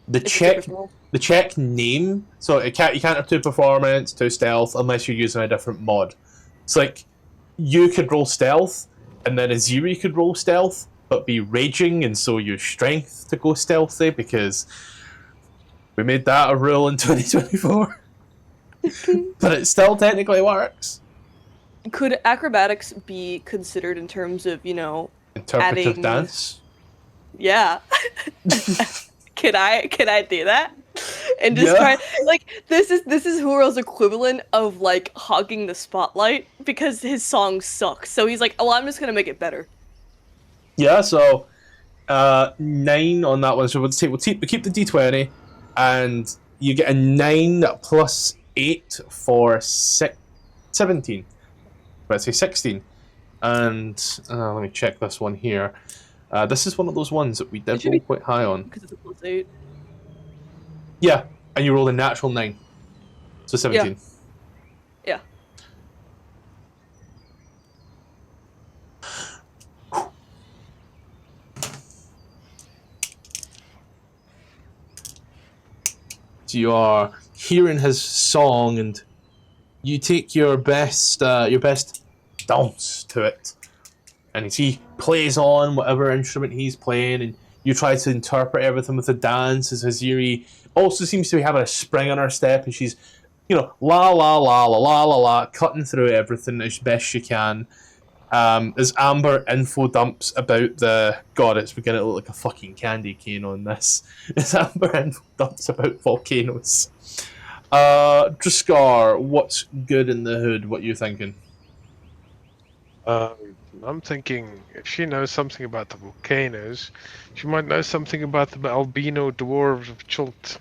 [SPEAKER 2] The
[SPEAKER 6] It's a
[SPEAKER 2] check,
[SPEAKER 6] charisma roll?
[SPEAKER 2] the check name. So you can't have 2 performance, 2 stealth, unless you're using a different mod. It's like you could roll stealth, and then Aziri could roll stealth, but be raging, and so use strength to go stealthy, because we made that a rule in 2024. But it still technically works.
[SPEAKER 6] Could acrobatics be considered in terms of,
[SPEAKER 2] Interpretive
[SPEAKER 6] adding-
[SPEAKER 2] dance.
[SPEAKER 6] Yeah. Can I do that? And just
[SPEAKER 2] Yeah.
[SPEAKER 6] try this is Xourel's equivalent of like hogging the spotlight because his song sucks. So he's like, oh, I'm just gonna make it better.
[SPEAKER 2] Yeah, so 9 on that one. So we'll keep the d20, and you get a 9 plus 8 for 17. Let's say 16. And let me check this one here. This is one of those ones that we did roll quite high on.
[SPEAKER 6] Because it's a +8.
[SPEAKER 2] Yeah, and you rolled a natural 9. So 17.
[SPEAKER 6] Yeah.
[SPEAKER 2] So you are hearing his song, and you take your best dance to it. And as he plays on whatever instrument he's playing, and you try to interpret everything with the dance, as Aziri also seems to be having a spring on her step, and she's, la la la la la la la la, cutting through everything as best she can. As Amber info dumps about the... God, it's beginning to look like a fucking candy cane on this. As Amber info dumps about volcanoes. Draskar, what's good in the hood? What are you thinking?
[SPEAKER 3] I'm thinking if she knows something about the volcanoes, she might know something about the albino dwarves of Chult.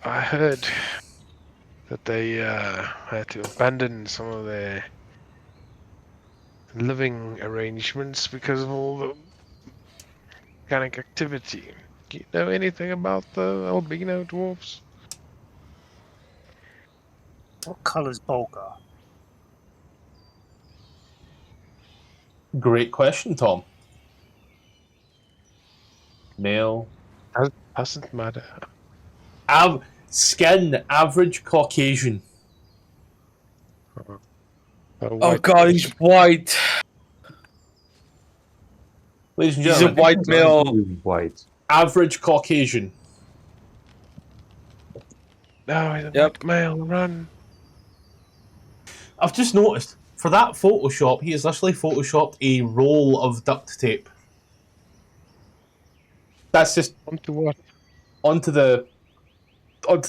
[SPEAKER 3] I heard that they had to abandon some of their living arrangements because of all the volcanic activity. Do you know anything about the albino dwarves?
[SPEAKER 4] What colour's Bolgar?
[SPEAKER 2] Great question, Tom. Male.
[SPEAKER 3] Doesn't matter.
[SPEAKER 2] Skin, average Caucasian.
[SPEAKER 1] Oh god, he's white.
[SPEAKER 2] Ladies and
[SPEAKER 1] He's a
[SPEAKER 2] gentlemen,
[SPEAKER 1] white male.
[SPEAKER 5] White.
[SPEAKER 2] average Caucasian.
[SPEAKER 3] No, he's a
[SPEAKER 1] Yep.
[SPEAKER 3] male. Run.
[SPEAKER 2] I've just noticed, for that Photoshop, he has literally photoshopped a roll of duct tape. That's just
[SPEAKER 3] Onto what?
[SPEAKER 2] onto the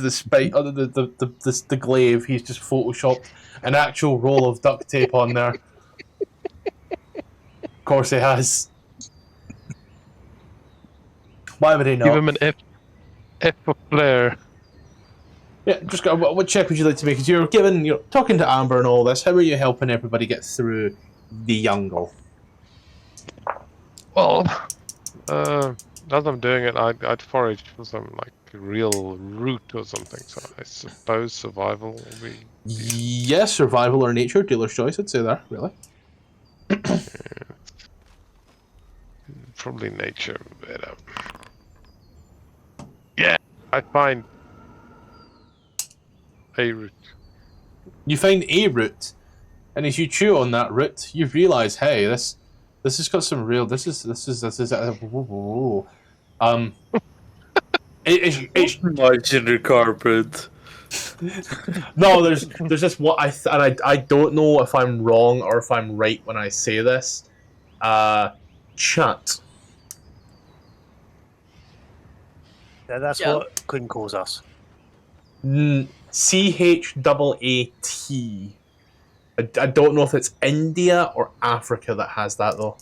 [SPEAKER 2] spike, onto the glaive. He's just photoshopped an actual roll of duct tape on there. Of course he has. Why would he not?
[SPEAKER 3] Give him an F for flair.
[SPEAKER 2] Yeah, just got what check would you like to make? Because you're talking to Amber and all this. How are you helping everybody get through the jungle?
[SPEAKER 3] Well, as I'm doing it, I'd forage for some like real root or something. So I suppose survival will be.
[SPEAKER 2] Yes, survival or nature, dealer's choice. I'd say there, really.
[SPEAKER 3] Probably nature better. Yeah, I find a root.
[SPEAKER 2] You find a root, and as you chew on that root, you realise, hey, this has got some real. This is. It's
[SPEAKER 1] Much in the carpet.
[SPEAKER 2] no. There's just what I don't know if I'm wrong or if I'm right when I say this. Chant.
[SPEAKER 4] Yeah, that's
[SPEAKER 6] Yeah.
[SPEAKER 4] what Quinn calls us.
[SPEAKER 2] CHAAT. I don't know if it's India or Africa that has that though.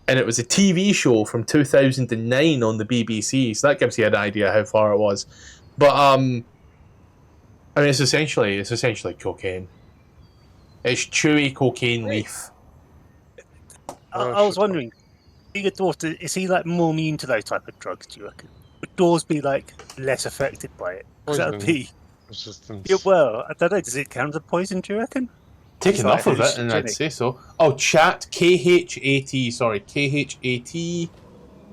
[SPEAKER 2] And it was a TV show from 2009 on the BBC, so that gives you an idea how far it was. But I mean, it's essentially cocaine. It's chewy cocaine leaf.
[SPEAKER 4] I was wondering, being a dwarf, is he like more immune to those type of drugs? Do you reckon? Would dwarves be like less affected by it? Because that would
[SPEAKER 3] Poison
[SPEAKER 4] be.
[SPEAKER 3] resistance.
[SPEAKER 4] Yeah, well, I don't know. Does it count as poison? Do you reckon?
[SPEAKER 9] Take
[SPEAKER 4] It's
[SPEAKER 9] enough
[SPEAKER 4] like
[SPEAKER 9] of it, and I'd
[SPEAKER 4] hallucinogenic.
[SPEAKER 9] say so. Oh, chat KHAT. Sorry, KHAT.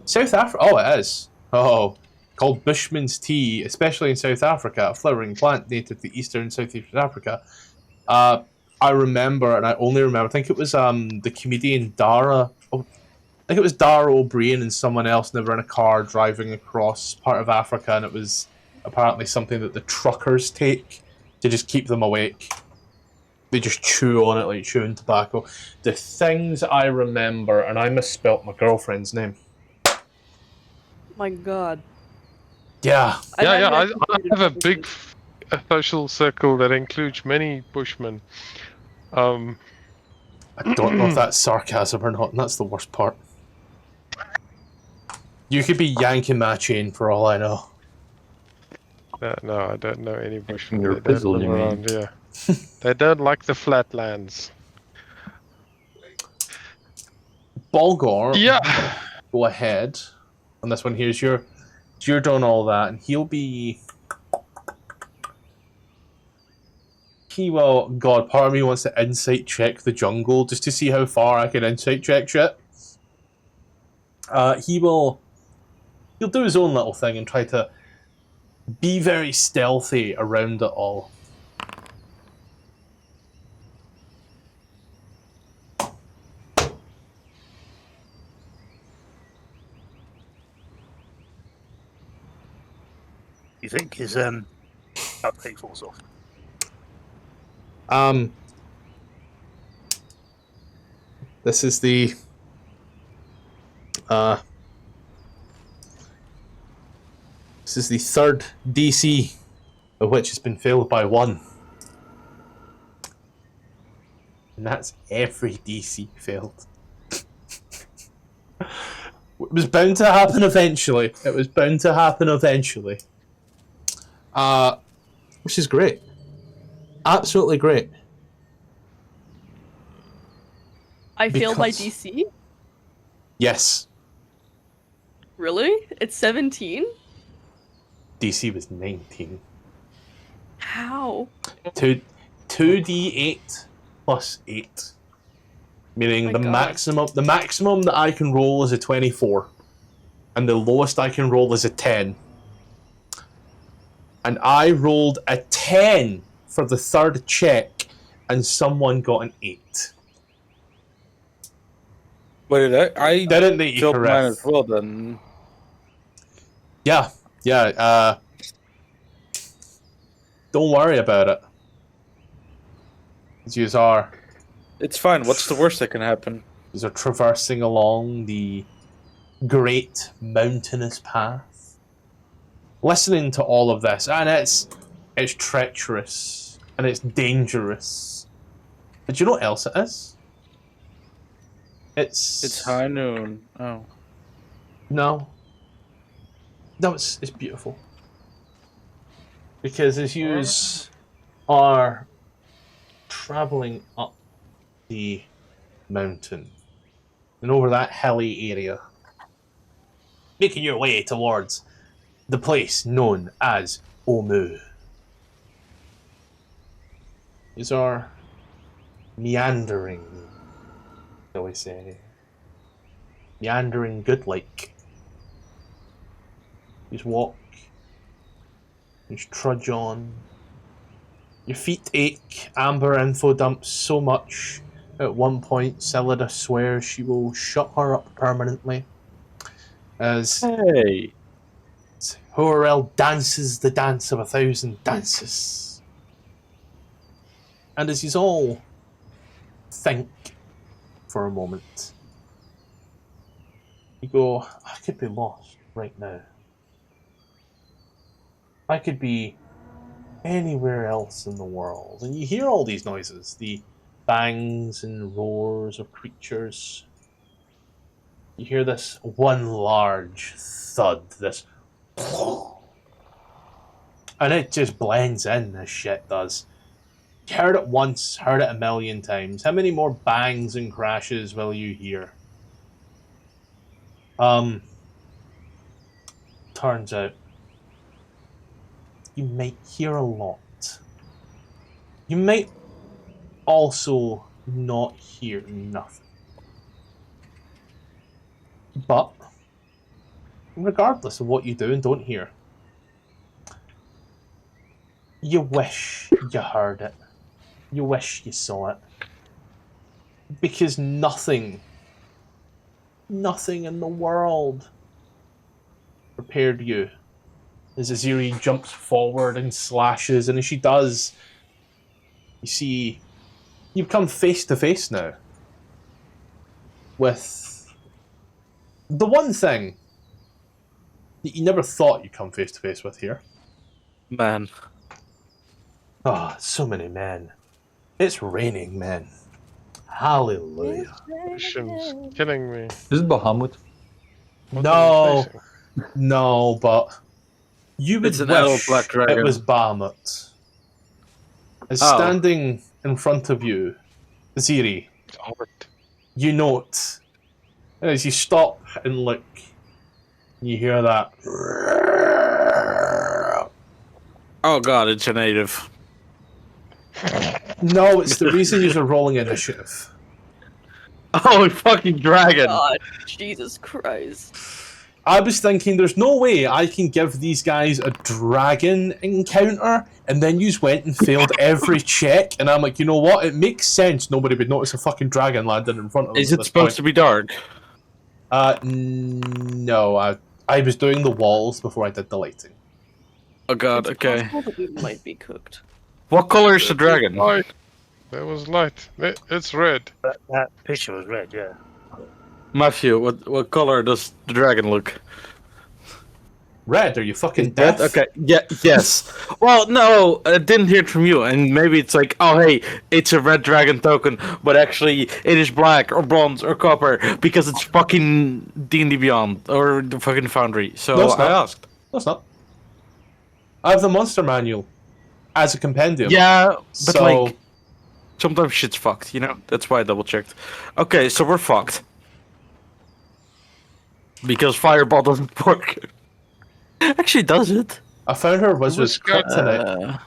[SPEAKER 9] South Africa. Oh, it is. Oh, called Bushman's tea, especially in South Africa, a flowering plant native to eastern and southeastern Africa. I remember, and I only remember. I think it was the comedian Dara. Oh, I think it was Dara O'Brien and someone else. And they were in a car driving across part of Africa, and it was apparently something that the truckers take to just keep them awake. They just chew on it like chewing tobacco. The things I remember, and I misspelt my girlfriend's name.
[SPEAKER 6] My God.
[SPEAKER 3] Yeah, yeah. I have a
[SPEAKER 6] big.
[SPEAKER 3] big social circle that includes many Bushmen.
[SPEAKER 2] I don't know if that's sarcasm or not, and that's the worst part. You could be yanking my chain for all I know.
[SPEAKER 3] No, I don't know any Bushmen.
[SPEAKER 5] Your
[SPEAKER 3] They don't
[SPEAKER 5] pizzle,
[SPEAKER 3] live
[SPEAKER 5] you mean?
[SPEAKER 3] around here. They don't like the flatlands.
[SPEAKER 2] Bolgor,
[SPEAKER 3] Yeah.
[SPEAKER 2] go ahead on this one. Here's you're done all that, and he will. God, part of me wants to insight check the jungle just to see how far I can insight check shit. He'll do his own little thing and try to be very stealthy around it all.
[SPEAKER 4] You think his uptake falls off?
[SPEAKER 2] This is the third DC, of which has been failed by one. And that's every DC failed. It was bound to happen eventually. Which is great. Absolutely great.
[SPEAKER 6] I failed my
[SPEAKER 2] Because-
[SPEAKER 6] DC?
[SPEAKER 2] Yes.
[SPEAKER 6] Really? It's 17?
[SPEAKER 2] DC was 19.
[SPEAKER 6] How?
[SPEAKER 2] 2d8 plus 8. Meaning
[SPEAKER 6] My
[SPEAKER 2] the
[SPEAKER 6] God.
[SPEAKER 2] maximum that I can roll is a 24. And the lowest I can roll is a 10. And I rolled a 10 for the third check, and someone got an 8.
[SPEAKER 1] What did I
[SPEAKER 2] Didn't they,
[SPEAKER 1] killed mine
[SPEAKER 2] correct?
[SPEAKER 1] as well then.
[SPEAKER 2] Yeah. Don't worry about it. Yous are
[SPEAKER 1] It's fine. What's the worst that can happen?
[SPEAKER 2] traversing along the great mountainous path, listening to all of this, and it's treacherous and it's dangerous. But do you know what else it is?
[SPEAKER 1] It's high noon. Oh.
[SPEAKER 2] No, it's beautiful. Because as you are traveling up the mountain and over that hilly area, making your way towards the place known as Omu. These are meandering, shall we say. Meandering good-like. Just walk. Just trudge on. Your feet ache. Amber info dumps so much. At one point, Celida swears she will shut her up permanently. As
[SPEAKER 1] Hey.
[SPEAKER 2] Xourel dances the dance of 1,000 dances. And as you all think for a moment, you go, I could be lost.
[SPEAKER 7] right now. I could be anywhere else in the world, and you hear all these noises, the bangs and roars of creatures. You hear this one large thud, this, and it just blends in, this shit does. You heard it once, heard it a million times. How many more bangs and crashes will you hear? Turns out you might hear a lot. You might also not hear nothing. But regardless of what you do and don't hear, you wish you heard it. You wish you saw it. Because nothing in the world prepared you. As Aziri jumps forward and slashes, and as she does, you see you've come face to face now with the one thing that you never thought you'd come face to face with here.
[SPEAKER 1] Man.
[SPEAKER 7] Ah, so many men. It's raining men. Hallelujah.
[SPEAKER 3] Ocean's killing me.
[SPEAKER 5] This is Bahamut.
[SPEAKER 3] What are we
[SPEAKER 2] No,
[SPEAKER 3] facing?
[SPEAKER 2] no, but you would
[SPEAKER 1] It's an adult
[SPEAKER 2] wish
[SPEAKER 1] black dragon.
[SPEAKER 2] it was Bahamut. As
[SPEAKER 1] Oh.
[SPEAKER 2] standing in front of you, Ziri,
[SPEAKER 3] It's art.
[SPEAKER 2] you note, and as you stop and look, you hear that.
[SPEAKER 1] Oh god, it's a native.
[SPEAKER 2] No, it's the reason you're rolling initiative.
[SPEAKER 1] Oh, fucking dragon!
[SPEAKER 6] God, Jesus Christ.
[SPEAKER 2] I was thinking, there's no way I can give these guys a dragon encounter, and then you went and failed every check, and I'm like, you know what? It makes sense nobody would notice a fucking dragon landing in front of them.
[SPEAKER 1] Is it supposed to be dark?
[SPEAKER 2] No, I was doing the walls before I did the lighting.
[SPEAKER 1] Oh god,
[SPEAKER 6] It's
[SPEAKER 1] okay.
[SPEAKER 6] possible that we might be cooked.
[SPEAKER 1] What color is the dragon?
[SPEAKER 3] Light. There was light. It's red.
[SPEAKER 4] That picture was red, yeah.
[SPEAKER 1] Matthew, what color does the dragon look?
[SPEAKER 2] Red, are you fucking deaf?
[SPEAKER 1] Okay, yeah, yes. Well, no, I didn't hear it from you, and maybe it's like, oh hey, it's a red dragon token, but actually it is black or bronze or copper because it's fucking D&D Beyond or the fucking Foundry. So
[SPEAKER 2] No, it's
[SPEAKER 1] I
[SPEAKER 2] not.
[SPEAKER 1] asked.
[SPEAKER 2] No, it's not. I have the monster manual as a compendium.
[SPEAKER 1] Yeah, but
[SPEAKER 2] so
[SPEAKER 1] like sometimes shit's fucked, you know. That's why I double checked. Okay, so we're fucked because Fireball doesn't work. Actually, does it?
[SPEAKER 2] I found her wizard's
[SPEAKER 3] scout-
[SPEAKER 2] kryptonite.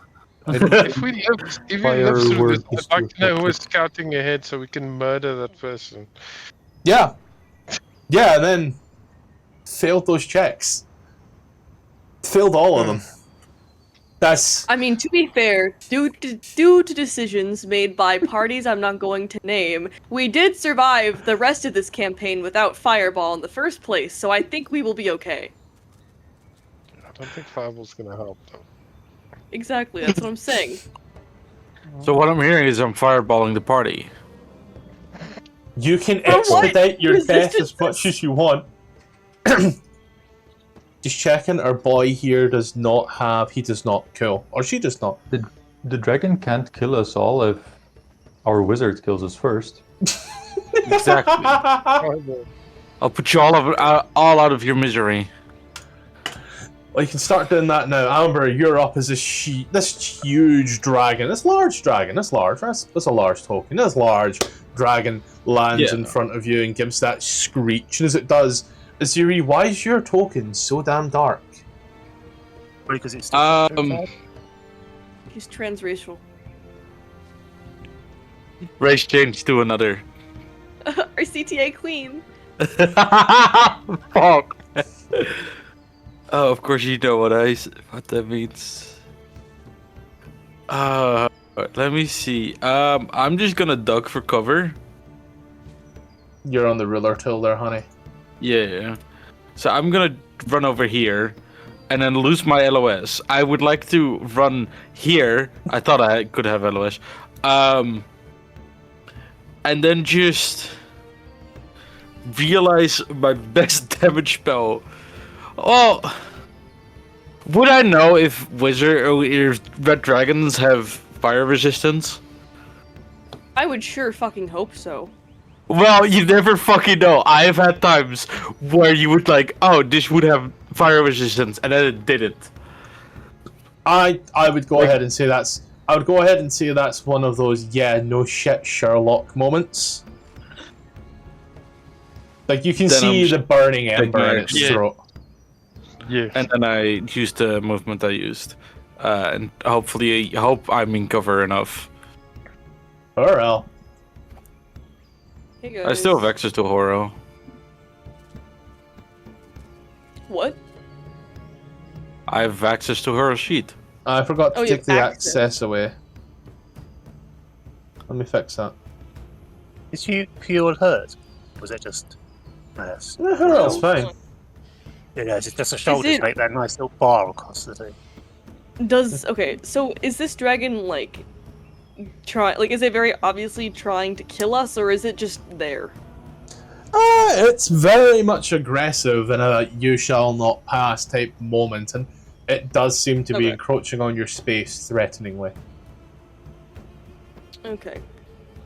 [SPEAKER 3] If we live through
[SPEAKER 5] Firework
[SPEAKER 3] this, I'd like to know who is scouting ahead so we can murder that person.
[SPEAKER 2] Yeah, and then failed those checks. Failed all of them. That's
[SPEAKER 6] I mean, to be fair, due to decisions made by parties I'm not going to name, we did survive the rest of this campaign without Fireball in the first place, so I think we will be okay.
[SPEAKER 3] I don't think Fireball's gonna help though.
[SPEAKER 6] Exactly, that's what I'm saying.
[SPEAKER 1] So what I'm hearing is I'm fireballing the party.
[SPEAKER 2] you can
[SPEAKER 6] For what?
[SPEAKER 2] expedite your death
[SPEAKER 6] Resistance.
[SPEAKER 2] as much as you want. Just checking, our boy here does not have. He does not kill, or she does not.
[SPEAKER 5] The dragon can't kill us all if our wizard kills us first.
[SPEAKER 1] Exactly. I'll put you all out of your misery.
[SPEAKER 2] Well, you can start doing that now. Amber, you're up as this huge dragon. This large dragon. That's large. That's a large token. This large dragon lands in front of you and gives that screech. And as it does, Aziri, why is your token so damn dark?
[SPEAKER 4] Because it's
[SPEAKER 6] He's transracial.
[SPEAKER 1] Race change to another.
[SPEAKER 6] Our CTA queen.
[SPEAKER 1] Fuck. Oh, of course you know what that means. Let me see. I'm just gonna duck for cover.
[SPEAKER 2] You're on the ruler tool there, honey.
[SPEAKER 1] Yeah. So I'm gonna run over here, and then lose my LOS. I would like to run here. I thought I could have LOS. And then just realize my best damage spell Well, would I know if red dragons have fire resistance?
[SPEAKER 6] I would sure fucking hope so.
[SPEAKER 1] Well, you never fucking know. I've had times where you would like, oh, this would have fire resistance, and then it didn't.
[SPEAKER 2] I would go ahead and say that's. I would go ahead and say that's one of those no shit Sherlock moments. Like you can
[SPEAKER 1] Then
[SPEAKER 2] see the burning ember in its
[SPEAKER 1] Yeah.
[SPEAKER 2] throat.
[SPEAKER 3] Yeah.
[SPEAKER 1] And then I used the movement I used, and hopefully, I hope I'm in cover enough.
[SPEAKER 2] Xourel.
[SPEAKER 6] Hey guys.
[SPEAKER 1] I still have access to Horo.
[SPEAKER 6] What?
[SPEAKER 1] I have access to her sheet.
[SPEAKER 2] I forgot to
[SPEAKER 6] Oh, you
[SPEAKER 2] take the
[SPEAKER 6] have access.
[SPEAKER 2] access away. Let me fix that.
[SPEAKER 4] Is you pure hurt? Or was it just... Yes.
[SPEAKER 2] No, Xourel's fine.
[SPEAKER 4] Yeah, it's just the shoulders
[SPEAKER 6] it-
[SPEAKER 4] make that nice little bar across the thing.
[SPEAKER 6] Okay, so is this dragon like is it very obviously trying to kill us, or is it just there?
[SPEAKER 2] It's very much aggressive in a you shall not pass type moment, and it does seem to be
[SPEAKER 6] Okay.
[SPEAKER 2] encroaching on your space threateningly.
[SPEAKER 6] Okay.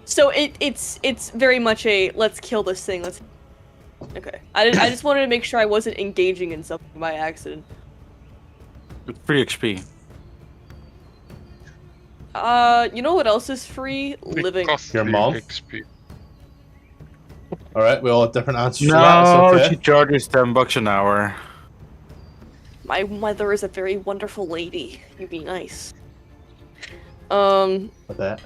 [SPEAKER 6] So it's very much a let's kill this thing. Let's. Okay. I just wanted to make sure I wasn't engaging in something by accident.
[SPEAKER 1] Free XP.
[SPEAKER 6] You know what else is free? Living.
[SPEAKER 2] Your mom?
[SPEAKER 3] XP.
[SPEAKER 2] Alright, we all have different answers to
[SPEAKER 1] No,
[SPEAKER 2] that. It's
[SPEAKER 1] she
[SPEAKER 2] okay.
[SPEAKER 1] charges $10 an hour.
[SPEAKER 6] My mother is a very wonderful lady. You be nice. In
[SPEAKER 2] With that.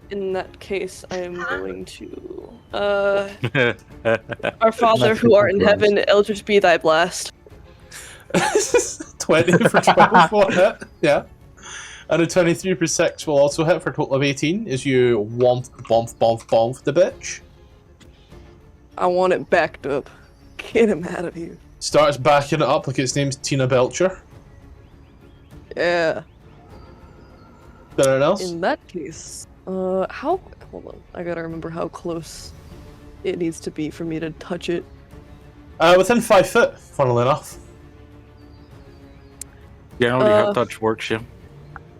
[SPEAKER 6] that case, I am going to Our Father who art in heaven, eldritch be thy blast.
[SPEAKER 2] 20 for 12 will hit. Yeah. And a 23 for 6 will also hit for a total of 18 as you womp the bitch.
[SPEAKER 6] I want it backed up. Get him out of here.
[SPEAKER 2] Starts backing it up like its name's Tina Belcher.
[SPEAKER 6] Yeah.
[SPEAKER 2] Anything else?
[SPEAKER 6] In that case, hold on. I gotta remember how close it needs to be for me to touch it.
[SPEAKER 2] Within 5 foot, funnily enough.
[SPEAKER 1] Generally, how touch works, yeah.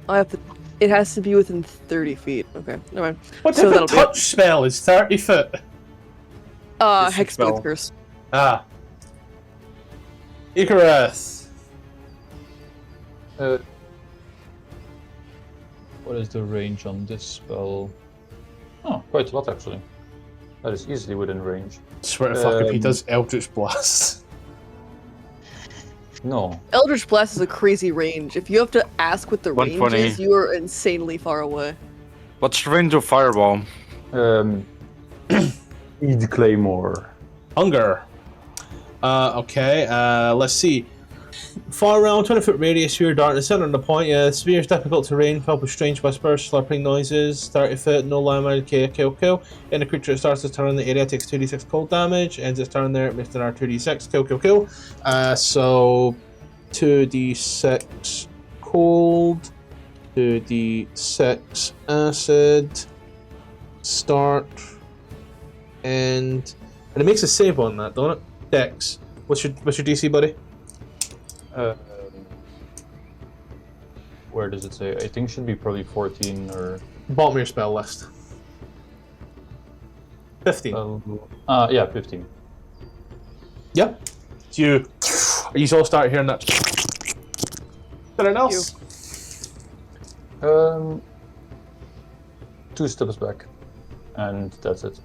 [SPEAKER 6] I have to. It has to be within 30 feet. Okay, never mind.
[SPEAKER 2] What
[SPEAKER 6] So
[SPEAKER 2] type of
[SPEAKER 6] that'll be
[SPEAKER 2] touch spell is 30 foot?
[SPEAKER 1] It's a
[SPEAKER 6] Hex
[SPEAKER 1] spell.
[SPEAKER 6] Curse.
[SPEAKER 2] Ah. Ichis.
[SPEAKER 5] What is the range on this spell? Oh, quite a lot actually. That is easily within range.
[SPEAKER 2] Swear to fuck if he does Eldritch Blast.
[SPEAKER 5] No.
[SPEAKER 6] Eldritch Blast is a crazy range. If you have to ask what the range
[SPEAKER 1] 120.
[SPEAKER 6] is, you are insanely far away.
[SPEAKER 1] What's the range of Fireball?
[SPEAKER 5] Eat Claymore.
[SPEAKER 2] Hunger. Okay, let's see. Far around 20 foot radius, sphere darkness, center on the point. Sphere is difficult terrain, filled with strange whispers, slurping noises. 30 foot, no landmine, kill. And a creature that starts its turn in the area takes 2d6 cold damage. Ends its turn there, it makes another 2d6. Kill. So 2d6 cold, 2d6 acid. Start. And it makes a save on that, don't it? Dex. What's your DC, buddy?
[SPEAKER 5] Where does it say? I think should be probably 14 or...
[SPEAKER 2] Bottom of your spell list. 15.
[SPEAKER 5] Yeah, 15.
[SPEAKER 2] Yep. You all start hearing that. Anything else?
[SPEAKER 5] 2 steps back. And that's it.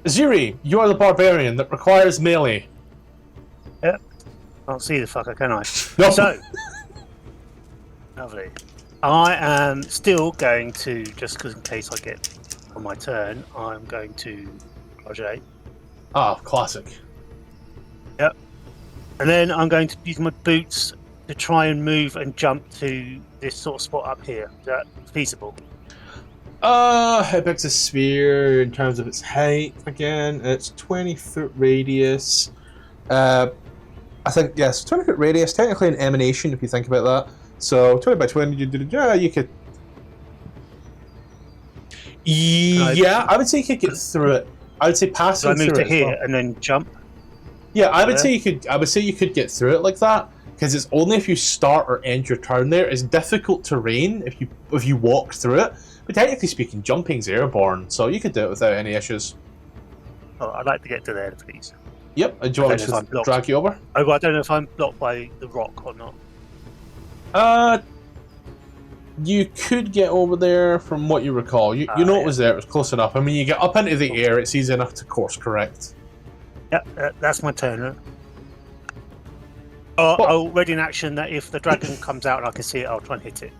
[SPEAKER 2] Ziri, you are the barbarian that requires melee.
[SPEAKER 4] Can't see the fucker, can I?
[SPEAKER 2] No.
[SPEAKER 4] So, lovely. I am still going to, just because in case I get on my turn, I'm going to project.
[SPEAKER 2] Ah, classic.
[SPEAKER 4] And then I'm going to use my boots to try and move and jump to this sort of spot up here. Is that feasible?
[SPEAKER 2] It picks a sphere in terms of its height. Again, it's 20 foot radius. I think, yes, 20 foot radius, technically an emanation if you think about that. So 20 by 20, you could. Yeah, I would say you could get through it. I would say
[SPEAKER 4] So
[SPEAKER 2] passing
[SPEAKER 4] I move
[SPEAKER 2] through
[SPEAKER 4] to
[SPEAKER 2] it.
[SPEAKER 4] here and then jump.
[SPEAKER 2] Yeah, I would say you could. I would say you could get through it like that because it's only if you start or end your turn there. It's difficult terrain if you walk through it. But technically speaking, jumping's airborne, so you could do it without any issues.
[SPEAKER 4] Oh, I'd like to get to there, please.
[SPEAKER 2] Yep. Do you want me to drag you over?
[SPEAKER 4] Oh, well, I don't know if I'm blocked by the rock or not.
[SPEAKER 2] You could get over there from what you recall. You know it was there. It was close enough. I mean, you get up into the air. It's easy enough to course correct.
[SPEAKER 4] Yeah, that's my turn. I'll ready in action that if the dragon comes out and I can see it, I'll try and hit it.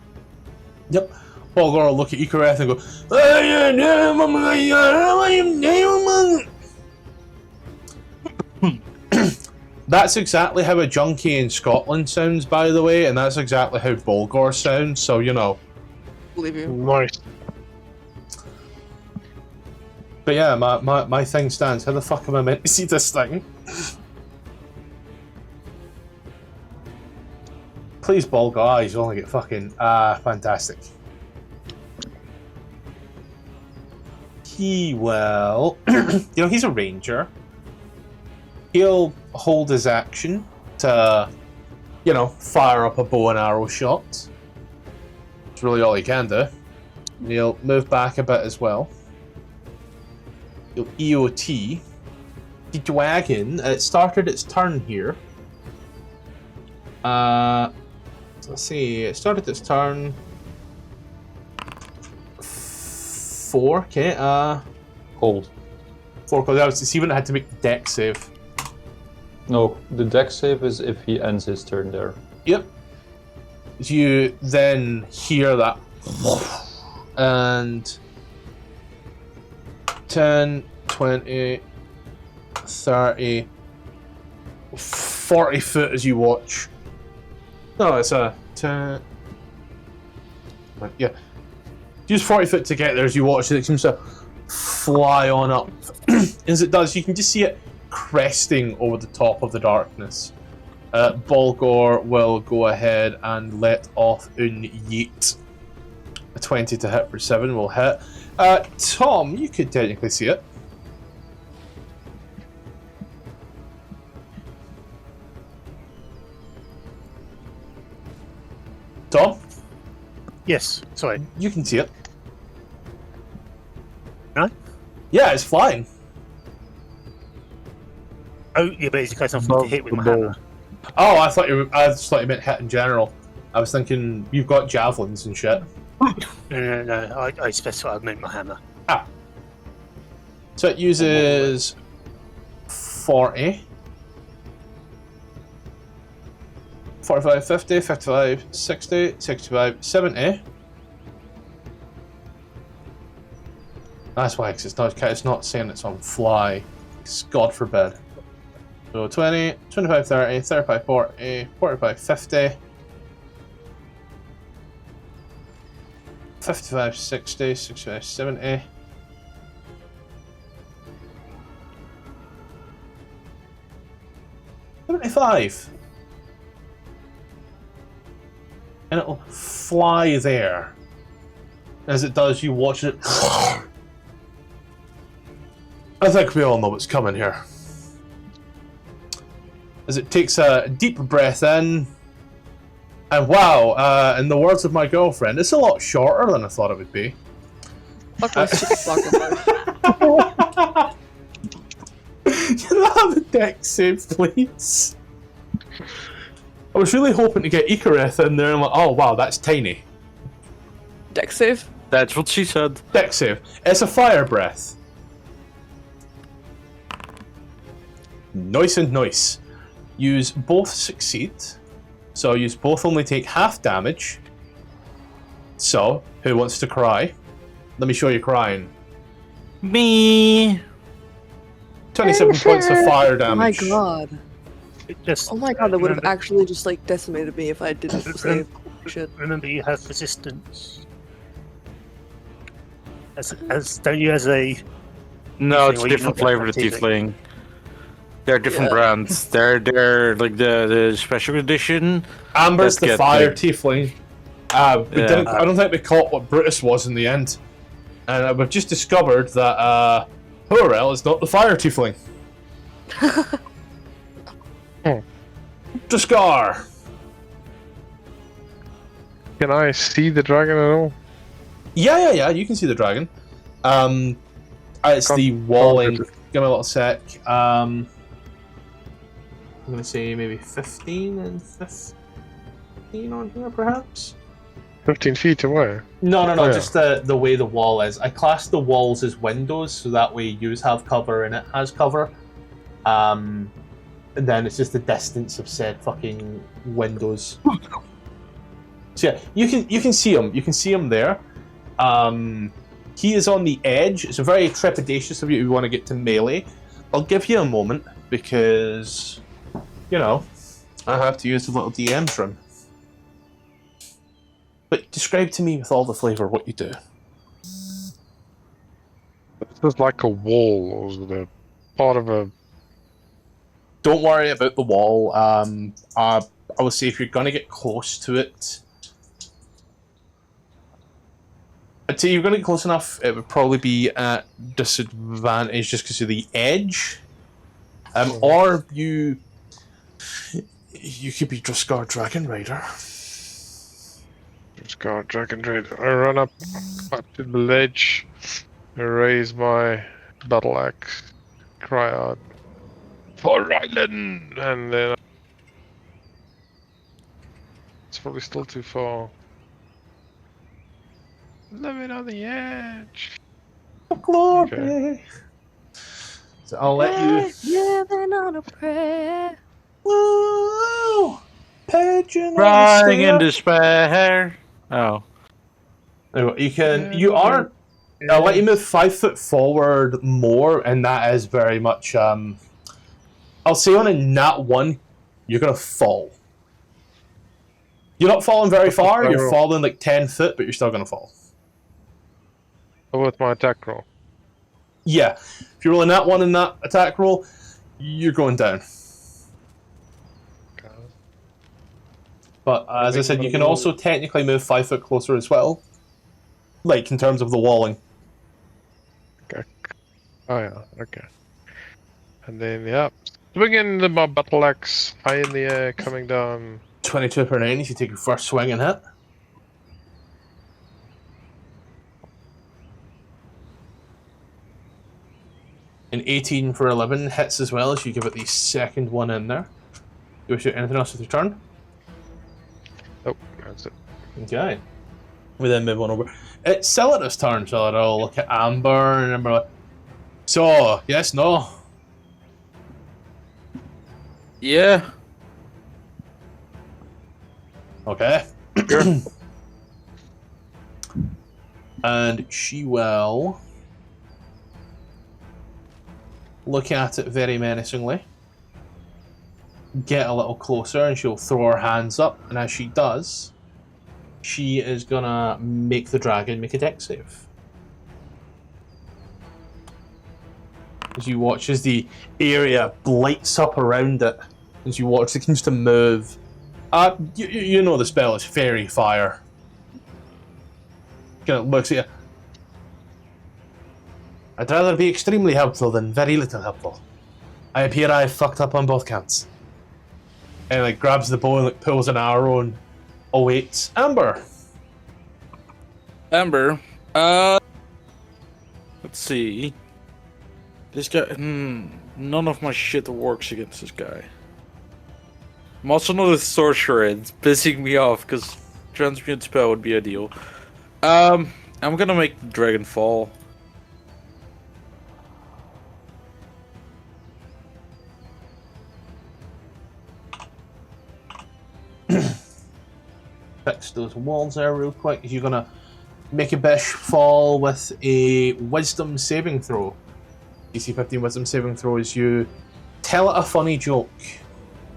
[SPEAKER 2] Yep. Bolgar will look at Ichis and go, That's exactly how a junkie in Scotland sounds, by the way, and that's exactly how Bolgar sounds, so you know.
[SPEAKER 6] Believe you.
[SPEAKER 3] Nice.
[SPEAKER 2] But yeah, my thing stands. How the fuck am I meant to see this thing? Please, Bolgar, you only get fucking fantastic. He will, he's a ranger. He'll hold his action to, fire up a bow and arrow shot. It's really all he can do. And he'll move back a bit as well. He'll EOT. The dragon, it started its turn here. Let's see, it started its turn. 4, okay,
[SPEAKER 5] Hold.
[SPEAKER 2] 4 goes out. See when it had to make the deck save.
[SPEAKER 5] No, the deck save is if he ends his turn there.
[SPEAKER 2] Yep. You then hear that. And 10, 20, 30, 40 foot as you watch. No, it's a 10. Yeah. Use 40 foot to get there as you watch it. It seems to fly on up. As it does, you can just see it cresting over the top of the darkness. Bolgar will go ahead and let off un yeet. A 20 to hit for 7 will hit. Tom, you could technically see it. Tom?
[SPEAKER 4] Yes, sorry.
[SPEAKER 2] You can see it.
[SPEAKER 4] No?
[SPEAKER 2] Yeah, it's flying.
[SPEAKER 4] Oh, yeah, but it's got something to hit with my hammer.
[SPEAKER 2] Oh, I just thought you meant hit in general. I was thinking you've got javelins and shit.
[SPEAKER 4] No, I specified I meant my hammer.
[SPEAKER 2] Ah. So it uses 40. 45, 50, 55, 60, 65, 70. That's why, because it's not saying it's on fly. God forbid. So 20, 25, 30, 35, 40, 45, 50. 55, 60, 65, 70. $75. And it'll fly there. As it does, you watch it. I think we all know what's coming here. As it takes a deep breath in. And wow, in the words of my girlfriend, it's a lot shorter than I thought it would be.
[SPEAKER 6] Fuck my stupid sacrifice.
[SPEAKER 2] Can I have a deck save, please? I was really hoping to get Ichis in there and like, oh wow, that's tiny.
[SPEAKER 6] Deck save?
[SPEAKER 1] That's what she said.
[SPEAKER 2] Deck save. It's a fire breath. Nice and nice. Use both succeed. So use both only take half damage. So, who wants to cry? Let me show you crying.
[SPEAKER 1] Me.
[SPEAKER 2] 27 points of fire damage.
[SPEAKER 6] Oh my god. Oh my god, that would have actually just like decimated me if I didn't save. Shit.
[SPEAKER 4] Remember, you have resistance. Don't you as a...
[SPEAKER 1] No, it's
[SPEAKER 4] Well,
[SPEAKER 1] a
[SPEAKER 4] you
[SPEAKER 1] different
[SPEAKER 4] know
[SPEAKER 1] flavor of
[SPEAKER 4] that
[SPEAKER 1] tiefling. They're different brands. They're like the special edition.
[SPEAKER 2] Amber's
[SPEAKER 1] Let's
[SPEAKER 2] the
[SPEAKER 1] get
[SPEAKER 2] fire
[SPEAKER 1] like-
[SPEAKER 2] tiefling. I don't think we caught what Brutus was in the end. And we've just discovered that Xourel is not the fire tiefling. Draskar!
[SPEAKER 3] Can I see the dragon at all?
[SPEAKER 2] Yeah, you can see the dragon. It's the walling. Give me a little sec. I'm going to say maybe 15 and 15 on here, perhaps?
[SPEAKER 3] 15 feet away.
[SPEAKER 2] No,
[SPEAKER 3] Oh, yeah.
[SPEAKER 2] just the way the wall is. I class the walls as windows, so that way you have cover and it has cover. And then it's just the distance of said fucking windows. So yeah, you can see him. You can see him there. He is on the edge. It's very trepidatious of you if you want to get to melee. I'll give you a moment because, you know, I have to use the little DM trim. But describe to me with all the flavour what you do.
[SPEAKER 3] This is like a wall, or is it a part of a...
[SPEAKER 2] Don't worry about the wall. I would say if you're going to get close to it, I'd say you're going to get close enough, it would probably be at disadvantage just because of the edge. Or you could be Draskar Dragon Rider.
[SPEAKER 3] Draskar Dragon Rider. I run up to the ledge, I raise my battle axe, cry out, "For Ryland!" And then... It's probably still too far. Living on the edge.
[SPEAKER 2] Glory.
[SPEAKER 3] Okay.
[SPEAKER 2] So I'll let you.
[SPEAKER 6] Living on a prayer.
[SPEAKER 2] Woo! Pigeon
[SPEAKER 1] Crying in despair. Oh.
[SPEAKER 2] You can. You are. I'll let you move 5 foot forward more, and that is very much. I'll say on a nat 1, you're gonna fall. You're not falling very far. You're falling like 10 foot, but you're still gonna fall.
[SPEAKER 3] With my attack roll.
[SPEAKER 2] Yeah, if you're rolling that one in that attack roll, you're going down.
[SPEAKER 3] Okay.
[SPEAKER 2] But as I said, you can also technically move 5 foot closer as well, like in terms of the walling.
[SPEAKER 3] Okay. Oh yeah, okay. And then, yeah, swinging my battle axe high in the air, coming down.
[SPEAKER 2] 22 per 9 if you take your first swing and hit. And 18 for 11 hits as well as you give it the second one in there. Do you wish to do anything else with your turn?
[SPEAKER 3] Oh, that's it.
[SPEAKER 2] Okay. We then move on over. It's Celadon's turn, so I'll look at Amber and Amber like, so, yes, no?
[SPEAKER 1] Yeah.
[SPEAKER 2] Okay. And she will look at it very menacingly, get a little closer, and she'll throw her hands up, and as she does, she is gonna make the dragon make a dex save. As you watch as the area blights up around it, as you watch it continues to move. You know the spell is Fairy Fire. Kind of looks at you. I'd rather be extremely helpful than very little helpful. I appear I've fucked up on both counts. And like grabs the bow and like pulls an arrow and awaits. Amber.
[SPEAKER 1] Amber. Let's see. This guy. None of my shit works against this guy. I'm also not a sorcerer. It's pissing me off because transmute spell would be ideal. I'm gonna make the dragon fall.
[SPEAKER 2] Fix those walls there real quick. You're gonna make a bish fall with a wisdom saving throw. DC 15 wisdom saving throw as you tell it a funny joke.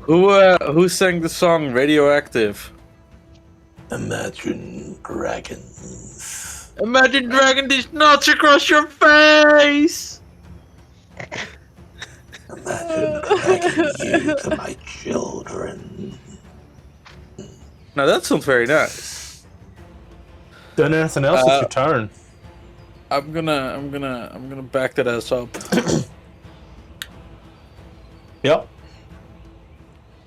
[SPEAKER 1] Who sang the song Radioactive?
[SPEAKER 2] Imagine dragons.
[SPEAKER 1] Imagine dragging these nuts across your face!
[SPEAKER 2] Imagine dragging you to my children.
[SPEAKER 1] Now that sounds very nice.
[SPEAKER 2] Doing anything else? It's your turn.
[SPEAKER 1] I'm gonna back that ass up.
[SPEAKER 2] Yep.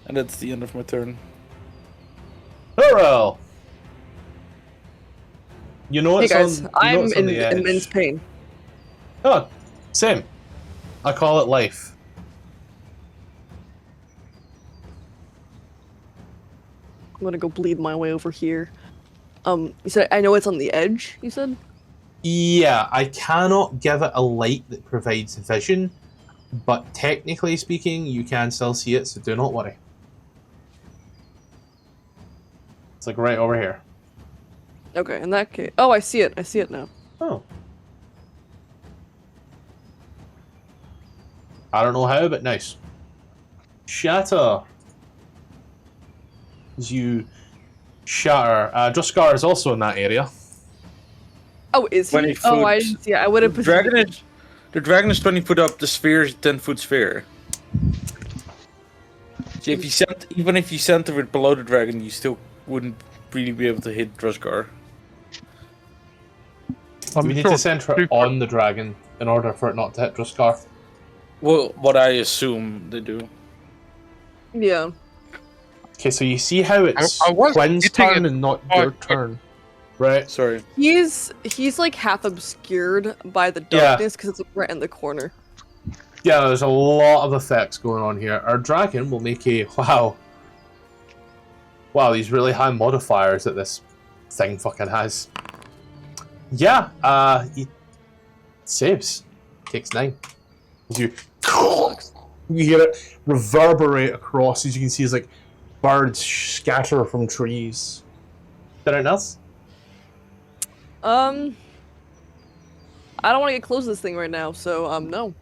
[SPEAKER 1] And that's the end of my turn.
[SPEAKER 2] Xourel! You know
[SPEAKER 6] Hey
[SPEAKER 2] it's
[SPEAKER 6] guys,
[SPEAKER 2] on. You know
[SPEAKER 6] I'm
[SPEAKER 2] it's on
[SPEAKER 6] in
[SPEAKER 2] the edge.
[SPEAKER 6] immense pain.
[SPEAKER 2] Oh, same. I call it life.
[SPEAKER 6] I'm gonna go bleed my way over here. You said I know it's on the edge. You said.
[SPEAKER 7] Yeah, I cannot give it a light that provides vision, but technically speaking, you can still see it, so do not worry. It's like right over here.
[SPEAKER 6] Okay, in that case. Oh, I see it. I see it now.
[SPEAKER 7] Oh. I don't know how, but nice. Shatter. As you shatter. Druskar is also in that area.
[SPEAKER 6] Oh, is he?
[SPEAKER 1] 20
[SPEAKER 6] Oh, I
[SPEAKER 1] foot.
[SPEAKER 6] didn't see it. I would have.
[SPEAKER 1] The dragon is 20 foot up. The sphere is 10-foot sphere. So if you even if you center it below the dragon, you still wouldn't really be able to hit Druskar.
[SPEAKER 7] We need to center it on the dragon in order for it not to hit Druskar.
[SPEAKER 1] Well, what I assume they do.
[SPEAKER 6] Yeah.
[SPEAKER 7] Okay, so you see how it's
[SPEAKER 3] I was
[SPEAKER 7] Quinn's
[SPEAKER 3] hitting
[SPEAKER 7] turn
[SPEAKER 3] it
[SPEAKER 7] and not
[SPEAKER 3] quite
[SPEAKER 7] your
[SPEAKER 3] quick.
[SPEAKER 7] turn. Right?
[SPEAKER 1] Sorry.
[SPEAKER 6] He's like half obscured by the
[SPEAKER 7] Yeah.
[SPEAKER 6] darkness because it's right in the corner.
[SPEAKER 7] Yeah, there's a lot of effects going on here. Our dragon will make a... Wow, these really high modifiers that this thing fucking has. Yeah, he saves. Takes 9. As you hear it reverberate across, as you can see, it's like birds scatter from trees. Anything else?
[SPEAKER 6] I don't want to get close to this thing right now, so no.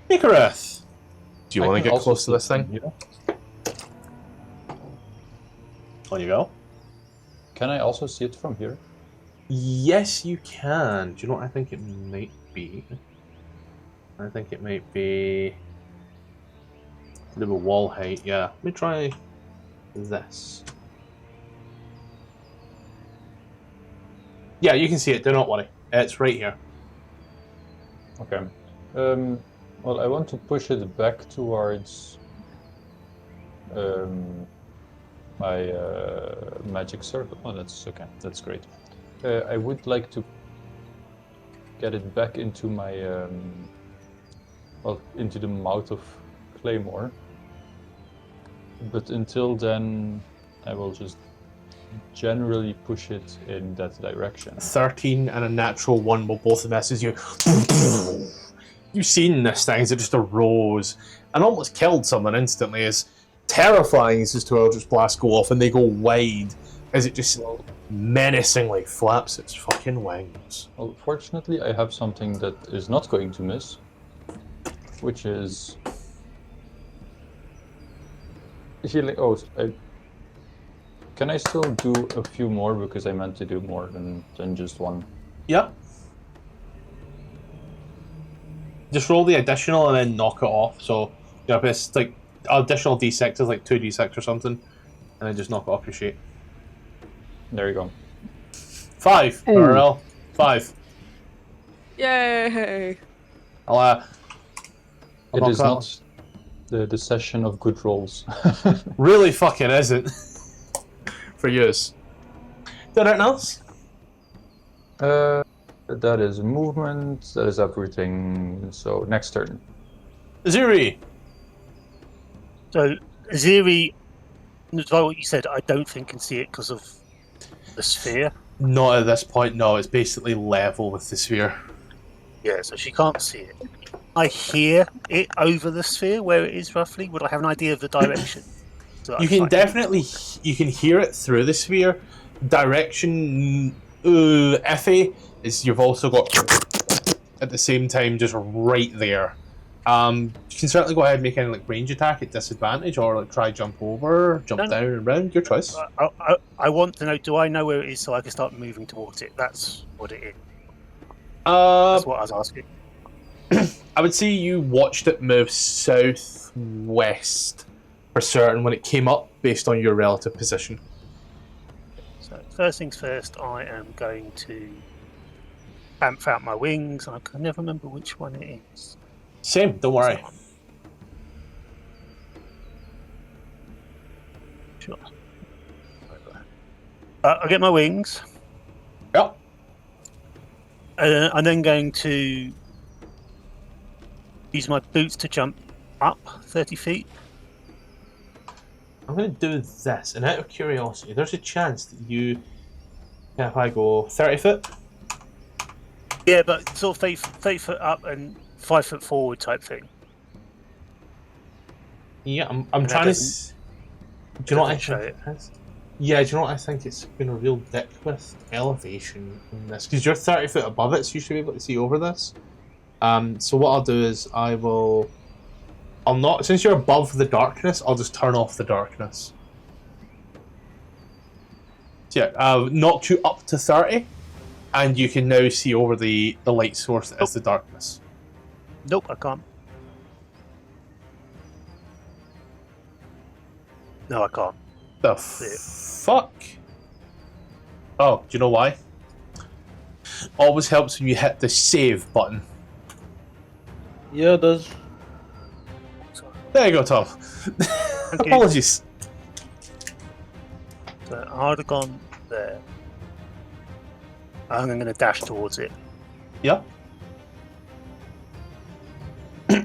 [SPEAKER 7] Icarus.
[SPEAKER 2] Do you want to get close to this thing?
[SPEAKER 7] On you go.
[SPEAKER 5] Can I also see it from here?
[SPEAKER 7] Yes, you can. Do you know what I think it might be? I think it might be a little wall height. Yeah. Let me try this. Yeah, you can see it. Do not worry. It's right here.
[SPEAKER 5] Okay. Well, I want to push it back towards my magic circle. Oh, that's okay. That's great. I would like to get it back into my well, into the mouth of Claymore. But until then, I will just generally push it in that direction.
[SPEAKER 7] 13 and a natural 1 will both misses you. You've seen this thing as it just arose and almost killed someone instantly. As terrifying as this 2 Eldritch Blasts go off and they go wide as it just menacingly flaps its fucking wings.
[SPEAKER 5] Well, fortunately, I have something that is not going to miss, which is healing. Oh, can I still do a few more because I meant to do more than just one?
[SPEAKER 7] Yeah. Just roll the additional and then knock it off. So, yeah, it's like additional d6 is like 2d6 or something, and then just knock it off your sheet.
[SPEAKER 5] There you go.
[SPEAKER 7] 5. Xourel. 5.
[SPEAKER 6] Yay!
[SPEAKER 7] I'll
[SPEAKER 5] It
[SPEAKER 7] knock
[SPEAKER 5] is
[SPEAKER 7] that
[SPEAKER 5] not the session of good rolls.
[SPEAKER 7] really fucking isn't. For years. Anything else?
[SPEAKER 5] That is movement. That is everything. So next turn.
[SPEAKER 7] Zuri.
[SPEAKER 4] So, Aziri, despite what you said, I don't think can see it because of the sphere.
[SPEAKER 7] Not at this point, no. It's basically level with the sphere.
[SPEAKER 4] Yeah, so she can't see it. I hear it over the sphere, where it is roughly. Would I have an idea of the direction? So
[SPEAKER 7] You can definitely you can hear it through the sphere. Direction iffy is you've also got at the same time just right there. You can certainly go ahead and make any like range attack at disadvantage or like try jump over, jump down and round. Your choice.
[SPEAKER 4] I want to know, do I know where it is so I can start moving towards it? That's what it is.
[SPEAKER 7] That's
[SPEAKER 4] what I was asking.
[SPEAKER 7] I would say you watched it move southwest for certain when it came up based on your relative position.
[SPEAKER 4] So first things first, I am going to amp out my wings. I can never remember which one it is.
[SPEAKER 7] Same, don't worry.
[SPEAKER 4] Sure. I'll get my wings.
[SPEAKER 9] Yep.
[SPEAKER 4] I'm then going to use my boots to jump up 30 feet.
[SPEAKER 7] I'm going to do this, and out of curiosity, there's a chance that you, if I go 30 foot,
[SPEAKER 4] Yeah, but sort of 30 foot up and 5 foot forward type thing.
[SPEAKER 7] yeah, I'm
[SPEAKER 4] And that
[SPEAKER 7] trying to.
[SPEAKER 4] doesn't-
[SPEAKER 7] Do you know what I
[SPEAKER 4] doesn't show
[SPEAKER 7] think?
[SPEAKER 4] it.
[SPEAKER 7] It is? Yeah, do you know what I think it's been a real dick with elevation in this? Because you're 30 foot above it, so you should be able to see over this. So what I'll do is I'll not, since you're above the darkness, I'll just turn off the darkness. So yeah, I'll knock you up to 30, and you can now see over the light source that is the darkness.
[SPEAKER 4] Nope, I can't. No, I can't.
[SPEAKER 9] The fuck? Oh, do you know why? Always helps when you hit the save button.
[SPEAKER 1] Yeah, it does.
[SPEAKER 9] There you go, Tom.
[SPEAKER 4] Okay.
[SPEAKER 9] Apologies.
[SPEAKER 4] So I'd have gone there. I'm going to dash towards it.
[SPEAKER 9] Yeah.
[SPEAKER 4] 2,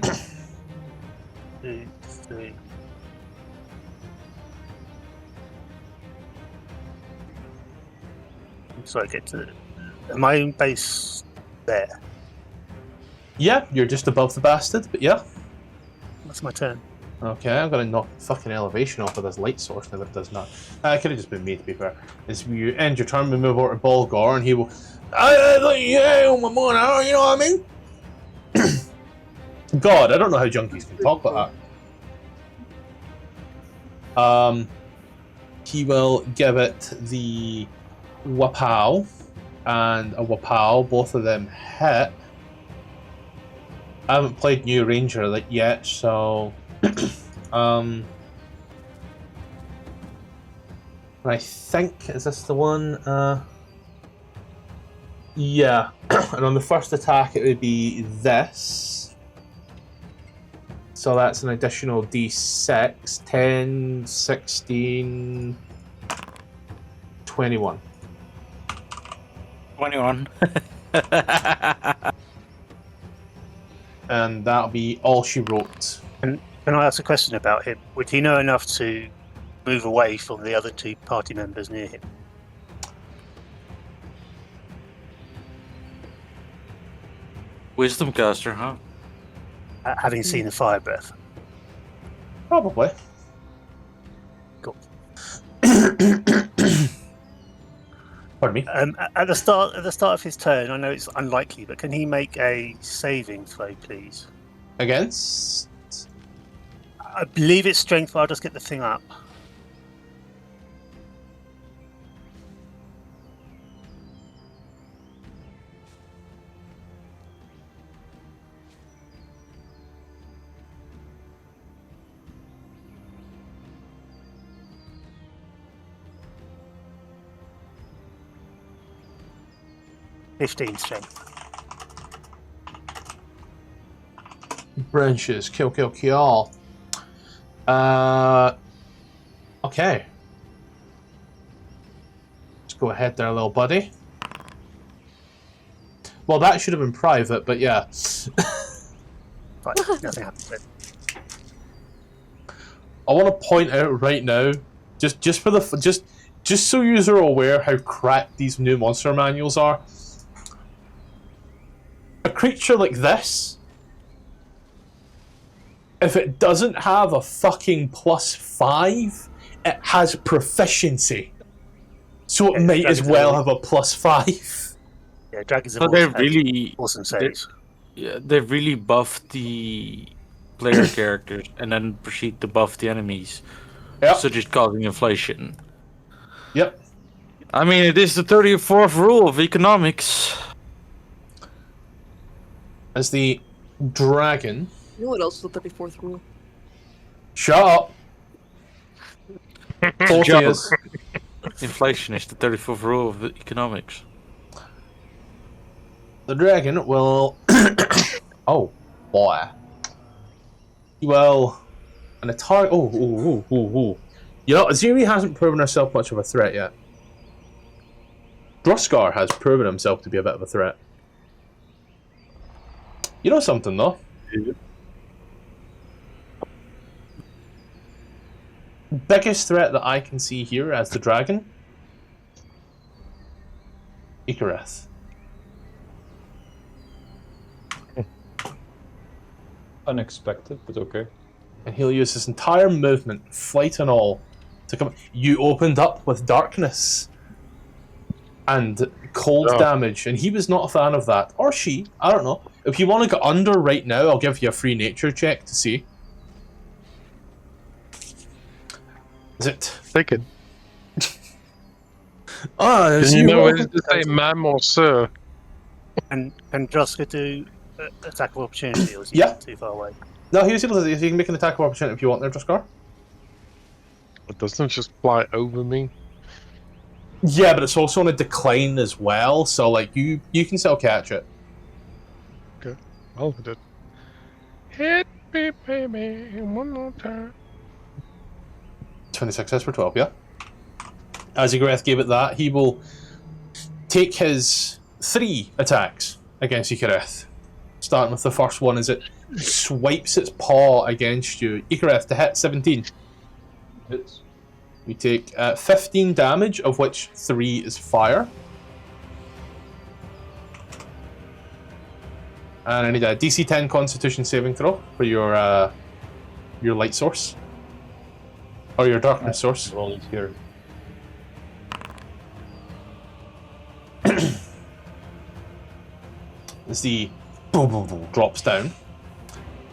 [SPEAKER 4] 3. So I get to my own base there.
[SPEAKER 9] Yeah, you're just above the bastard, but yeah.
[SPEAKER 4] That's my turn.
[SPEAKER 9] Okay, I'm gonna knock fucking elevation off of this light source now that it does not. It could have just been me, to be fair. As you end your turn, we move over to Bolgar, and he will. Yeah, my man, you know what I mean? God, I don't know how junkies can talk like that. He will give it the Wapow and a Wapow. Both of them hit. I haven't played New Ranger yet, so I think, is this the one? Yeah, and on the first attack it would be this. So that's an additional d6, 10, 16, 21.
[SPEAKER 1] 21.
[SPEAKER 9] And that'll be all she wrote.
[SPEAKER 4] Can I ask a question about him? Would he know enough to move away from the other two party members near him?
[SPEAKER 1] Wisdom caster, huh?
[SPEAKER 4] Having seen the fire breath.
[SPEAKER 9] Probably.
[SPEAKER 4] Cool.
[SPEAKER 9] Pardon me.
[SPEAKER 4] At the start of his turn, I know it's unlikely, but can he make a saving throw, please?
[SPEAKER 9] Against?
[SPEAKER 4] I believe it's strength, but I'll just get the thing up. "15 strength."
[SPEAKER 9] Branches. Kill. Okay. Let's go ahead there, little buddy. Well, that should have been private, but yeah.
[SPEAKER 4] Right, nothing happens then.
[SPEAKER 9] I want to point out right now, just for the just so you are aware how cracked these new monster manuals are. A creature like this, if it doesn't have a fucking +5, it has proficiency. So it might as well have a +5.
[SPEAKER 4] Yeah, dragons
[SPEAKER 1] So
[SPEAKER 4] have
[SPEAKER 1] they
[SPEAKER 4] always had
[SPEAKER 1] really,
[SPEAKER 4] awesome saves.
[SPEAKER 1] yeah, they've really buffed the player characters and then proceed to buff the enemies,
[SPEAKER 9] Yep.
[SPEAKER 1] such as causing inflation.
[SPEAKER 9] Yep.
[SPEAKER 1] I mean, it is the 34th rule of economics.
[SPEAKER 9] As the dragon.
[SPEAKER 6] You know what else is the 34th rule?
[SPEAKER 9] Shut up. Thought he is.
[SPEAKER 1] Inflation is the 34th rule of economics.
[SPEAKER 9] The dragon will. Oh, boy. Well, an attack. Oh.
[SPEAKER 2] You know, Aziri hasn't proven herself much of a threat yet. Droskar has proven himself to be a bit of a threat. You know something, though? Biggest threat that I can see here as the dragon? Ichis.
[SPEAKER 5] Unexpected, but okay.
[SPEAKER 2] And he'll use his entire movement, flight and all, to come. You opened up with darkness and cold damage, and he was not a fan of that. Or she, I don't know. If you want to go under right now, I'll give you a free nature check to see. Is it?
[SPEAKER 3] Take it.
[SPEAKER 2] As
[SPEAKER 3] You know
[SPEAKER 2] roll-
[SPEAKER 3] whether to say ma'am or sir.
[SPEAKER 4] And can Droska do attack of opportunity, or is he
[SPEAKER 2] Yeah.
[SPEAKER 4] too far away?
[SPEAKER 2] No, he was able to. You can make an attack of opportunity if you want there, Droskar.
[SPEAKER 3] It doesn't just fly over me.
[SPEAKER 2] Yeah, but it's also on a decline as well, so like you can still catch it.
[SPEAKER 3] I'll hit it. Hit me, baby, one more time.
[SPEAKER 2] 26 hits for 12, yeah. As Igareth gave it that, he will take his 3 attacks against Igareth. Starting with the first one as it swipes its paw against you. Igareth to hit 17.
[SPEAKER 5] Hits.
[SPEAKER 2] You take 15 damage, of which 3 is fire. And I need a DC 10 Constitution saving throw for your light source. Or your darkness source.
[SPEAKER 5] Roll it here.
[SPEAKER 2] As the boom, boom, boom drops down,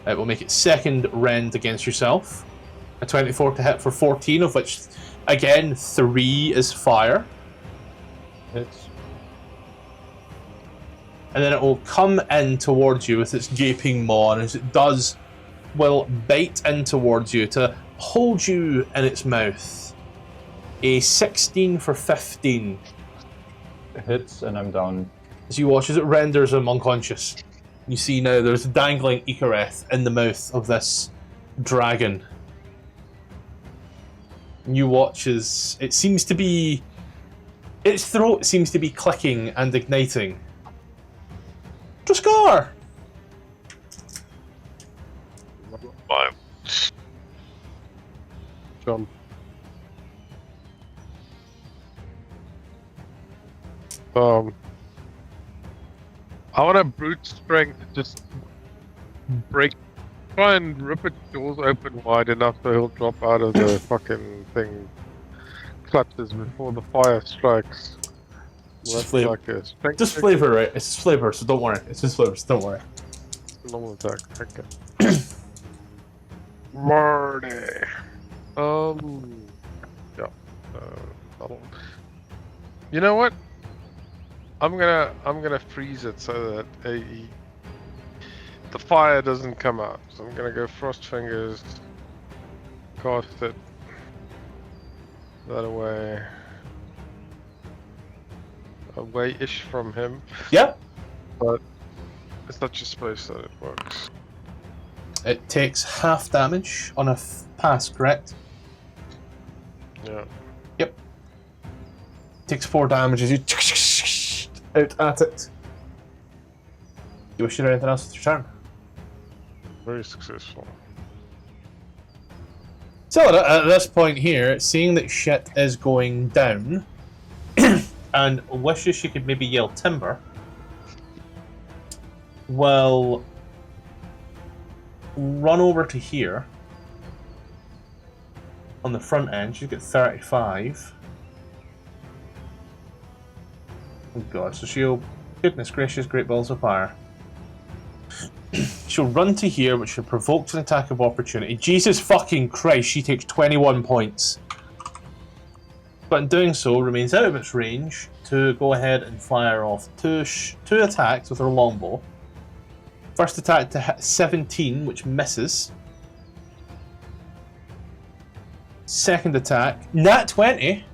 [SPEAKER 2] it will make its second rend against yourself. A 24 to hit for 14, of which, again, 3 is fire.
[SPEAKER 5] Hits.
[SPEAKER 2] And then it will come in towards you with its gaping maw, and as it does, will bite in towards you to hold you in its mouth. A 16 for 15.
[SPEAKER 5] Hits, and I'm down.
[SPEAKER 2] As you watch as it renders him unconscious. You see now there's a dangling Ichis in the mouth of this dragon. You watch as it seems to be... its throat seems to be clicking and igniting. Droskar!
[SPEAKER 3] My jump. I want a brute strength just break, try and rip its jaws open wide enough so he'll drop out of the fucking thing clutches before the fire strikes. That's
[SPEAKER 2] flavor.
[SPEAKER 3] like a strength
[SPEAKER 2] Just
[SPEAKER 3] check,
[SPEAKER 2] flavor, right? It's just flavor, so don't worry. It's just flavor, so don't worry.
[SPEAKER 3] normal attack. Okay. Marty. Yeah. I'll- You know what? I'm gonna freeze it so that the fire doesn't come out. So I'm gonna go frost fingers, cast it that away-ish from him.
[SPEAKER 2] Yeah.
[SPEAKER 3] But it's not just supposed that it works.
[SPEAKER 2] It takes half damage on a pass, correct?
[SPEAKER 3] Yeah.
[SPEAKER 2] Takes 4 damage as you out at it. You wish to do anything else with your turn?
[SPEAKER 3] Very successful.
[SPEAKER 2] So at this point here, seeing that shit is going down, and wishes she could maybe yell timber, will run over to here on the front end. She's got 35. Oh god, so she'll... Goodness gracious, great balls of fire. She'll run to here, which should provoke an attack of opportunity. Jesus fucking Christ, she takes 21 points. But in doing so, remains out of its range to go ahead and fire off two attacks with her longbow. First attack to hit 17, which misses. Second attack, nat 20.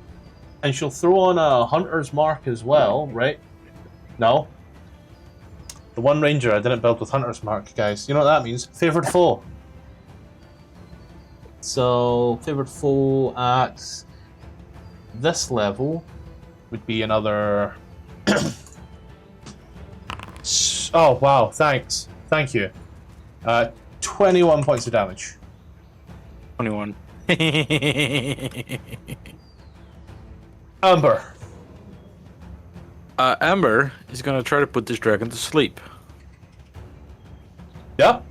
[SPEAKER 2] And she'll throw on a hunter's mark as well, right? No. The one ranger I didn't build with hunter's mark, guys. You know what that means? Favoured foe.
[SPEAKER 9] So favored foe at this level would be another. Oh wow! Thanks, thank you. 21 points of damage.
[SPEAKER 1] 21.
[SPEAKER 9] Amber.
[SPEAKER 1] Amber is gonna try to put this dragon to sleep.
[SPEAKER 9] Yep.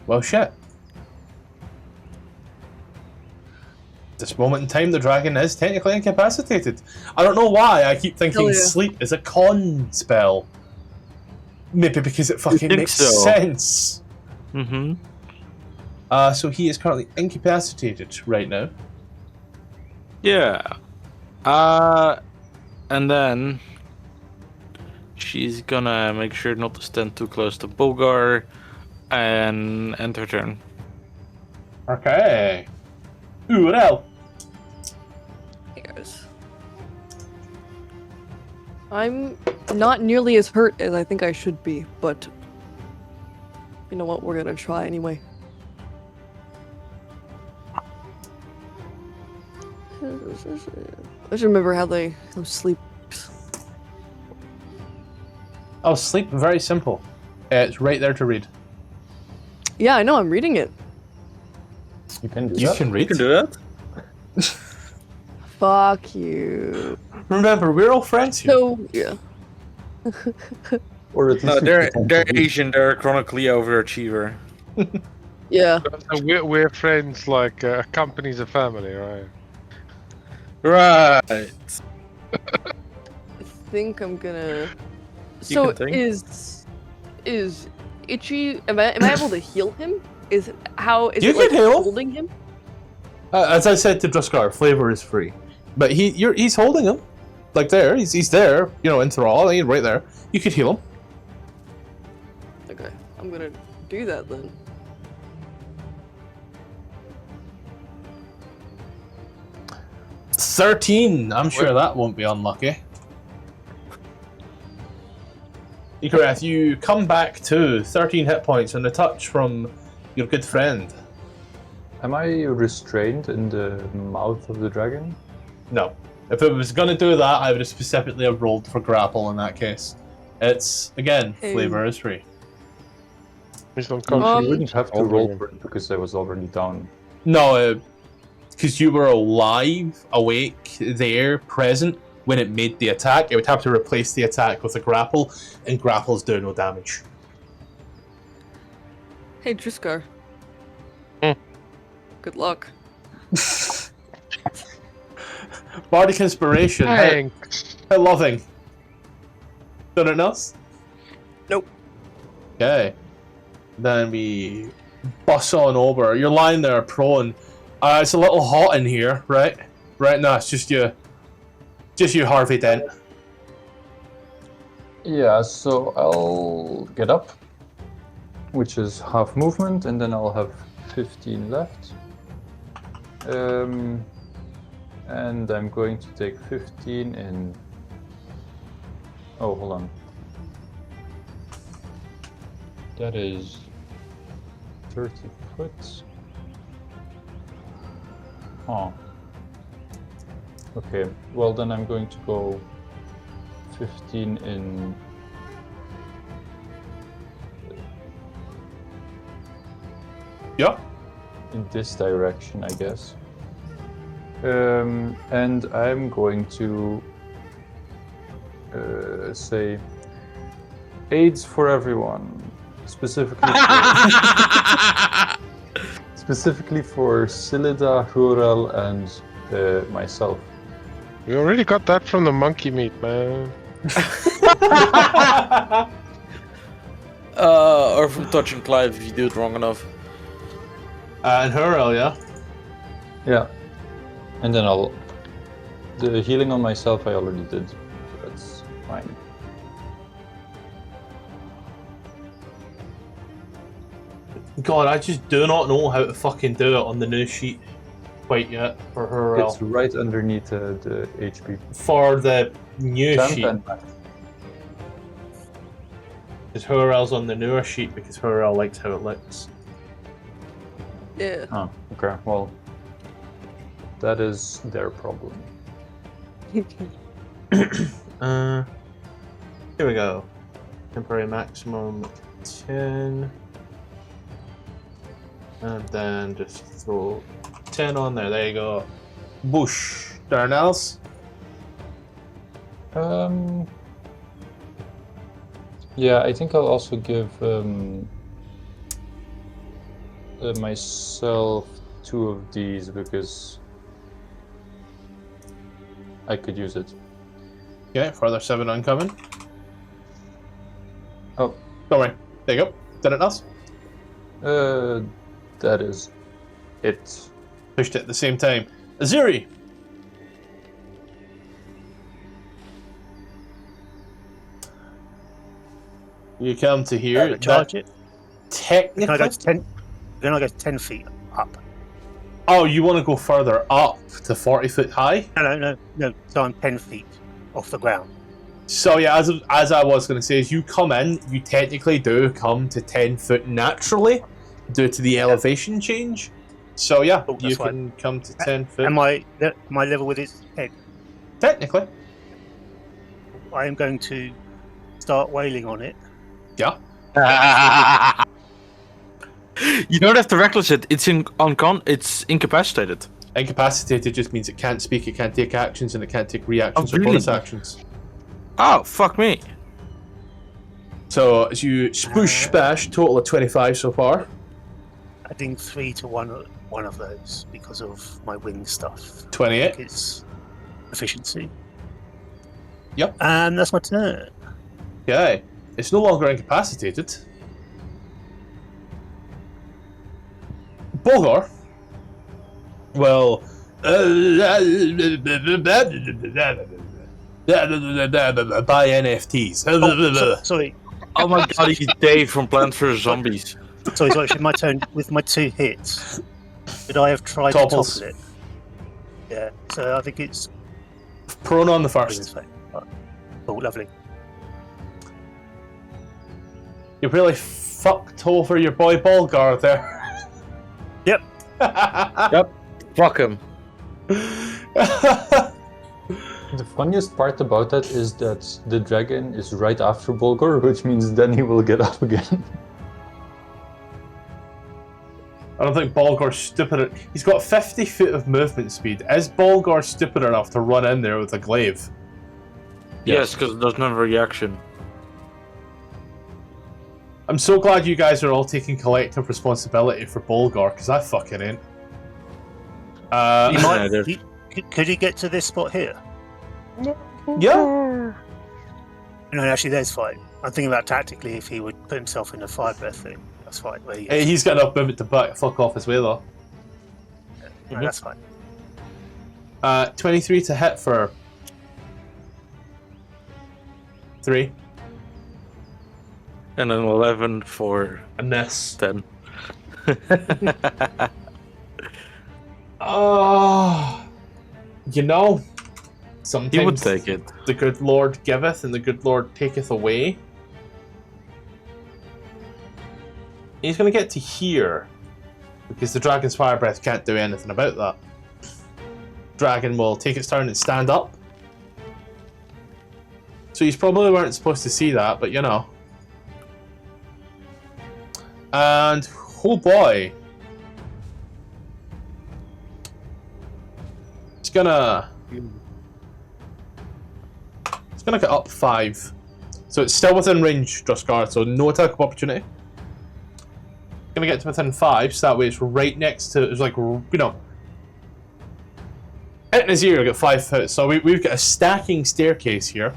[SPEAKER 9] Well, shit. At this moment in time, the dragon is technically incapacitated. I don't know why I keep thinking
[SPEAKER 6] Hell yeah.
[SPEAKER 9] sleep is a con spell. Maybe because it fucking
[SPEAKER 1] think
[SPEAKER 9] makes
[SPEAKER 1] so?
[SPEAKER 9] sense.
[SPEAKER 1] Mm-hmm.
[SPEAKER 9] So he is currently incapacitated right now.
[SPEAKER 1] Yeah. And then she's gonna make sure not to stand too close to Bulgar and end her turn.
[SPEAKER 9] Okay. Xourel.
[SPEAKER 6] Yes. I'm not nearly as hurt as I think I should be, but you know what? We're gonna try anyway. I should remember how sleep.
[SPEAKER 9] Oh, sleep, very simple. It's right there to read.
[SPEAKER 6] Yeah, I know. I'm reading it.
[SPEAKER 5] You can do
[SPEAKER 9] You
[SPEAKER 5] that.
[SPEAKER 9] can read.
[SPEAKER 1] You can do that.
[SPEAKER 6] Fuck you.
[SPEAKER 9] Remember, we're all friends here.
[SPEAKER 6] So yeah.
[SPEAKER 5] Or at least
[SPEAKER 1] No,
[SPEAKER 5] you
[SPEAKER 1] they're
[SPEAKER 5] pretend to be.
[SPEAKER 1] Asian. They're chronically overachiever.
[SPEAKER 6] Yeah.
[SPEAKER 3] So we're friends like a company's a family, right?
[SPEAKER 1] Right.
[SPEAKER 6] I think I'm gonna.
[SPEAKER 1] You
[SPEAKER 6] So
[SPEAKER 1] can think.
[SPEAKER 6] is Itchy? Am I able to heal him? Is
[SPEAKER 9] You
[SPEAKER 6] it
[SPEAKER 9] can
[SPEAKER 6] like
[SPEAKER 9] heal.
[SPEAKER 6] holding him?
[SPEAKER 9] As I said to Druskar, flavor is free. But he's holding him. Like there. He's there, you know, in thrall, right there. You could heal him.
[SPEAKER 6] Okay, I'm gonna do that then.
[SPEAKER 9] $13. I'm sure that won't be unlucky. Ichis, you come back to 13 hit points and a touch from your good friend.
[SPEAKER 5] Am I restrained in the mouth of the dragon?
[SPEAKER 9] No. If it was going to do that, I would have specifically have rolled for grapple in that case. It's, again,
[SPEAKER 6] Hey.
[SPEAKER 9] flavor is free.
[SPEAKER 3] He's not
[SPEAKER 5] You
[SPEAKER 6] Um,
[SPEAKER 5] wouldn't have to roll for it because I was already down.
[SPEAKER 9] No, because you were alive, awake, there, present, when it made the attack, it would have to replace the attack with a grapple, and grapples do no damage.
[SPEAKER 6] Hey, Druskar.
[SPEAKER 3] Hmm.
[SPEAKER 6] Good luck.
[SPEAKER 9] Bardic Inspiration,
[SPEAKER 3] Thanks.
[SPEAKER 9] how loving. Done it else?
[SPEAKER 6] Nope.
[SPEAKER 9] Okay. Then we bus on over. You're lying there prone. It's a little hot in here, right? Right now, it's just you, Harvey Dent.
[SPEAKER 5] Yeah, so I'll get up, which is half movement, and then I'll have 15 left. And I'm going to take 15 in... Oh, hold on. That is 30 foot. Oh. Okay, well then I'm going to go 15 in...
[SPEAKER 9] Yeah.
[SPEAKER 5] in this direction, I guess. And I'm going to say AIDS for everyone, specifically for Silida, Xourel, and myself.
[SPEAKER 3] We already got that from the monkey meat, man.
[SPEAKER 1] Or from touching Clive if you do it wrong enough.
[SPEAKER 9] And Xourel, yeah?
[SPEAKER 5] Yeah. And then the healing on myself I already did, so that's fine.
[SPEAKER 9] God, I just do not know how to fucking do it on the new sheet.
[SPEAKER 7] quite yet for Xourel.
[SPEAKER 5] It's right underneath the HP.
[SPEAKER 7] For the new
[SPEAKER 5] Chant
[SPEAKER 7] sheet.
[SPEAKER 5] and
[SPEAKER 7] Because Xourel's on the newer sheet because Xourel likes how it looks.
[SPEAKER 6] Yeah.
[SPEAKER 5] Oh, okay. Well, that is their problem.
[SPEAKER 7] Here we go. Temporary maximum 10. And then just throw 10 on there. There you go.
[SPEAKER 2] Bush. Darnells.
[SPEAKER 5] Yeah, I think I'll also give myself 2 of these because I could use it.
[SPEAKER 2] Okay, further 7 oncoming.
[SPEAKER 5] Oh.
[SPEAKER 2] Don't worry. There you go. Did it else?
[SPEAKER 5] That is it.
[SPEAKER 2] Pushed it at the same time. Azuri! You come to here.
[SPEAKER 4] Charge it.
[SPEAKER 2] Technically.
[SPEAKER 4] Can I go to 10? Then I go 10 feet up.
[SPEAKER 2] Oh, you want to go further up to 40 foot high?
[SPEAKER 4] No. So I'm 10 feet off the ground.
[SPEAKER 2] So yeah, as I was going to say, as you come in, you technically do come to 10 foot naturally due to the elevation change. So yeah,
[SPEAKER 4] Oh,
[SPEAKER 2] you
[SPEAKER 4] that's
[SPEAKER 2] can come to 10 foot.
[SPEAKER 4] Am I level with its head?
[SPEAKER 2] Technically.
[SPEAKER 4] I am going to start wailing on it.
[SPEAKER 2] Yeah.
[SPEAKER 1] You don't have to reckless it. It's it's incapacitated.
[SPEAKER 2] Incapacitated just means it can't speak, it can't take actions, and it can't take reactions
[SPEAKER 1] Oh,
[SPEAKER 2] or
[SPEAKER 1] really?
[SPEAKER 2] bonus actions.
[SPEAKER 1] Oh, fuck me.
[SPEAKER 2] So as you spoosh bash, total of 25 so far.
[SPEAKER 4] Adding 3 to one of those because of my wing stuff.
[SPEAKER 2] 28.
[SPEAKER 4] It's efficiency.
[SPEAKER 2] Yep.
[SPEAKER 4] And that's my turn.
[SPEAKER 2] Okay. It's no longer incapacitated. Bolgar. Well, buy NFTs.
[SPEAKER 4] Sorry.
[SPEAKER 1] Oh my god, he's Dave from Plants vs. Zombies.
[SPEAKER 4] Sorry, it's actually my turn with my 2 hits. Could I have tried
[SPEAKER 2] Topples.
[SPEAKER 4] to topple it? Yeah, so I think it's...
[SPEAKER 2] Prone on the first.
[SPEAKER 4] Oh, lovely.
[SPEAKER 2] You really fucked over your boy Bolgar there.
[SPEAKER 4] Yep.
[SPEAKER 1] Yep. Fuck him.
[SPEAKER 5] The funniest part about that is that the dragon is right after Bulgur, which means then he will get up again.
[SPEAKER 2] I don't think Bolgar's stupid. He's got 50 foot of movement speed. Is Bolgar stupid enough to run in there with a glaive?
[SPEAKER 1] Yes, because there's no reaction.
[SPEAKER 2] I'm so glad you guys are all taking collective responsibility for Bolgar, because I fucking ain't.
[SPEAKER 4] You might,
[SPEAKER 1] there's-
[SPEAKER 4] could he get to this spot here?
[SPEAKER 2] Yeah.
[SPEAKER 4] No, actually, that's fine. I'm thinking about tactically if he would put himself in a fire breath thing. That's fine. Where he
[SPEAKER 2] He's got enough movement to fuck off his way, though.
[SPEAKER 4] No, that's fine.
[SPEAKER 2] 23 to hit for 3.
[SPEAKER 1] And then 11 for
[SPEAKER 2] A miss.
[SPEAKER 1] 10.
[SPEAKER 2] Oh, you know, sometimes
[SPEAKER 1] He would take it.
[SPEAKER 2] the good Lord giveth and the good Lord taketh away. He's going to get to here because the Dragon's Fire Breath can't do anything about that. Dragon will take its turn and stand up. So you probably weren't supposed to see that, but you know. And, oh boy. It's gonna get up 5. So it's still within range, Druskar, so no attack of opportunity. Gonna get to within 5, so that way it's right next to, it's like, you know, hitting his ear, get 5 foot. So we've got a stacking staircase here.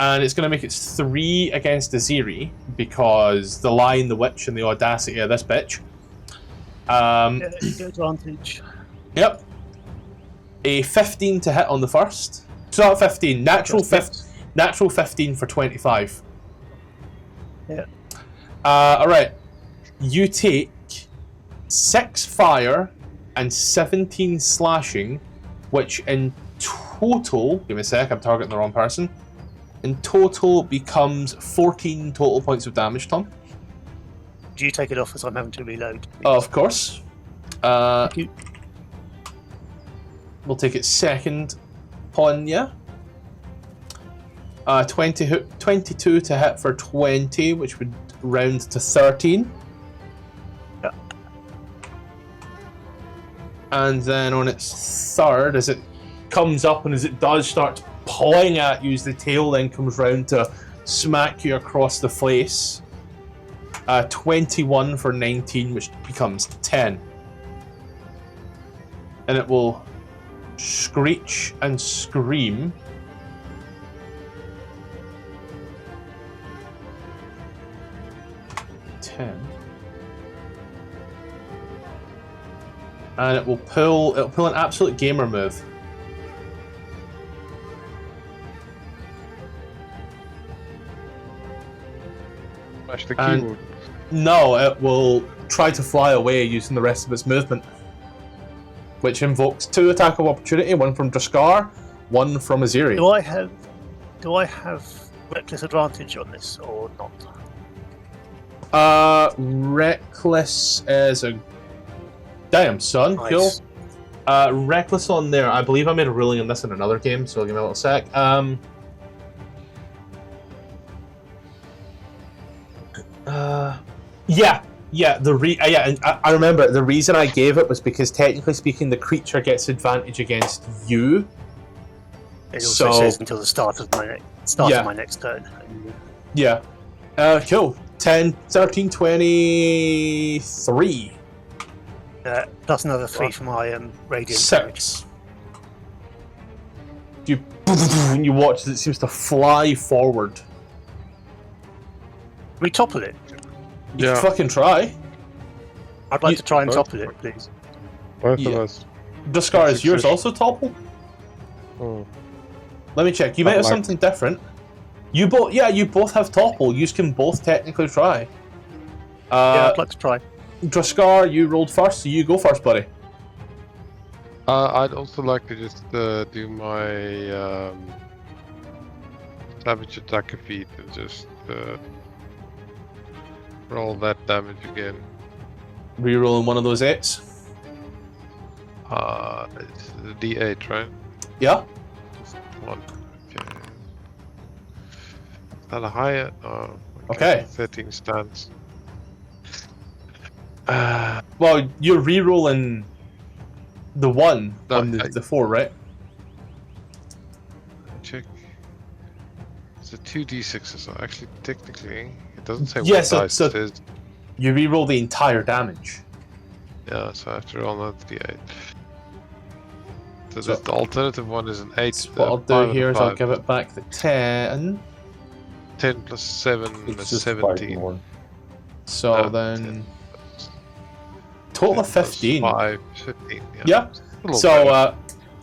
[SPEAKER 2] And it's going to make it 3 against Aziri because the Lion, the Witch, and the audacity of this bitch.
[SPEAKER 4] Good advantage.
[SPEAKER 2] Yep. A 15 to hit on the first. So not 15, natural 15 for 25.
[SPEAKER 4] Yeah.
[SPEAKER 2] Alright. You take 6 fire
[SPEAKER 9] and 17 slashing, which in total, give me a sec, I'm targeting the wrong person. In total becomes 14 total points of damage, Tom.
[SPEAKER 4] Do you take it off as I'm having to reload?
[SPEAKER 9] Of course.
[SPEAKER 4] Thank you.
[SPEAKER 9] We'll take it second upon you. 22 to hit for 20, which would round to 13.
[SPEAKER 4] Yeah.
[SPEAKER 9] And then on its third, as it comes up and as it does start pawing at you, as the tail then comes round to smack you across the face. 21 for 19, which becomes 10. And it will screech and scream. And it'll pull an absolute gamer move.
[SPEAKER 3] Smash the
[SPEAKER 9] And-
[SPEAKER 3] keyboard.
[SPEAKER 9] No, it will try to fly away using the rest of its movement, which invokes 2 attack of opportunity, one from Draskar, one from Aziri.
[SPEAKER 4] Do I have reckless advantage on this or not?
[SPEAKER 9] Reckless is a damn son.
[SPEAKER 4] Nice.
[SPEAKER 9] Cool. Reckless on there. I believe I made a ruling on this in another game, so give me a little sec. Yeah. And I remember the reason I gave it was because technically speaking, the creature gets advantage against you.
[SPEAKER 4] It also
[SPEAKER 9] So-
[SPEAKER 4] says until the start of my next turn.
[SPEAKER 9] Yeah. Cool. 10, 13, 23.
[SPEAKER 4] Plus another 3 for my radiant damage.
[SPEAKER 9] 6. You watch as it seems to fly forward.
[SPEAKER 4] We topple it.
[SPEAKER 9] You
[SPEAKER 3] Yeah.
[SPEAKER 9] can fucking try.
[SPEAKER 4] I'd like
[SPEAKER 9] You-
[SPEAKER 4] to try and
[SPEAKER 3] Both-
[SPEAKER 4] topple it, please.
[SPEAKER 3] Both
[SPEAKER 9] Yeah.
[SPEAKER 3] of us.
[SPEAKER 9] Discard, is yours
[SPEAKER 3] Succession.
[SPEAKER 9] also topple?
[SPEAKER 3] Oh.
[SPEAKER 9] Let me check. You might
[SPEAKER 3] Not
[SPEAKER 9] have
[SPEAKER 3] like-
[SPEAKER 9] something different. You both have topple. You can both technically try.
[SPEAKER 4] Yeah, I'd like to try.
[SPEAKER 9] Draskar, you rolled first, so you go first, buddy.
[SPEAKER 3] I'd also like to just do my savage attacker feat and just roll that damage again.
[SPEAKER 9] Rerolling one of those 8s.
[SPEAKER 3] It's the D8, right?
[SPEAKER 9] Yeah.
[SPEAKER 3] Just one. Okay. Is that a higher? Oh,
[SPEAKER 9] Okay.
[SPEAKER 3] 13 stands.
[SPEAKER 9] Well, you're rerolling the 1
[SPEAKER 3] No,
[SPEAKER 9] on the 4, right?
[SPEAKER 3] Check. It's a 2d6, so actually, technically, it doesn't say
[SPEAKER 9] Yeah,
[SPEAKER 3] what
[SPEAKER 9] so-
[SPEAKER 3] dice
[SPEAKER 9] so-
[SPEAKER 3] it says.
[SPEAKER 9] You reroll the entire damage.
[SPEAKER 3] Yeah, so I have to roll another d8. So,
[SPEAKER 9] So-
[SPEAKER 3] the alternative one is an 8.
[SPEAKER 9] So what I'll
[SPEAKER 3] 5
[SPEAKER 9] do
[SPEAKER 3] and a
[SPEAKER 9] here is I'll
[SPEAKER 3] 5.
[SPEAKER 9] give it back the 10.
[SPEAKER 3] 10 plus 7
[SPEAKER 5] It's
[SPEAKER 3] is
[SPEAKER 5] just 5
[SPEAKER 3] 17.
[SPEAKER 5] more.
[SPEAKER 9] So
[SPEAKER 3] No,
[SPEAKER 9] then
[SPEAKER 3] 10.
[SPEAKER 9] total
[SPEAKER 3] 10
[SPEAKER 9] of
[SPEAKER 3] plus
[SPEAKER 9] 15.
[SPEAKER 3] 5, 15.
[SPEAKER 9] Yeah.
[SPEAKER 3] It's a little
[SPEAKER 9] So
[SPEAKER 3] better.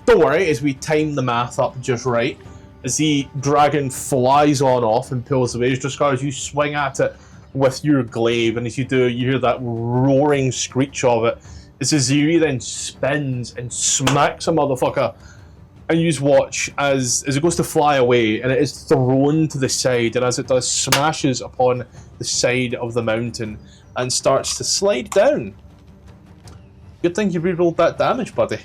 [SPEAKER 9] don't worry, as we time the math up just right, as the dragon flies on off and pulls away, Draskar, as you swing at it with your glaive, and as you do, you hear that roaring screech of it. As Aziri then spins and smacks a motherfucker, and you just watch as it goes to fly away, and it is thrown to the side, and as it does, smashes upon the side of the mountain and starts to slide down. Good thing you rerolled that damage, buddy.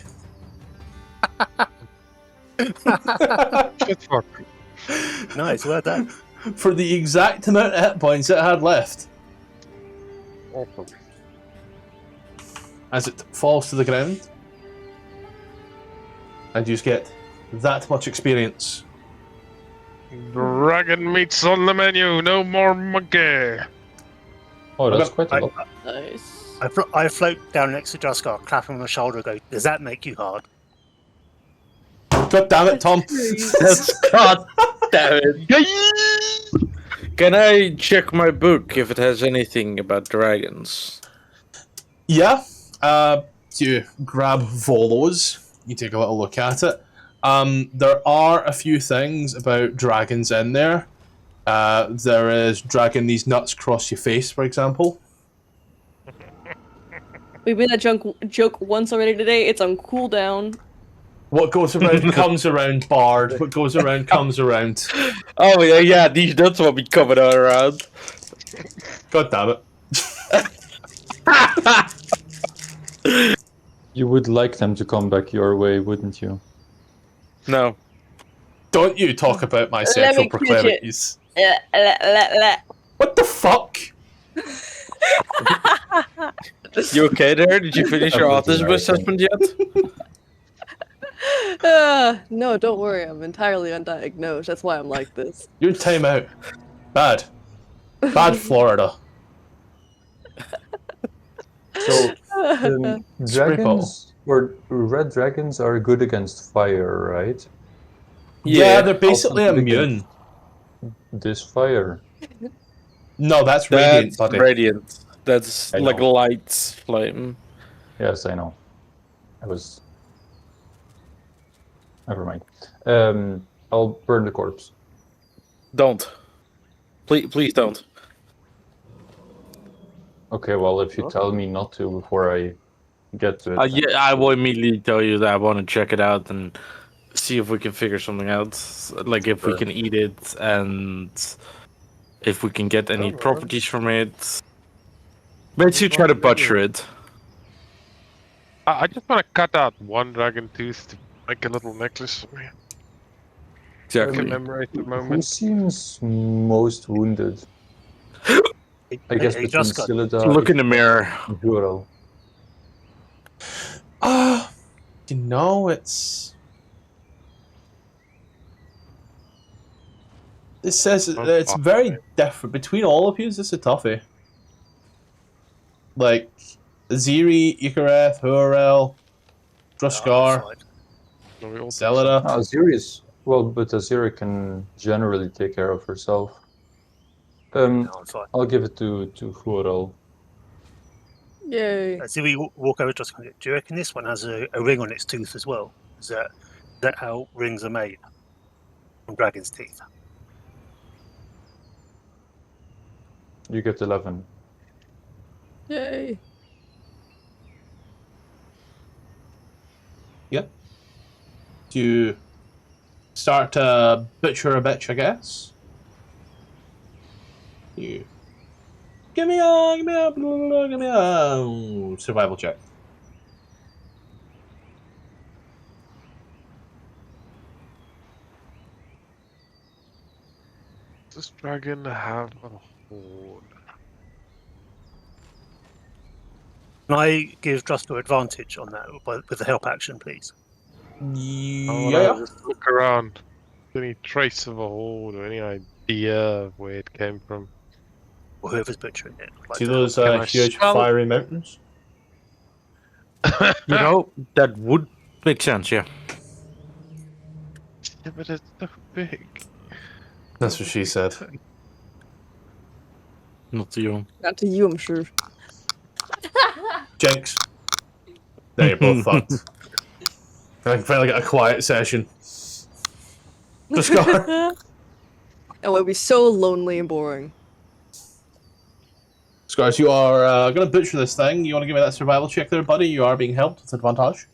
[SPEAKER 3] Shit fuck.
[SPEAKER 4] Nice, well done.
[SPEAKER 9] For the exact amount of hit points it had left.
[SPEAKER 3] Awesome.
[SPEAKER 9] As it falls to the ground. And you just get that much experience.
[SPEAKER 3] Dragon meat's on the menu, no more monkey.
[SPEAKER 5] Oh, that's quite a
[SPEAKER 4] I-
[SPEAKER 5] lot.
[SPEAKER 6] Nice.
[SPEAKER 4] I float down next to Draskar, clap him on the shoulder, and go, "Does that make you hard?"
[SPEAKER 9] God damn it, Tom.
[SPEAKER 1] God damn it. Can I check my book if it has anything about dragons?
[SPEAKER 9] Yeah. You grab Volos. You take a little look at it. There are a few things about dragons in there. There is dragging these nuts across your face, for example.
[SPEAKER 6] We've made that joke once already today. It's on cooldown.
[SPEAKER 2] What goes around comes around, Bard. What goes around comes around.
[SPEAKER 1] Oh yeah, that's what we covered around.
[SPEAKER 2] God damn it.
[SPEAKER 5] You would like them to come back your way, wouldn't you?
[SPEAKER 1] No.
[SPEAKER 2] Don't you talk about my
[SPEAKER 6] Let
[SPEAKER 2] sexual
[SPEAKER 6] me catch it.
[SPEAKER 2] proclivities. What the fuck?
[SPEAKER 1] You okay there? Did you finish your autism assessment yet?
[SPEAKER 6] No, don't worry. I'm entirely undiagnosed. That's why I'm like this.
[SPEAKER 2] Your time out. Bad. Bad Florida.
[SPEAKER 5] So, dragons
[SPEAKER 2] bottle.
[SPEAKER 5] or red dragons are good against fire, right?
[SPEAKER 2] Yeah, they're basically
[SPEAKER 5] Also good
[SPEAKER 2] immune.
[SPEAKER 5] This fire.
[SPEAKER 2] No, that's radiant,
[SPEAKER 1] That's
[SPEAKER 2] buddy.
[SPEAKER 1] radiant. That's
[SPEAKER 5] I
[SPEAKER 1] like
[SPEAKER 5] know.
[SPEAKER 1] light flame.
[SPEAKER 5] Yes, I know. I was. Never mind. I'll burn the corpse.
[SPEAKER 1] Don't. Please don't.
[SPEAKER 5] Okay, well, if you tell me not to before I get to it.
[SPEAKER 1] Yeah, I will immediately tell you that I want to check it out and see if we can figure something out. Like if we
[SPEAKER 5] Sure.
[SPEAKER 1] can eat it and if we can get any properties from it. Basically try to butcher it.
[SPEAKER 3] I just want to cut out one dragon tooth to make a little necklace for me.
[SPEAKER 1] Exactly.
[SPEAKER 3] Commemorate the
[SPEAKER 5] Who
[SPEAKER 3] moment.
[SPEAKER 5] seems most wounded? I guess between
[SPEAKER 4] just got
[SPEAKER 5] Scyllida
[SPEAKER 1] Look in the mirror.
[SPEAKER 5] and Xourel.
[SPEAKER 2] You know, it's... It says it's very different. Between all of you, this is a toughie. Like, Ziri, Ichis, Xourel, Druskar,
[SPEAKER 3] No, we all
[SPEAKER 2] Zelida.
[SPEAKER 5] Aziri's well, but Aziri can generally take care of herself.
[SPEAKER 4] No, it's fine.
[SPEAKER 5] I'll give it to Xourel.
[SPEAKER 6] Yay.
[SPEAKER 4] So we walk over to us. Do you reckon this one has a ring on its tooth as well? Is that how rings are made? From dragon's teeth?
[SPEAKER 5] You get 11.
[SPEAKER 6] Yay.
[SPEAKER 2] To start to butcher a bitch, I guess. You give me a survival check.
[SPEAKER 3] Does this dragon have a horn?
[SPEAKER 4] Can I give Drusker advantage on that with the help action, please?
[SPEAKER 3] I wanna
[SPEAKER 2] Yeah.
[SPEAKER 3] just look around. Any trace of a horn or any idea of where it came from?
[SPEAKER 4] Or whoever's butchering it. Like
[SPEAKER 2] See
[SPEAKER 4] to-
[SPEAKER 2] those
[SPEAKER 3] Can I
[SPEAKER 2] huge
[SPEAKER 3] smell it?
[SPEAKER 2] fiery mountains?
[SPEAKER 1] You know, that would make sense, yeah.
[SPEAKER 3] Yeah, but it's so big.
[SPEAKER 2] That's what she said.
[SPEAKER 1] Not to you.
[SPEAKER 6] Not to you, I'm sure.
[SPEAKER 2] Jinx. There, you're both fucked. I can finally get a quiet session. Druskar.
[SPEAKER 6] It would be so lonely and boring.
[SPEAKER 2] Scars, you are going to butcher this thing. You want to give me that survival check there, buddy? You are being helped with advantage.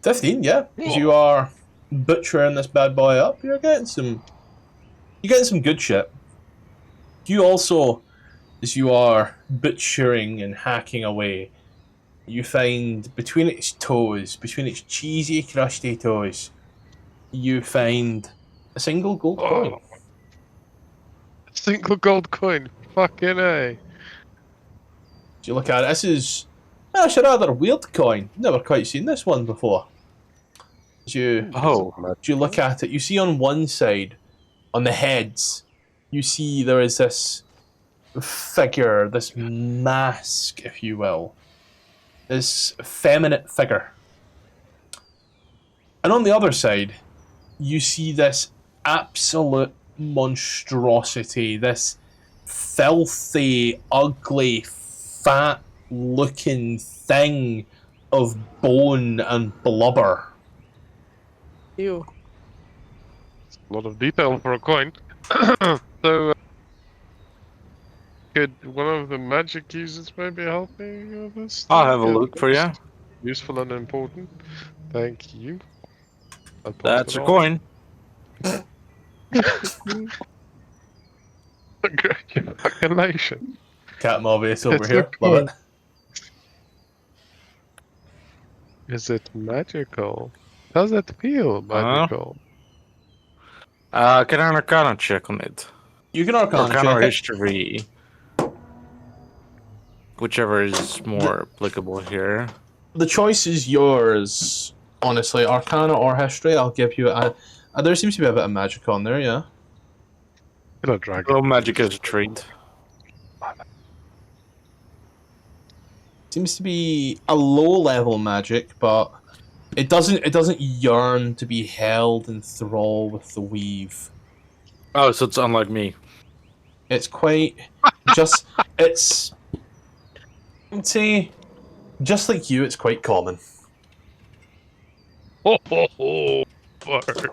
[SPEAKER 2] 15, yeah. Because you are butchering this bad boy up. You're getting some good shit. You also, as you are butchering and hacking away, you find between its toes, between its cheesy, crusty toes, you find a single gold coin.
[SPEAKER 3] Single gold coin. Fucking A.
[SPEAKER 2] So you look at it, this is actually a rather weird coin. Never quite seen this one before. As you look at it, you see on one side, on the heads, you see there is this figure, this mask, if you will. This effeminate figure. And on the other side, you see this absolute monstrosity, this filthy, ugly, fat-looking thing of bone and blubber.
[SPEAKER 6] Ew.
[SPEAKER 3] A lot of detail for a coin. So, Could one of the magic users maybe help me with this?
[SPEAKER 1] I'll
[SPEAKER 3] thing?
[SPEAKER 1] have a
[SPEAKER 3] It
[SPEAKER 1] look for you.
[SPEAKER 3] looks Useful and important. Thank you. I'll pass
[SPEAKER 1] That's
[SPEAKER 3] it
[SPEAKER 1] a
[SPEAKER 3] on.
[SPEAKER 1] coin.
[SPEAKER 3] Congratulations.
[SPEAKER 2] Cat Mobius over
[SPEAKER 3] It's
[SPEAKER 2] here.
[SPEAKER 3] a
[SPEAKER 2] Love
[SPEAKER 3] coin.
[SPEAKER 2] it.
[SPEAKER 3] Is it magical? Does it feel magical?
[SPEAKER 1] Can I Arcana check on it?
[SPEAKER 2] You can Arcana
[SPEAKER 1] Arcana
[SPEAKER 2] check
[SPEAKER 1] or
[SPEAKER 2] it.
[SPEAKER 1] History. Whichever is more applicable here.
[SPEAKER 2] The choice is yours. Honestly, Arcana or History, I'll give you a... there seems to be a bit of magic on there, yeah.
[SPEAKER 3] Kill a dragon.
[SPEAKER 1] Well, magic is a treat.
[SPEAKER 2] Seems to be a low-level magic, but it doesn't yearn to be held in thrall with the weave.
[SPEAKER 1] Oh, so it's unlike me.
[SPEAKER 2] It's quite... it's... I'd say, just like you, it's quite common.
[SPEAKER 3] Ho ho ho! Bird.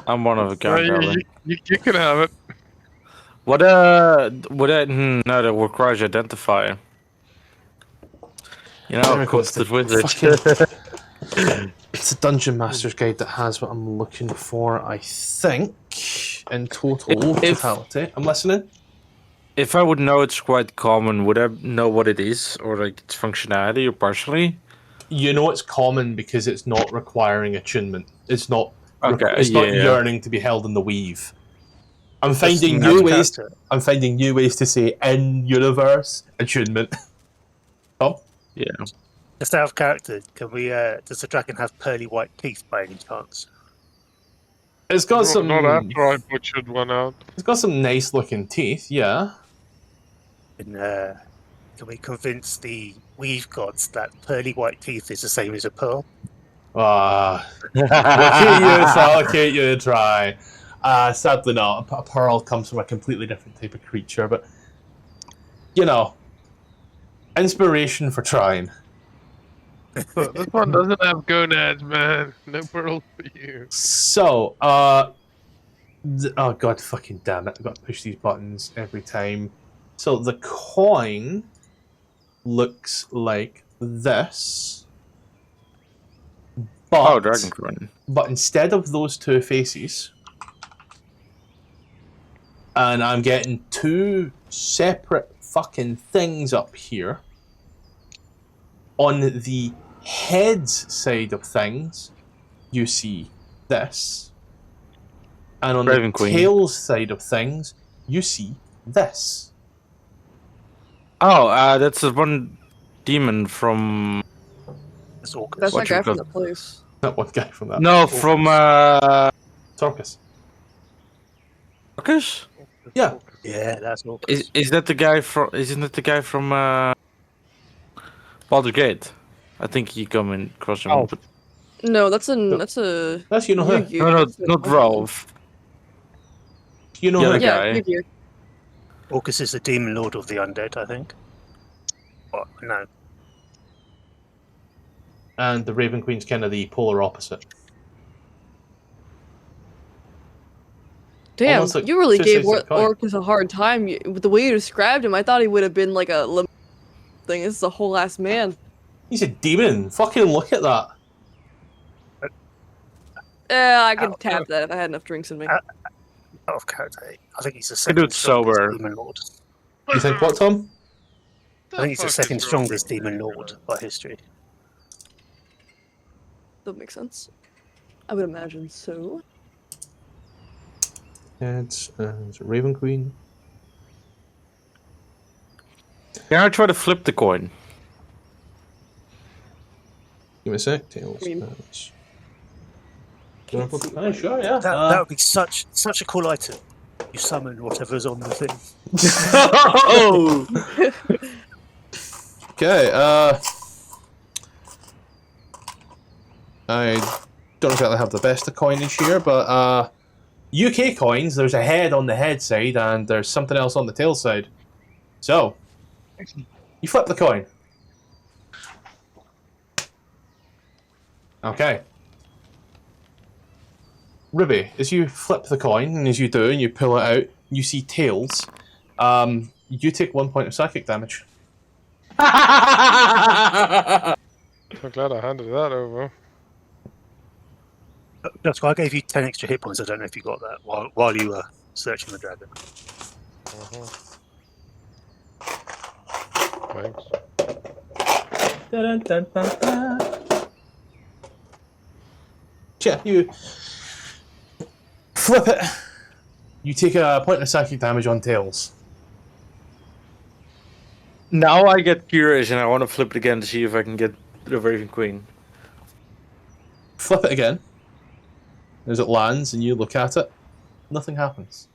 [SPEAKER 1] I'm one of a kind.
[SPEAKER 3] Yeah, you can have it.
[SPEAKER 1] No, that requires identify. You know,
[SPEAKER 2] There we go, it's the
[SPEAKER 1] wizard.
[SPEAKER 2] It's a Dungeon Master's Guide that has what I'm looking for, I think, in totality. I'm listening.
[SPEAKER 1] If I would know it's quite common, would I know what it is, or like its functionality, or partially?
[SPEAKER 2] You know it's common because it's not requiring attunement. It's not.
[SPEAKER 1] Okay,
[SPEAKER 2] It's not
[SPEAKER 1] yeah.
[SPEAKER 2] yearning to be held in the weave. I'm
[SPEAKER 4] That's
[SPEAKER 2] finding
[SPEAKER 4] the
[SPEAKER 2] new
[SPEAKER 4] magic
[SPEAKER 2] ways.
[SPEAKER 4] character.
[SPEAKER 2] I'm finding new ways to say in universe attunement. Oh,
[SPEAKER 1] Yeah.
[SPEAKER 4] Just out of character, can we? Does the dragon have pearly white teeth by any chance?
[SPEAKER 2] it's got some.
[SPEAKER 3] Not after I butchered one out.
[SPEAKER 2] It's got some nice looking teeth. Yeah.
[SPEAKER 4] And can we convince the weave gods that pearly white teeth is the same as a pearl?
[SPEAKER 2] Ah, look at you try. Sadly not. A pearl comes from a completely different type of creature, but you know, inspiration for trying.
[SPEAKER 3] But this one doesn't have gonads, man. No pearls for you.
[SPEAKER 2] So, oh god, fucking damn it! I've got to push these buttons every time. So the coin looks like this, but
[SPEAKER 1] Oh, dragon coin.
[SPEAKER 2] but instead of those two faces, and I'm getting two separate fucking things up here. On the heads side of things, you see this. And on
[SPEAKER 1] Raven
[SPEAKER 2] the
[SPEAKER 1] Queen.
[SPEAKER 2] tails side of things, you see this.
[SPEAKER 1] Oh, that's the one demon from.
[SPEAKER 4] That's Orcus.
[SPEAKER 6] That's
[SPEAKER 1] What
[SPEAKER 6] that guy
[SPEAKER 1] you
[SPEAKER 6] from
[SPEAKER 1] got?
[SPEAKER 6] the place.
[SPEAKER 2] Not one guy from that.
[SPEAKER 1] No, from
[SPEAKER 2] Sarcas.
[SPEAKER 1] Marcus?
[SPEAKER 2] Yeah.
[SPEAKER 4] Yeah, that's Orcus.
[SPEAKER 1] Is that the guy from? Isn't it the guy from Baldur's Gate? I think he come in across him.
[SPEAKER 3] Oh.
[SPEAKER 1] But...
[SPEAKER 6] No, that's a.
[SPEAKER 2] That's you know who.
[SPEAKER 6] Yu-Gi-Oh!
[SPEAKER 1] No,
[SPEAKER 6] That's a-
[SPEAKER 1] not Rolf.
[SPEAKER 2] You know
[SPEAKER 1] Yeah,
[SPEAKER 2] who.
[SPEAKER 1] the
[SPEAKER 6] Yeah,
[SPEAKER 1] guy.
[SPEAKER 6] Yu-Gi-Oh!
[SPEAKER 4] Orcus is the demon lord of the undead, I think. What? No.
[SPEAKER 2] And the Raven Queen's kind of the polar opposite.
[SPEAKER 6] Damn,
[SPEAKER 2] Almost like
[SPEAKER 6] you really
[SPEAKER 2] two
[SPEAKER 6] gave
[SPEAKER 2] sides of the coin.
[SPEAKER 6] Orcus a hard time. With the way you described him, I thought he would have been like a thing. This is a whole ass man.
[SPEAKER 2] He's a demon. Fucking look at that.
[SPEAKER 6] I could tap that if I had enough drinks in me.
[SPEAKER 4] Out of character. I think he's the
[SPEAKER 1] I do
[SPEAKER 4] second
[SPEAKER 1] it sober.
[SPEAKER 4] strongest demon lord.
[SPEAKER 2] You think what, Tom?
[SPEAKER 4] I think he's the
[SPEAKER 3] fuck
[SPEAKER 4] second
[SPEAKER 3] is wrong
[SPEAKER 4] strongest
[SPEAKER 3] with
[SPEAKER 4] demon
[SPEAKER 3] you?
[SPEAKER 4] lord by history.
[SPEAKER 6] That makes sense. I would imagine so.
[SPEAKER 2] It's Raven Queen.
[SPEAKER 1] Can I try to flip the coin?
[SPEAKER 2] Give me a sec. Tails.
[SPEAKER 6] I mean-
[SPEAKER 2] Heads. Do you want to put- sure, yeah.
[SPEAKER 4] That would be such a cool item. You summon whatever's on the thing.
[SPEAKER 1] Oh!
[SPEAKER 2] Okay, I don't exactly have the best of coinage here, but UK coins, there's a head on the head side and there's something else on the tail side. So, you flip the coin. Okay. Ruby, as you flip the coin, and as you do, and you pull it out,
[SPEAKER 9] you see Tails. You take 1 point of psychic damage.
[SPEAKER 3] I'm glad I handed that over.
[SPEAKER 4] That's why I gave you 10 extra hit points. I don't know if you got that while you were searching the dragon.
[SPEAKER 3] Thanks.
[SPEAKER 9] Yeah, you flip it. You take a point of psychic damage on Tails.
[SPEAKER 1] Now I get curious and I want to flip it again to see if I can get the Raven Queen.
[SPEAKER 9] Flip it again. As it lands and you look at it, nothing happens.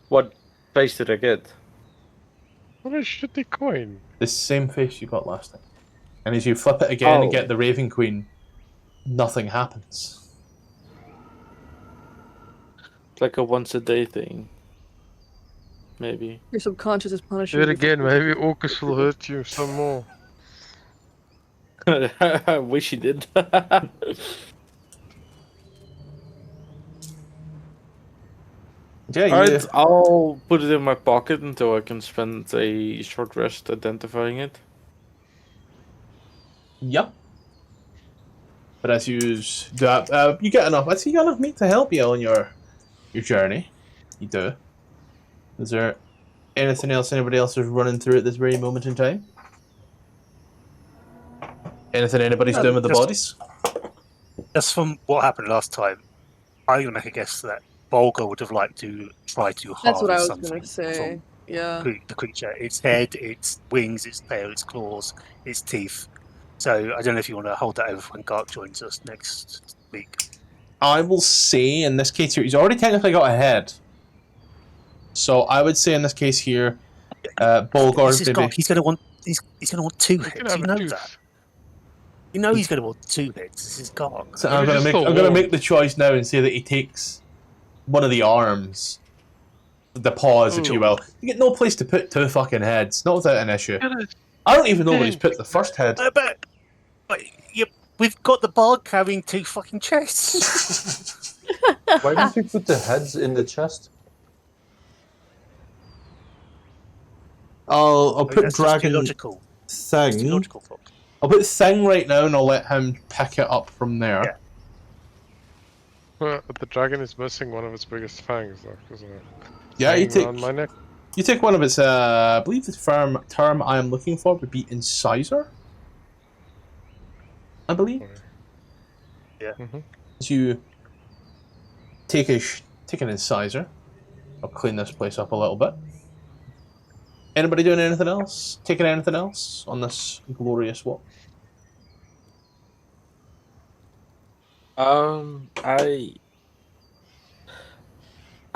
[SPEAKER 1] What face did I get?
[SPEAKER 3] What a shitty coin.
[SPEAKER 9] The same face you got last time. And as you flip it again and
[SPEAKER 1] Oh.
[SPEAKER 9] get the Raven Queen, nothing happens.
[SPEAKER 1] It's like a once a day thing. Maybe.
[SPEAKER 6] Your subconscious is punishing
[SPEAKER 3] Do it
[SPEAKER 6] you.
[SPEAKER 3] again, maybe Orcus will hurt you some more.
[SPEAKER 1] I wish he did.
[SPEAKER 9] Yeah, you,
[SPEAKER 1] Alright, I'll put it in my pocket until I can spend a short rest identifying it.
[SPEAKER 9] Yep. But as you do that, you get enough. I see you got enough meat to help you on your journey. You do. Is there anything else anybody else is running through at this very moment in time? Anything anybody's doing with the
[SPEAKER 4] just-
[SPEAKER 9] bodies?
[SPEAKER 4] Just from what happened last time, I'm gonna make a guess that Bolger would have liked to try to harvest
[SPEAKER 6] That's what I was
[SPEAKER 4] something
[SPEAKER 6] gonna say. Yeah.
[SPEAKER 4] from the creature. Its head, its wings, its tail, its claws, its teeth. So I don't know if you want to hold that over when Gark joins us next week.
[SPEAKER 9] I will say in this case here, he's already technically got a head. So I would say in this case here, Bolgar's
[SPEAKER 4] This is
[SPEAKER 9] maybe.
[SPEAKER 4] Gark. He's gonna want. He's gonna want 2
[SPEAKER 3] You can
[SPEAKER 4] heads.
[SPEAKER 3] have
[SPEAKER 4] You
[SPEAKER 3] a
[SPEAKER 4] know
[SPEAKER 3] tooth.
[SPEAKER 4] that. You know he's gonna want 2 heads. This is Gark.
[SPEAKER 9] So
[SPEAKER 3] Maybe
[SPEAKER 9] I'm
[SPEAKER 3] just
[SPEAKER 9] gonna
[SPEAKER 3] the
[SPEAKER 9] make
[SPEAKER 3] horn.
[SPEAKER 9] the choice now and say that he takes one of the arms, the paws, if you
[SPEAKER 3] Ooh.
[SPEAKER 9] will. You get no place to put 2 fucking heads, not without an issue.
[SPEAKER 3] Get it.
[SPEAKER 9] I don't even know where he's put the first head.
[SPEAKER 4] But we've got the bard carrying 2 fucking chests.
[SPEAKER 5] Why don't you put the heads in the chest?
[SPEAKER 9] I'll put
[SPEAKER 4] That's just too
[SPEAKER 9] dragon
[SPEAKER 4] logical. It's too
[SPEAKER 9] thing.
[SPEAKER 4] logical, Fox.
[SPEAKER 9] I'll put thing right now, and I'll let him pick it up from there.
[SPEAKER 4] Yeah.
[SPEAKER 3] Well, the dragon is missing one of its biggest fangs, though, isn't it?
[SPEAKER 9] Yeah, you
[SPEAKER 3] Hanging
[SPEAKER 9] take
[SPEAKER 3] around my neck.
[SPEAKER 9] you take one of its. I believe the term I am looking for would be incisor. I believe. As you take an incisor, I'll clean this place up a little bit. Anybody doing anything else? Taking anything else on this glorious walk?
[SPEAKER 1] I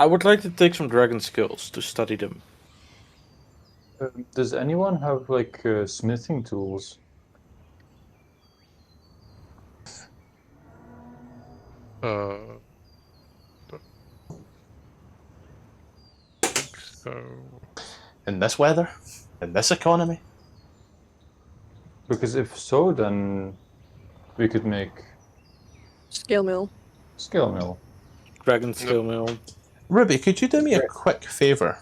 [SPEAKER 1] would like to take some dragon skills to study them.
[SPEAKER 5] Does anyone have like smithing tools?
[SPEAKER 3] So
[SPEAKER 9] In this weather? In this economy?
[SPEAKER 5] Because if so, then we could make
[SPEAKER 6] Scale mill.
[SPEAKER 5] scale mill.
[SPEAKER 1] Dragon skill mill.
[SPEAKER 9] Ruby, could you do me a quick favour?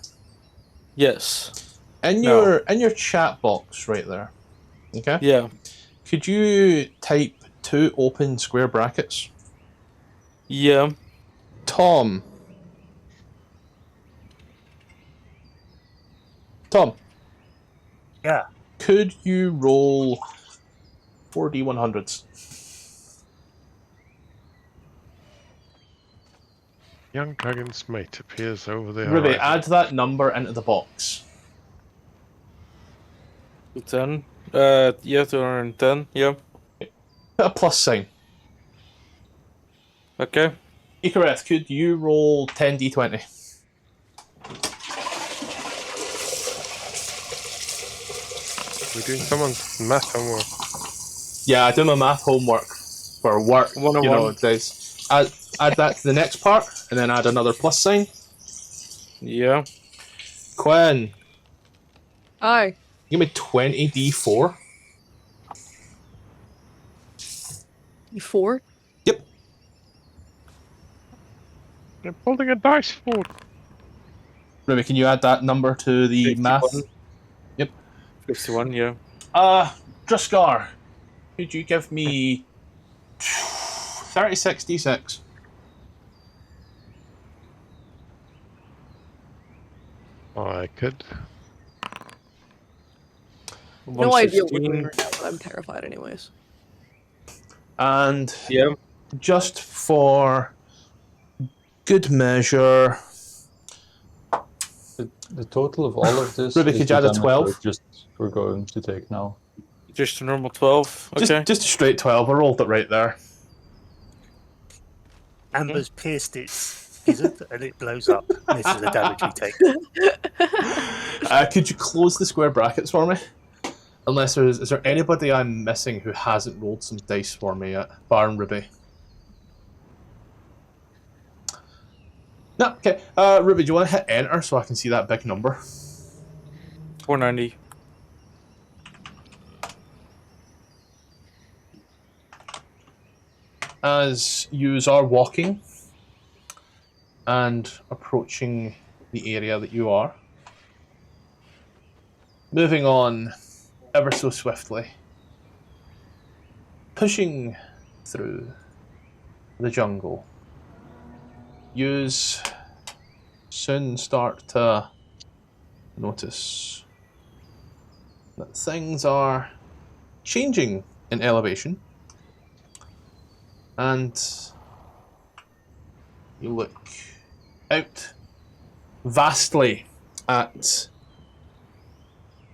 [SPEAKER 1] Yes.
[SPEAKER 9] In
[SPEAKER 1] No.
[SPEAKER 9] your chat box right there. Okay?
[SPEAKER 1] Yeah.
[SPEAKER 9] Could you type 2 open square brackets?
[SPEAKER 1] Yeah.
[SPEAKER 9] Tom.
[SPEAKER 4] Yeah.
[SPEAKER 9] Could you roll 4d100s?
[SPEAKER 3] young dragon's mate appears over there.
[SPEAKER 9] Ruby, add that number into the box.
[SPEAKER 1] 10. Yeah, 210. Yeah.
[SPEAKER 9] Put a plus sign.
[SPEAKER 1] Okay.
[SPEAKER 9] Icareth, could you roll 10d20?
[SPEAKER 3] We're doing someone's math homework.
[SPEAKER 9] Yeah, I do my math homework for work.
[SPEAKER 1] 101.
[SPEAKER 9] You know, it does. Add that to the next part, and then add another plus sign.
[SPEAKER 1] Yeah.
[SPEAKER 9] Quinn,
[SPEAKER 6] Aye.
[SPEAKER 9] give me 20d4.
[SPEAKER 6] E4?
[SPEAKER 9] Yep.
[SPEAKER 3] I'm holding a dice fort.
[SPEAKER 9] Ruby, can you add that number to the
[SPEAKER 1] 51.
[SPEAKER 9] math? Yep.
[SPEAKER 1] 51, yeah.
[SPEAKER 9] Druskar, could you give me 36d6?
[SPEAKER 3] I could.
[SPEAKER 6] No idea what we're
[SPEAKER 1] 116.
[SPEAKER 6] doing right now, but I'm terrified anyways.
[SPEAKER 9] And
[SPEAKER 1] Yeah.
[SPEAKER 9] just for good measure,
[SPEAKER 5] The total of all of this
[SPEAKER 9] Ruby,
[SPEAKER 5] is
[SPEAKER 9] could
[SPEAKER 5] the
[SPEAKER 9] you add a
[SPEAKER 5] damage
[SPEAKER 9] 12?
[SPEAKER 5] we're going to take now.
[SPEAKER 1] Just a normal 12. Okay.
[SPEAKER 9] Just a straight 12. I rolled it right there.
[SPEAKER 4] Amber's pierced its gizzard and it blows up. This is the damage we take.
[SPEAKER 9] Could you close the square brackets for me? Unless is there anybody I'm missing who hasn't rolled some dice for me yet? Bar and Ruby. No, okay. Ruby, do you want to hit enter so I can see that big number?
[SPEAKER 1] 490.
[SPEAKER 9] As you are walking and approaching the area that you are, moving on ever so swiftly, pushing through the jungle, yous soon start to notice that things are changing in elevation, and you look out vastly at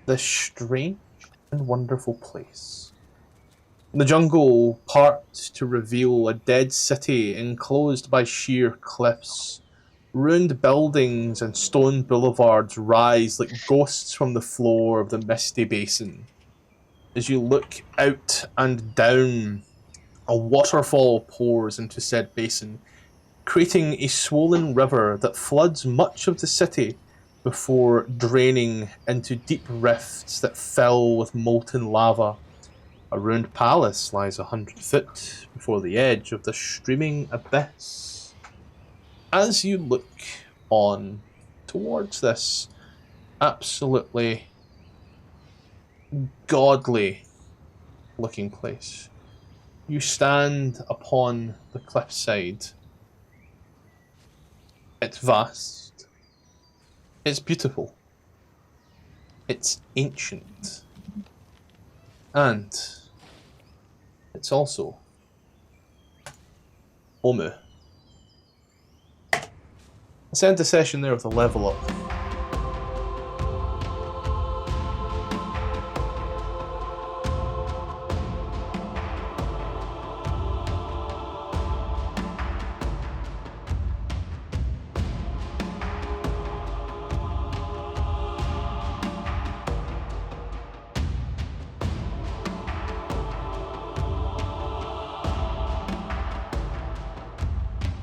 [SPEAKER 9] this strange and wonderful place. The jungle parts to reveal a dead city enclosed by sheer cliffs. Ruined buildings and stone boulevards rise like ghosts from the floor of the misty basin. As you look out and down, a waterfall pours into said basin, creating a swollen river that floods much of the city before draining into deep rifts that fill with molten lava. A ruined palace lies 100 foot before the edge of the streaming abyss. As you look on towards this absolutely godly looking place, you stand upon the cliffside. It's vast. It's beautiful. It's ancient. And it's also Omu. Let's end the session there with a level up.